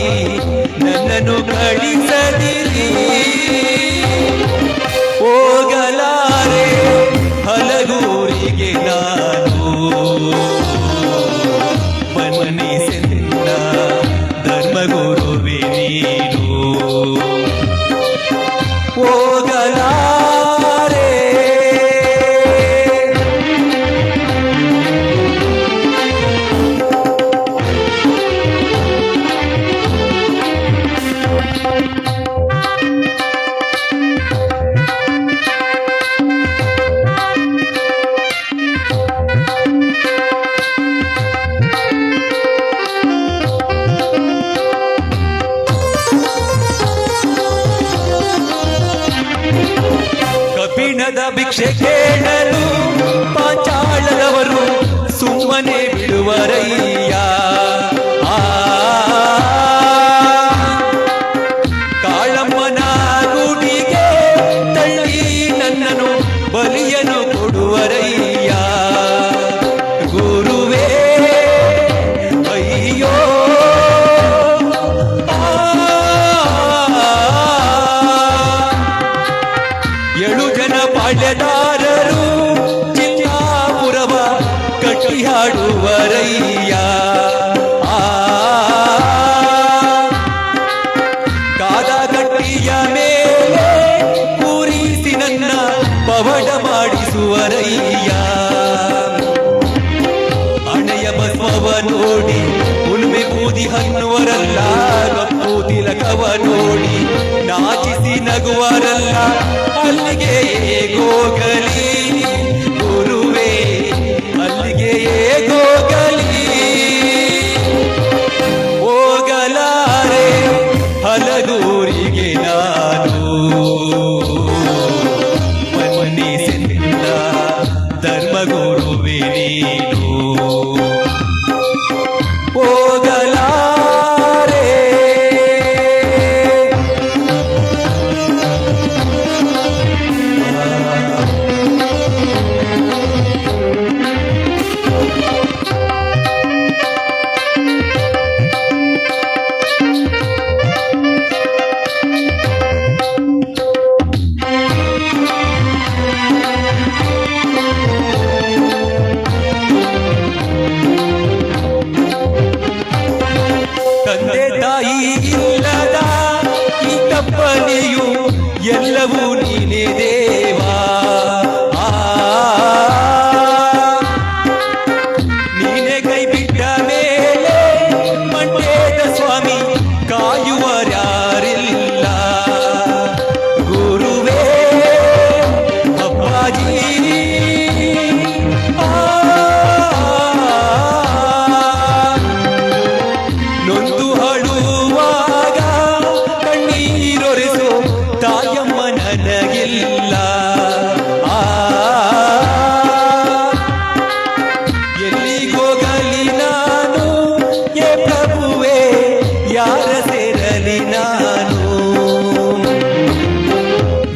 Speaker 4: ನನ್ನನ್ನು ಕಳಿಸದಿರಿ. ಹೋಗಲಾರೆ ಹಲಗೂರಿಗೆ ನಾನು ಮನಿಸಿಂದ ಧರ್ಮಗುರುವೆ ನೀನು. ಹೋಗಲಾರೆ ಕಬ್ಬಿಣದ ಭಿಕ್ಷೆ ಕೇಳಲು ಪಾಂಚಾಳದವರು ಸುಮ್ಮನೆ ಬಿಡುವರಯ್ಯ. ಕಾಳಮ್ಮನ ಗುಡಿಗೆ ತಳ್ಳಿ ನನ್ನನ್ನು ಬಲಿಯನ್ನು ಕೊಡುವರಯ್ಯ. ಗುರುವೇ ಅಯ್ಯೋ ಏಳು ಜನ ಪಾಳ್ಯದಾರರು ಚಿನ್ನಾಪುರವ ಕಟ್ಟಿ ಹಾಡುವರಯ್ಯ. ಕಾದ ಗಟ್ಟಿಯ ಮೇಲೆ ಕೂರಿಸಿ ನನ್ನ ಪವಡ ಮಾಡಿಸುವರಯ್ಯ. ಬರುವರಲ್ಲ ಅಲ್ಲಿಗೆ ಹೇಗೋಗಲಿ ಗುರುವೇ ಅಲ್ಲಿಗೆ ಹೇಗೋಗಲಿ ಹೋಗಲಾರೆ ಹಲಗೂರಿಗೆ ನಾನು ಮನ್ನಿಸಿದ ಧರ್ಮಗುರುವೇ ನೀನು ಹೋಗಲಾರೆ ತಂದೆ ತಾಯಿ ಇಲ್ಲದ ಈ ತಪ್ಪನೆಯು ಎಲ್ಲವೂ ನೀನೇ ದೇವಾ ಆ, ನೀನೇ ಕೈ ಬಿಟ್ಟ ಮೇಲೆ ಮಂಡ್ಯದ ಸ್ವಾಮಿ ಕಾಯುವರ್ಯಾರಿಲ್ಲ ಗುರುವೇ ಅಪ್ಪಾಜಿ ನೊಂದು ಹಳುವಾಗ ಕಣ್ಣೀರೊರೆಸೋ ತಾಯಮ್ಮ ನನಗಿಲ್ಲ ಆ, ಎಲ್ಲಿಗೋಗಲಿ ನಾನು ಏ ಪ್ರಭುವೇ ಯಾರ ಸೇರಲಿ ನಾನು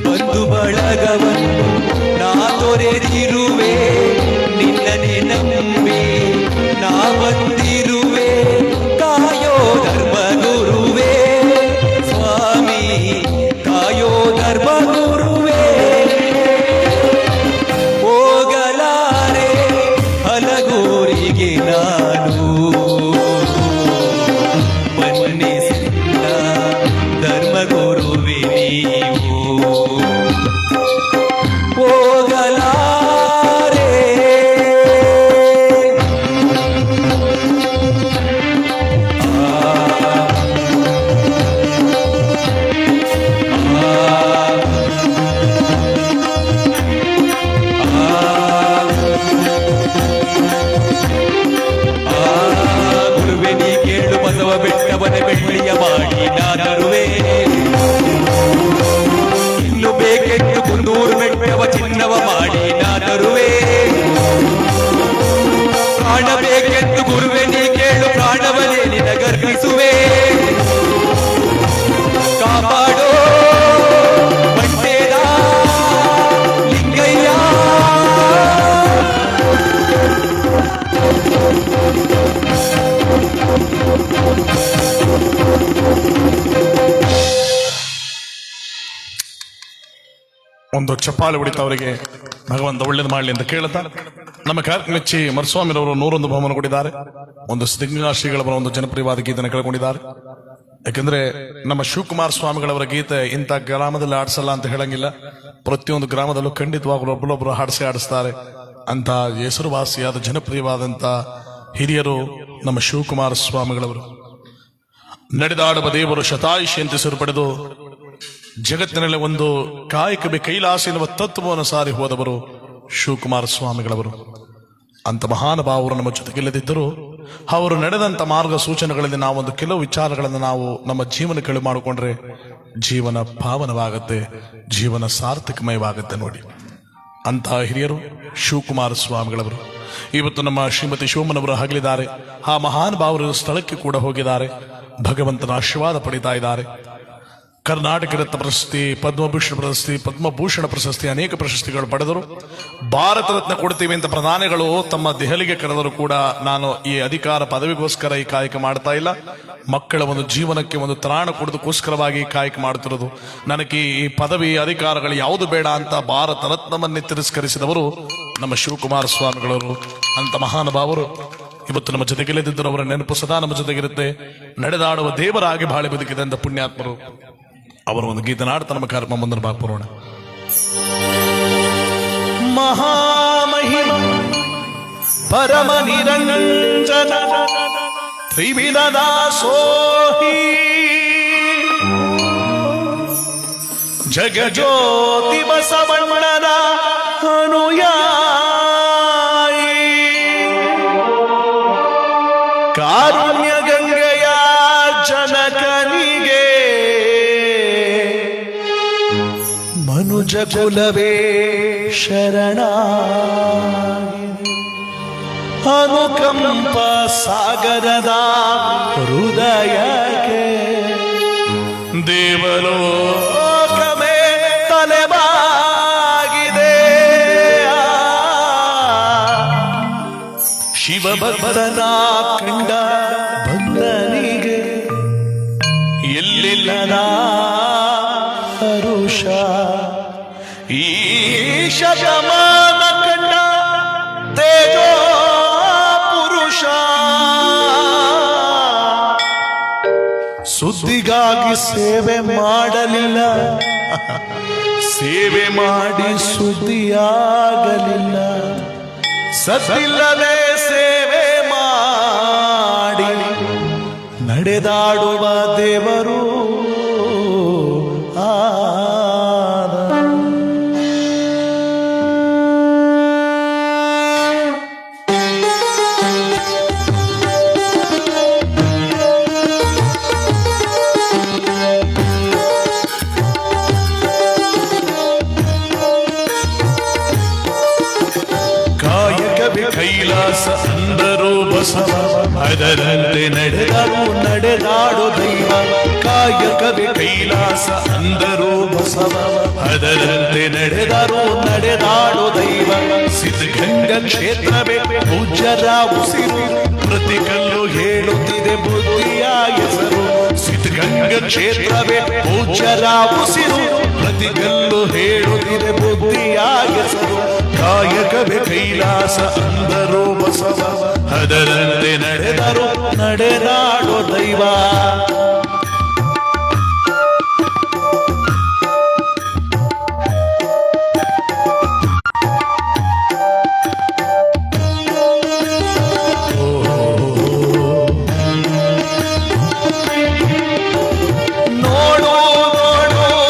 Speaker 4: ಬಂಧು ಬಳಗವನ್ನು ನಾ ತೊರೆದಿರುವೆ ನಿನ್ನನೆ ನಂಬಿ ನಾ ಬಂದಿರುವೆ ಕಾಯೋ ಧರ್ಮ ಗುರುವೇ ಸ್ವಾಮಿ ಕಾಯೋ ಧರ್ಮ ಗುರುವೇ ಹೋಗಲಾರೆ ಹಲಗೂರಿಗೆ ನಾನು ಮನ್ನಿಸಿದ ಧರ್ಮ ಗುರುವೇ ನೀವು ಹೋಗಲಾರೆ ಗುರುವೆ ನೀ ಕೇಳು ಬಸವ ಬೆಟ್ಟವನ ಬೆಳ್ಳಿಯ ಮಾಡಿ ನಾನರುವೆ ಇನ್ನು ಬೇಕೆಂದು ಕುಂದೂರು ಬೆಟ್ಟವ ಚಿನ್ನವ ಮಾಡಿ ನಾನರುವೆ ಪ್ರಾಣ ಬೇಕೆಂದು ಗುರುವೆ ನೀ ಕೇಳು ಪ್ರಾಣವನೇ ನಿನ ಗರ್ಭಿಸುವೆ ಕಾಪಾಡೋ ಮಂಡ್ಯದ ಲಿಂಗಯ್ಯ
Speaker 1: ಒಂದು ಚಪ್ಪಾಳೆ ಹೊಡಿತ ಅವರಿಗೆ ಭಗವಂತ ಒಳ್ಳೇದು ಮಾಡಲಿ ಅಂತ ಕೇಳ್ತಾ ನಮ್ಮ ಕಾರ್ಯಕ್ರಮ ಮೆಚ್ಚಿ ಮರುಸ್ವಾಮಿರವರು 101 ಬಹುಮಾನ ಕೊಟ್ಟಿದ್ದಾರೆ. ಒಂದು ಸಿದ್ಧಗಂಗಾ ಶ್ರೀಗಳವರ ಒಂದು ಜನಪ್ರಿಯವಾದ ಗೀತೆಯನ್ನು ಕೇಳ್ಕೊಂಡಿದ್ದಾರೆ. ಯಾಕಂದ್ರೆ ನಮ್ಮ ಶಿವಕುಮಾರ ಸ್ವಾಮಿಗಳವರ ಗೀತೆ ಇಂಥ ಗ್ರಾಮದಲ್ಲಿ ಆಡಿಸಲ್ಲ ಅಂತ ಹೇಳಂಗಿಲ್ಲ. ಪ್ರತಿಯೊಂದು ಗ್ರಾಮದಲ್ಲೂ ಖಂಡಿತವಾಗಲೂ ಒಬ್ಬರೊಬ್ಬರು ಆಡಿಸ್ತಾರೆ. ಅಂತ ಹೆಸರುವಾಸಿಯಾದ ಜನಪ್ರಿಯವಾದಂತ ಹಿರಿಯರು ನಮ್ಮ ಶಿವಕುಮಾರ ಸ್ವಾಮಿಗಳವರು. ನಡೆದಾಡುವ ದೇವರು ಶತಾಯುಷಿ ಅಂತ ಹೆಸರು ಪಡೆದು ಜಗತ್ತಿನಲ್ಲಿ ಒಂದು ಕಾಯಕವೇ ಕೈಲಾಸ ಎನ್ನುವ ತತ್ವವನ್ನು ಸಾರಿ ಹೋದವರು ಶಿವಕುಮಾರ ಸ್ವಾಮಿಗಳವರು. ಅಂತ ಮಹಾನುಭಾವರು ನಮ್ಮ ಜೊತೆಗಿಲ್ಲದಿದ್ದರೂ ಅವರು ನಡೆದಂತ ಮಾರ್ಗ ಸೂಚನೆಗಳಲ್ಲಿ ನಾವೊಂದು ಕೆಲವು ವಿಚಾರಗಳನ್ನು ನಾವು ನಮ್ಮ ಜೀವನ ಕಳು ಮಾಡಿಕೊಂಡ್ರೆ ಜೀವನ ಪಾವನವಾಗತ್ತೆ, ಜೀವನ ಸಾರ್ಥಕಮಯವಾಗತ್ತೆ ನೋಡಿ. ಅಂತಹ ಹಿರಿಯರು ಶಿವಕುಮಾರ ಸ್ವಾಮಿಗಳವರು. ಇವತ್ತು ನಮ್ಮ ಶ್ರೀಮತಿ ಶಿವಮ್ಮನವರು ಹಗಲಿದ್ದಾರೆ. ಆ ಮಹಾನುಭಾವರು ಸ್ಥಳಕ್ಕೆ ಕೂಡ ಹೋಗಿದ್ದಾರೆ. ಭಗವಂತನ ಆಶೀರ್ವಾದ ಪಡಿತಾ ಇದ್ದಾರೆ. ಕರ್ನಾಟಕ ರತ್ನ ಪ್ರಶಸ್ತಿ, ಪದ್ಮಭೂಷಣ ಪ್ರಶಸ್ತಿ, ಪದ್ಮಭೂಷಣ ಪ್ರಶಸ್ತಿ, ಅನೇಕ ಪ್ರಶಸ್ತಿಗಳು ಪಡೆದರು. ಭಾರತ ರತ್ನ ಕೊಡ್ತೀವಿ ಅಂತ ಪ್ರಧಾನಿಗಳು ತಮ್ಮ ದೆಹಲಿಗೆ ಕರೆದರೂ ಕೂಡ ನಾನು ಈ ಅಧಿಕಾರ ಪದವಿಗೋಸ್ಕರ ಈ ಕಾಯಕ ಮಾಡ್ತಾ ಇಲ್ಲ, ಮಕ್ಕಳ ಒಂದು ಜೀವನಕ್ಕೆ ಒಂದು ತ್ರಾಣ ಕೊಡೋದಕ್ಕೋಸ್ಕರವಾಗಿ ಕಾಯಕ ಮಾಡ್ತಿರೋದು. ನನಗೆ ಈ ಪದವಿ ಅಧಿಕಾರಗಳು ಯಾವುದು ಬೇಡ ಅಂತ ಭಾರತ ರತ್ನವನ್ನೇ ತಿರಸ್ಕರಿಸಿದವರು ನಮ್ಮ ಶಿವಕುಮಾರ ಸ್ವಾಮಿಗಳವರು. ಅಂತ ಮಹಾನುಭಾವರು ಇವತ್ತು ನಮ್ಮ ಜೊತೆಗೆಲ್ಲದಿದ್ದರು. ಅವರ ನೆನಪು ಸದಾ ನಮ್ಮ ಜೊತೆಗಿರುತ್ತೆ. ನಡೆದಾಡುವ ದೇವರಾಗಿ ಬಾಳೆ ಬದುಕಿದೆ ಅಂತ ಪುಣ್ಯಾತ್ಮರು. ಅವರ ಒಂದು ಗೀತೆ ನಾಡ್ತಾ ನಮ್ಮ ಕಾರ್ಯಕ್ರಮ ಮುಂದಿನ ಭಾಗ ಬರೋಣ.
Speaker 3: ಮಹಾಮಹಿಮ ಪರಮ ನಿರಂಜನ ತ್ರಿವಿಧ ದಾಸೋಹಿ ಜಗಜ್ಯೋತಿ ಬಸವಣ್ಣನ ಅನುಯಾಯಿ ಕಾರುಣ್ಯ ಗಂಗೆಯ ಜನಕನಿಗೆ ಮನುಜ ಕುಲವೇ ಶರಣ ಅನುಕಂಪ ಸಾಗರದ ಹೃದಯಕ್ಕೆ ದೇವಲೋಕವೇ ತಲೆಬಾಗಿದೆ ಶಿವಭಕ್ತನ ಕಂಡ ಭಕ್ತನಿಗೆ ಎಲ್ಲಿಲ್ಲದ ಹರುಷ ಈ ಶತಮಾನ ಕಂಡ ತೇಜೋ ಪುರುಷ ಸುದ್ದಿಗಾಗಿ ಸೇವೆ ಮಾಡಲಿಲ್ಲ ಸೇವೆ ಮಾಡಿ ಸುದ್ದಿಯಾಗಲಿಲ್ಲ ಸದ್ದಿಲ್ಲದೆ ಸೇವೆ ಮಾಡಿ ನಡೆದಾಡುವ ದೇವರು ಕೈಲಾಸ ಅಂದರು ಬಸವ ಅದರಂತೆ ನಡೆದಾಡು ದೈವ ಕಾಯಕವೇ ಕೈಲಾಸ ಅಂದರು ಬಸವ ಅದರಂತೆ ನಡೆದಾಡು ದೈವ ಸಿದ್ಧಗಂಗಾ ಕ್ಷೇತ್ರವೇ ಪೂಜ್ಯರ ಉಸಿರು ಪ್ರತಿ ಕಲ್ಲು ಹೇಳುತ್ತಿದೆ ಬುದ್ಧಿಯ ಹೆಸರು ಸಿದ್ಧಗಂಗಾ ಕ್ಷೇತ್ರವೇ ಪೂಜ್ಯರ ಉಸಿರು ಪ್ರತಿ ಕಲ್ಲು ಹೇಳುತ್ತಿದೆ ಬುದ್ಧಿಯ ಹೆಸರು ಕಾಯಕವೇ ಕೈಲಾಸ ಅಂದರು ಬಸವ ಅದರಂತೆ ನಡೆದಾಡೋ ದೈವ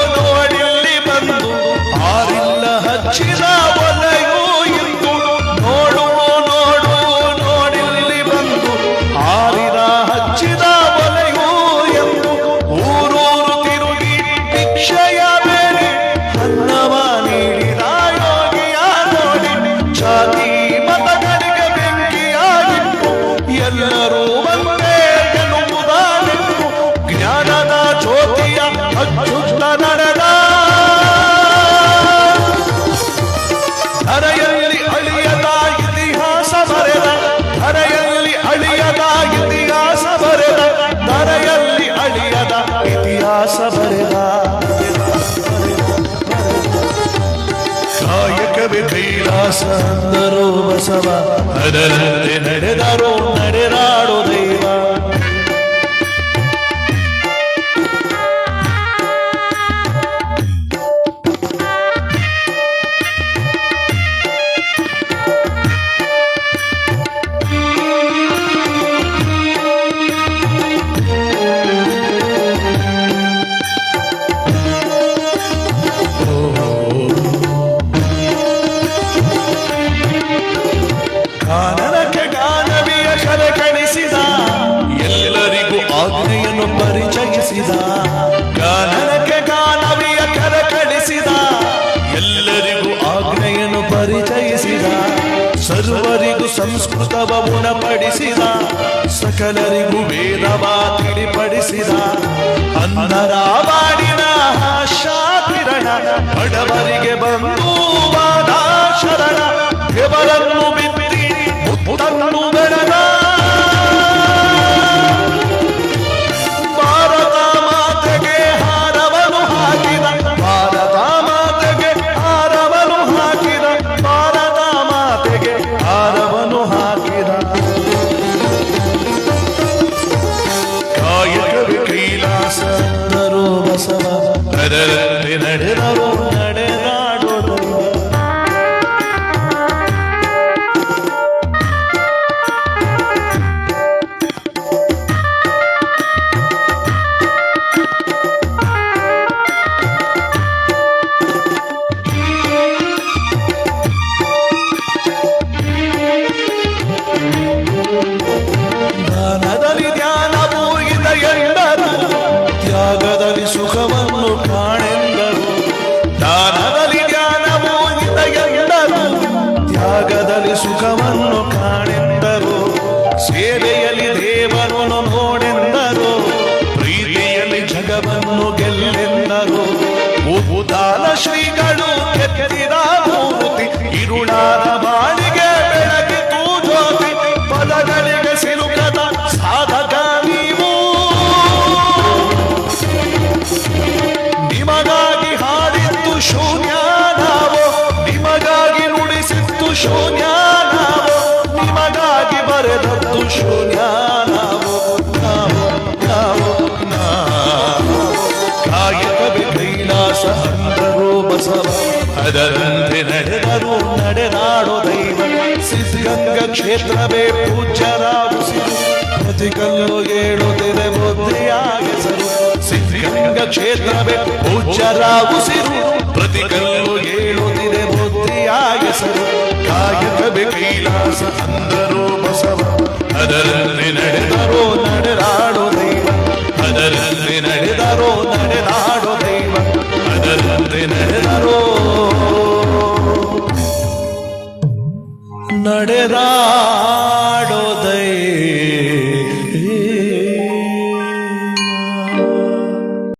Speaker 3: ನೋಡಿಲ್ಲಿ ಬಂದು ಆರಿಲ್ಲ ಹಚ್ಚಿದ ಒಲೆಯು ಎಂದು ನೋಡಿಲ್ಲಿ ಬಂದು ಆರಿದ ಹಚ್ಚಿದ ಒಲೆಯು ಎಂದು ಊರೂರು ತಿರುಗಿ ಭಿಕ್ಷೆಯ ಬೇರೆ ಅನ್ನವ ನೀಡಿದ ಯೋಗಿಯ ನೋಡಿ ಜಾತಿ ಮತಗಳಿಗೆ ಬೆಂಕಿಯಾಗಿತ್ತು ಎಲ್ಲರೂ ಒಂದೇ ಎನ್ನುವುದಾಗಿತ್ತು ಜ್ಞಾನದ ಜ್ಯೋತಿಯ ಅಚ್ಚುತ್ತ ನಡೆದ ಧರೆಯಲ್ಲಿ ಅಳಿಯದ ಇತಿಹಾಸ ಬರೆದ ಧರೆಯಲ್ಲಿ ಅಳಿಯದ ಇತಿಹಾಸ ಬರೆದ ಧರೆಯಲ್ಲಿ ಅಳಿಯದ ಇತಿಹಾಸ ಬರೆದ ಕಾಯಕವೇ ಕೈಲಾಸ ಅಂದರು ಬಸವ ಅದರಂತೆ ನಡೆದಾಡೋ ದೈವ ಕಾನನಕ್ಕೆ ಗಾನವಿಯ ಕರೆಕಣಿಸಿದ ಎಲ್ಲರಿಗೂ ಆಜ್ಞೆಯನ್ನು ಪರಿಚಯಿಸಿದ ಕಾನನಕ್ಕೆ ಗಾನವಿಯ ಕರೆಕಣಿಸಿದ ಎಲ್ಲರಿಗೂ ಆಜ್ಞೆಯನ್ನು ಪರಿಚಯಿಸಿದ ಸರ್ವರಿಗೂ ಸಂಸ್ಕೃತವ ಉಣಪಡಿಸಿದ ಸಕಲರಿಗೂ ವೇದವ ತಿಳಿಪಡಿಸಿದ ಅಂಧರ ಬಾಡಿನ ಶಾತಿರಣ ಬಡವರಿಗೆ ಬಂದು ವಾದ ಶರಣ ದೇವರನ್ನು ಬಿತ್ತಿ ಮುತ್ತನ್ನು ಬೆಳೆದ ಭಾರತ ಮಾತೆಗೆ ಹಾರವನು ಹಾಕಿದ ಭಾರತ ಮಾತೆಗೆ ಹಾರವನು ಹಾಕಿದ ಭಾರತ ಮಾತೆಗೆ ಹಾರವನು ಹಾಕಿದ ಕಾಯಕವೇ ಕೈಲಾಸ ಅಂದರು ಬಸವ ಅದರಂತೆ ನಡೆದಾಡೋ ದೈವ ತ್ಯಾಗದಲ್ಲಿ ಸುಖವನ್ನು ಕಾಣೆಂದರು, ಸೇವೆಯಲ್ಲಿ ದೇವರನ್ನು ನೋಡೆಂದರು, ಪ್ರೀತಿಯಲ್ಲಿ ಜಗವನ್ನು ಗೆಲ್ಲೆಂದರು. ಉದಾನ ಶ್ರೀಗಳು ಕೆತ್ತಿದ ಮೂರ್ತಿ, ಇರುಳಾದ ಬಾಳಿಗೆ ಬೆಳಗಿತು ಜ್ಯೋತಿ. ಪದಗಳಿಗೆ ಸಿಲುಕದ ಸಾಧಕ ನೀವು, ನಿಮಗಾಗಿ ಹಾಡಿತ್ತು ಶೂನ್ಯ ನಾವು, ನಿಮಗಾಗಿ ನುಡಿಸಿತ್ತು ಶೂನ್ಯ ನಾವು, ನಿಮಗಾಗಿ ಬರೆದದ್ದು ಶೂನ್ಯ ನಾವು. ಕಾಯಕವೇ ಕೈಲಾಸ ಅಂದರು ಬಸವ, ಅದರಂತೆ ನಡೆದರು ನಡೆದಾಡೋ ದೈವ. ಸಿದ್ಧಗಂಗ ಕ್ಷೇತ್ರವೇ ಪೂಜ್ಯರಾಗಿಸಿರು, ಪ್ರತಿ ಕಲ್ಲು ಏಳುತ್ತಿದೆ ಬುದ್ಧಿಯಾಗಿಸರು. ಸಿದ್ಧಗಂಗ ಕ್ಷೇತ್ರವೇ ಪೂಜ್ಯರಾಗಿಸಿರು, ಪ್ರತಿ ಕಲ್ಲು ಏಳುತ್ತಿದೆ ಬುದ್ಧಿಯಾಗಿಸರು. ಕಾಯಕವೇ ಕೈಲಾಸ ಅಂದರು ಬಸವ, ಅದರಲ್ಲಿ ನಡೆದರು ನಡೆದಾಡ